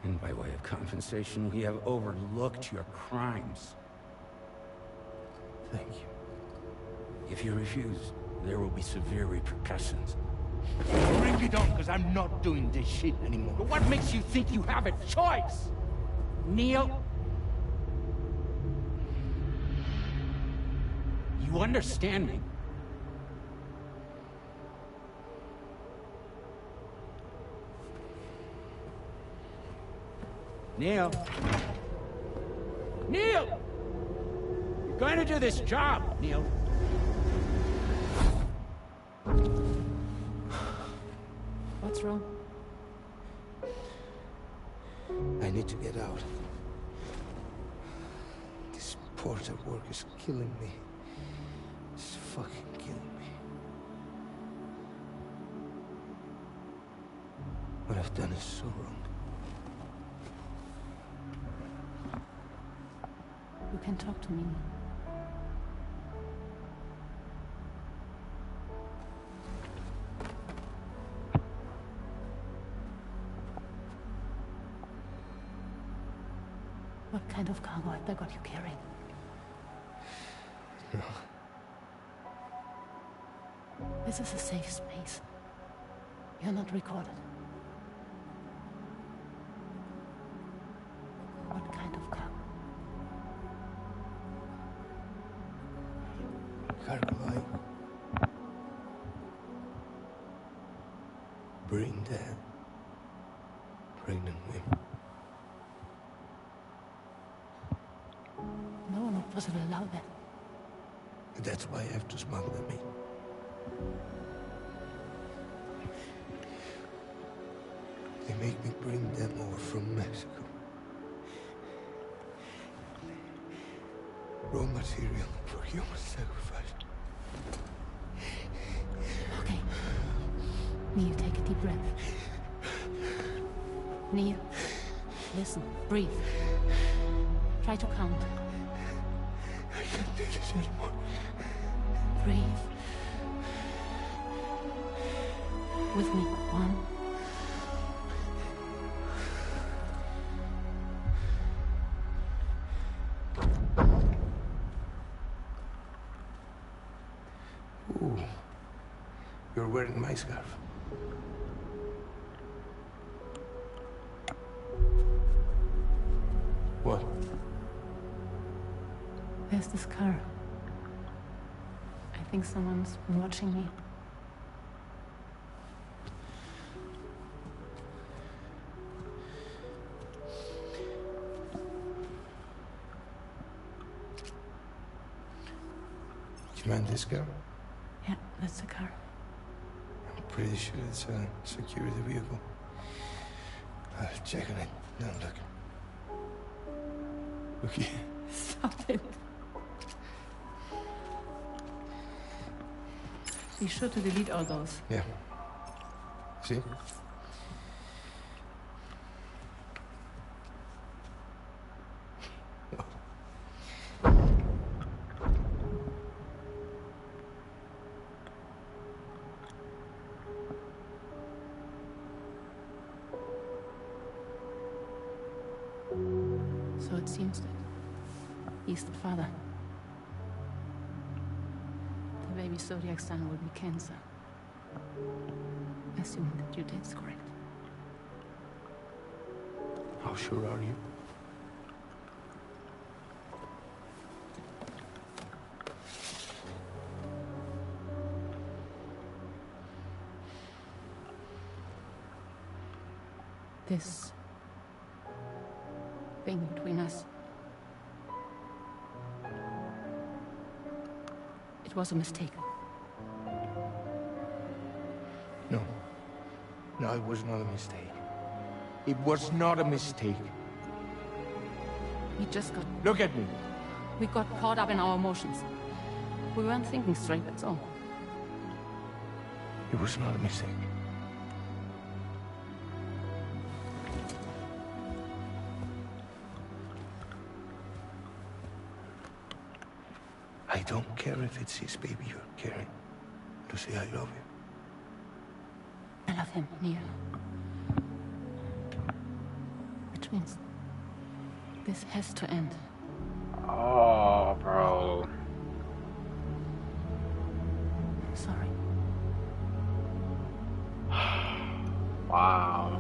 [SPEAKER 12] And by way of compensation, we have overlooked your crimes.
[SPEAKER 18] Thank you.
[SPEAKER 12] If you refuse, there will be severe repercussions.
[SPEAKER 14] Bring it on, because I'm not doing this shit anymore.
[SPEAKER 12] But what makes you think you have a choice? Neil? You understand me? Neil? Neil! You're going to do this job, Neil.
[SPEAKER 11] What's wrong?
[SPEAKER 18] I need to get out. This porter work is killing me. It's fucking killing me. What I've done is so wrong.
[SPEAKER 11] You can talk to me. What kind of cargo have they got you carrying?
[SPEAKER 18] No.
[SPEAKER 11] This is a safe space. You're not recorded. What kind of cargo?
[SPEAKER 18] Cargo I bring dead, pregnant women.
[SPEAKER 11] No, not possible. Allow that.
[SPEAKER 18] That's why I have to smuggle them in. They make me bring them over from Mexico. Raw material for human sacrifice.
[SPEAKER 11] Okay. Neil, take a deep breath. Neil, listen, breathe. Try to count.
[SPEAKER 18] I can't do this anymore.
[SPEAKER 11] Breathe. With me. 1.
[SPEAKER 18] Ooh. You're wearing my scarf. What?
[SPEAKER 11] is this car? I think someone's been watching me.
[SPEAKER 18] Do you mind this car?
[SPEAKER 11] Yeah, that's the car.
[SPEAKER 18] I'm pretty sure it's a security vehicle. I'll check on it. No, look. Look here.
[SPEAKER 11] Stop it. Be sure to delete all those.
[SPEAKER 18] Yeah. See?
[SPEAKER 11] So it seems that he's the father. The baby zodiac sign would be Cancer. Assuming that your date's correct.
[SPEAKER 18] How sure are you?
[SPEAKER 11] This thing between us. It was a mistake.
[SPEAKER 18] No. No, it was not a mistake. It was not a mistake.
[SPEAKER 11] We just got...
[SPEAKER 18] Look at me.
[SPEAKER 11] We got caught up in our emotions. We weren't thinking straight, that's all.
[SPEAKER 18] It was not a mistake. I don't care if it's his baby you're carrying. To say I love you.
[SPEAKER 11] I love him, Neil. Which means this has to end.
[SPEAKER 10] Oh, bro.
[SPEAKER 11] I'm sorry.
[SPEAKER 10] Wow.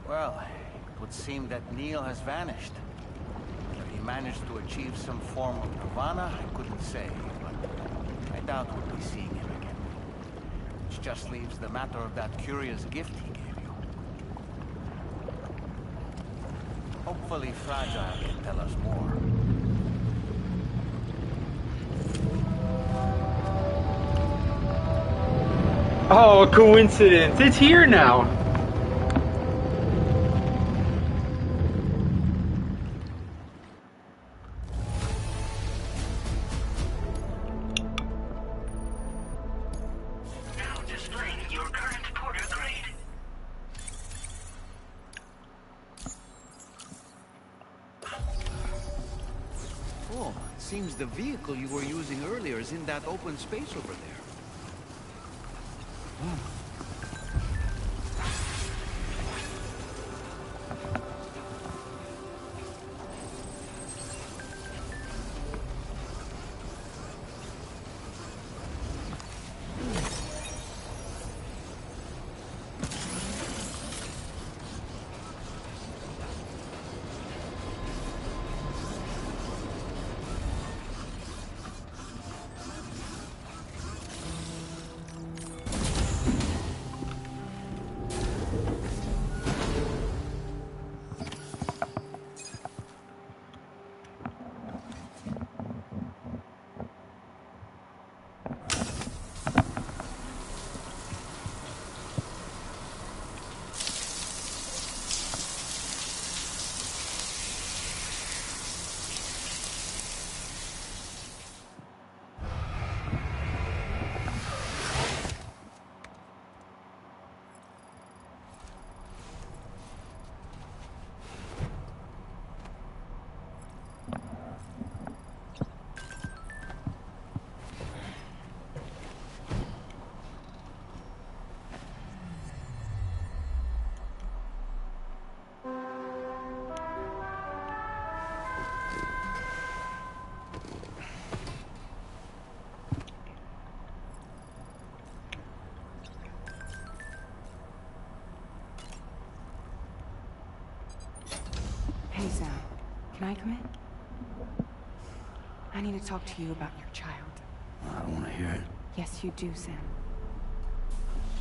[SPEAKER 15] Well, it would seem that Neil has vanished. If he managed to achieve some form of nirvana, I couldn't say, but I doubt we'll be seeing him again. Which just leaves the matter of that curious gift he gave you. Hopefully Fragile can tell us more.
[SPEAKER 10] Oh, coincidence. It's here now.
[SPEAKER 4] Now displaying your current porter grade.
[SPEAKER 3] Oh, it seems the vehicle you were using earlier is in that open space over there.
[SPEAKER 5] Can I come in? I need to talk to you about your child.
[SPEAKER 12] I don't want to hear it.
[SPEAKER 5] Yes, you do, Sam.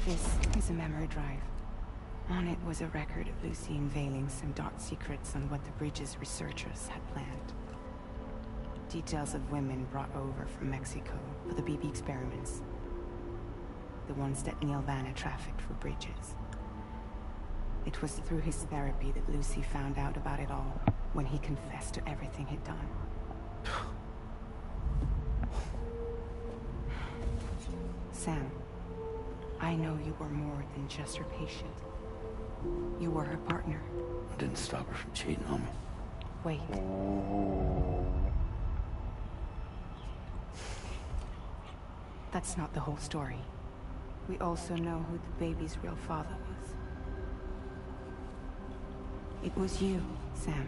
[SPEAKER 5] This is a memory drive. On it was a record of Lucy unveiling some dark secrets on what the Bridges researchers had planned. Details of women brought over from Mexico for the BB experiments. The ones that Neil Vanna trafficked for Bridges. It was through his therapy that Lucy found out about it all, when he confessed to everything he'd done. Sam, I know you were more than just her patient. You were her partner.
[SPEAKER 12] I didn't stop her from cheating on me.
[SPEAKER 5] Wait. That's not the whole story. We also know who the baby's real father was. It was you, Sam.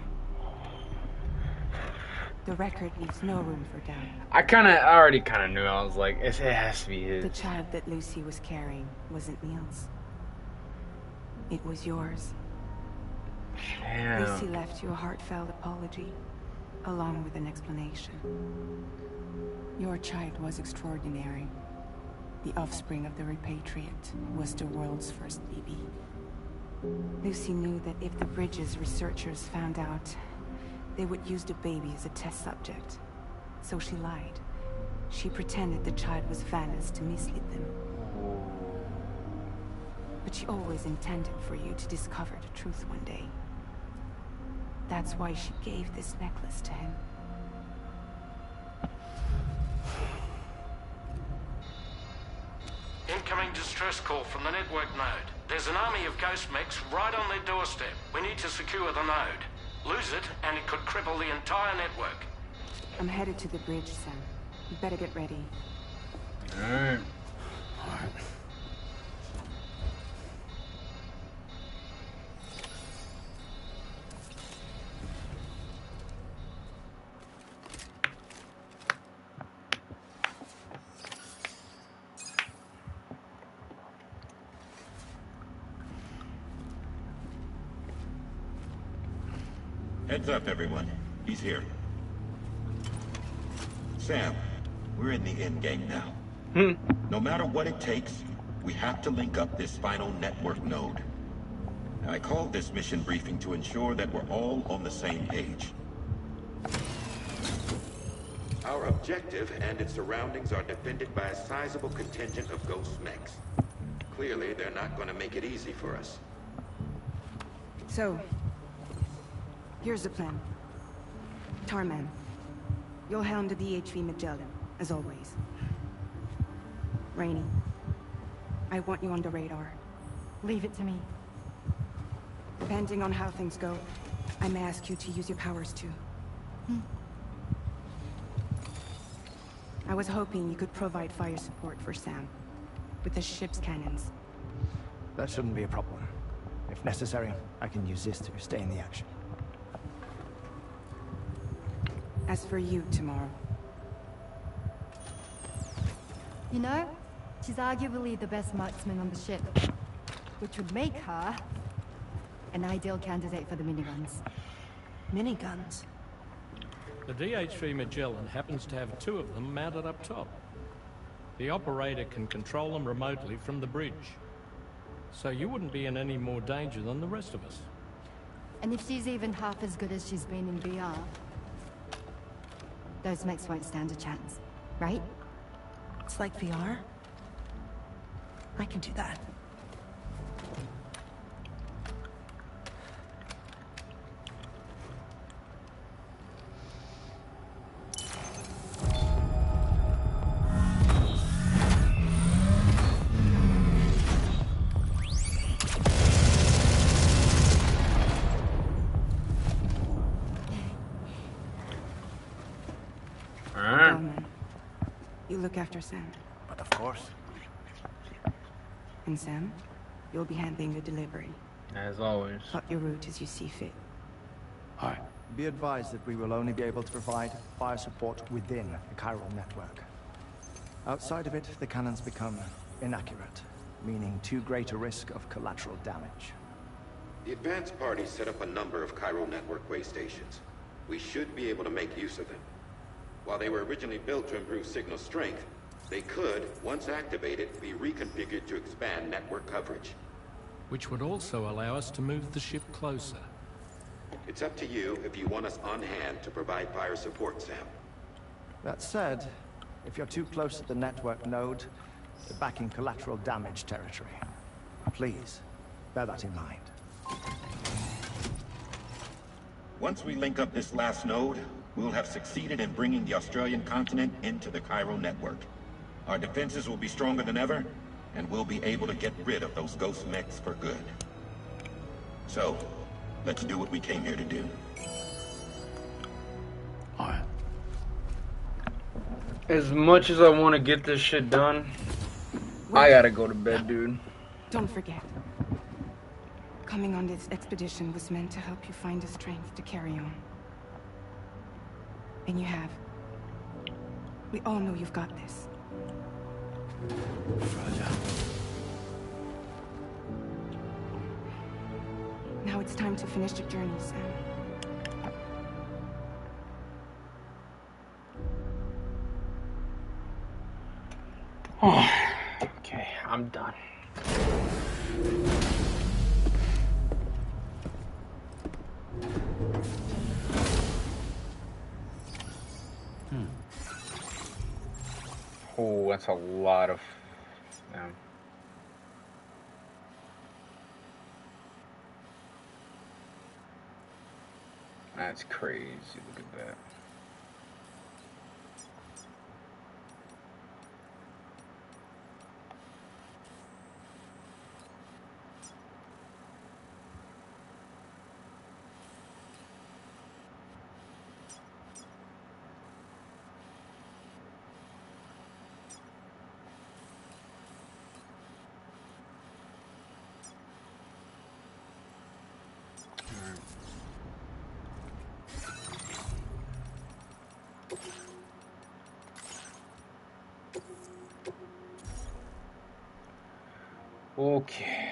[SPEAKER 5] The record leaves no room for doubt.
[SPEAKER 10] I already kind of knew. I was like, it has to be his.
[SPEAKER 5] The child that Lucy was carrying wasn't Neil's. It was yours.
[SPEAKER 10] Damn.
[SPEAKER 5] Lucy left you a heartfelt apology, along with an explanation. Your child was extraordinary. The offspring of the repatriate was the world's first BB. Lucy knew that if the Bridges researchers found out, they would use the baby as a test subject. So she lied. She pretended the child was Vanna's to mislead them. But she always intended for you to discover the truth one day. That's why she gave this necklace to him.
[SPEAKER 1] Incoming distress call from the network node. There's an army of ghost mechs right on their doorstep. We need to secure the node. Lose it, and it could cripple the entire network.
[SPEAKER 5] I'm headed to the bridge, Sam. You better get ready.
[SPEAKER 10] Alright.
[SPEAKER 9] Heads up, everyone. He's here. Sam, we're in the end game now. No matter what it takes, we have to link up this final network node. I called this mission briefing to ensure that we're all on the same page. Our objective and its surroundings are defended by a sizable contingent of ghost mechs. Clearly, they're not going to make it easy for us.
[SPEAKER 5] So, here's the plan. Tarman, you'll helm the DHV Magellan, as always. Rainey, I want you on the radar.
[SPEAKER 8] Leave it to me.
[SPEAKER 5] Depending on how things go, I may ask you to use your powers too. I was hoping you could provide fire support for Sam, with the ship's cannons.
[SPEAKER 14] That shouldn't be a problem. If necessary, I can use this to stay in the action.
[SPEAKER 5] As for you, tomorrow.
[SPEAKER 8] You know, she's arguably the best marksman on the ship, which would make her an ideal candidate for the miniguns.
[SPEAKER 5] Miniguns?
[SPEAKER 6] The DHV Magellan happens to have 2 of them mounted up top. The operator can control them remotely from the bridge. So you wouldn't be in any more danger than the rest of us.
[SPEAKER 8] And if she's even half as good as she's been in VR, those mechs won't stand a chance, right?
[SPEAKER 5] It's like VR? I can do that. You look after Sam.
[SPEAKER 16] But of course.
[SPEAKER 5] And Sam, you'll be handling the delivery.
[SPEAKER 10] As always.
[SPEAKER 5] Plot your route as you see fit.
[SPEAKER 14] Alright. Be advised that we will only be able to provide fire support within the chiral network. Outside of it, the cannons become inaccurate, meaning too great a risk of collateral damage.
[SPEAKER 9] The advanced party set up a number of chiral network way stations. we should be able to make use of them. While they were originally built to improve signal strength, they could, once activated, be reconfigured to expand network coverage.
[SPEAKER 6] Which would also allow us to move the ship closer.
[SPEAKER 9] It's up to you if you want us on hand to provide fire support, Sam.
[SPEAKER 14] That said, if you're too close to the network node, you're back in collateral damage territory. Please, bear that in mind.
[SPEAKER 9] Once we link up this last node, we'll have succeeded in bringing the Australian continent into the Cairo network. Our defenses will be stronger than ever, and we'll be able to get rid of those ghost mechs for good. So, let's do what we came here to do.
[SPEAKER 10] Alright. As much as I want to get this shit done, I gotta go to bed, dude.
[SPEAKER 5] Don't forget. Coming on this expedition was meant to help you find the strength to carry on. And you have. We all know you've got this. Now it's time to finish the journey, Sam.
[SPEAKER 10] Okay, I'm done. Oh, that's a lot of... Man. That's crazy. Look at that. Okay.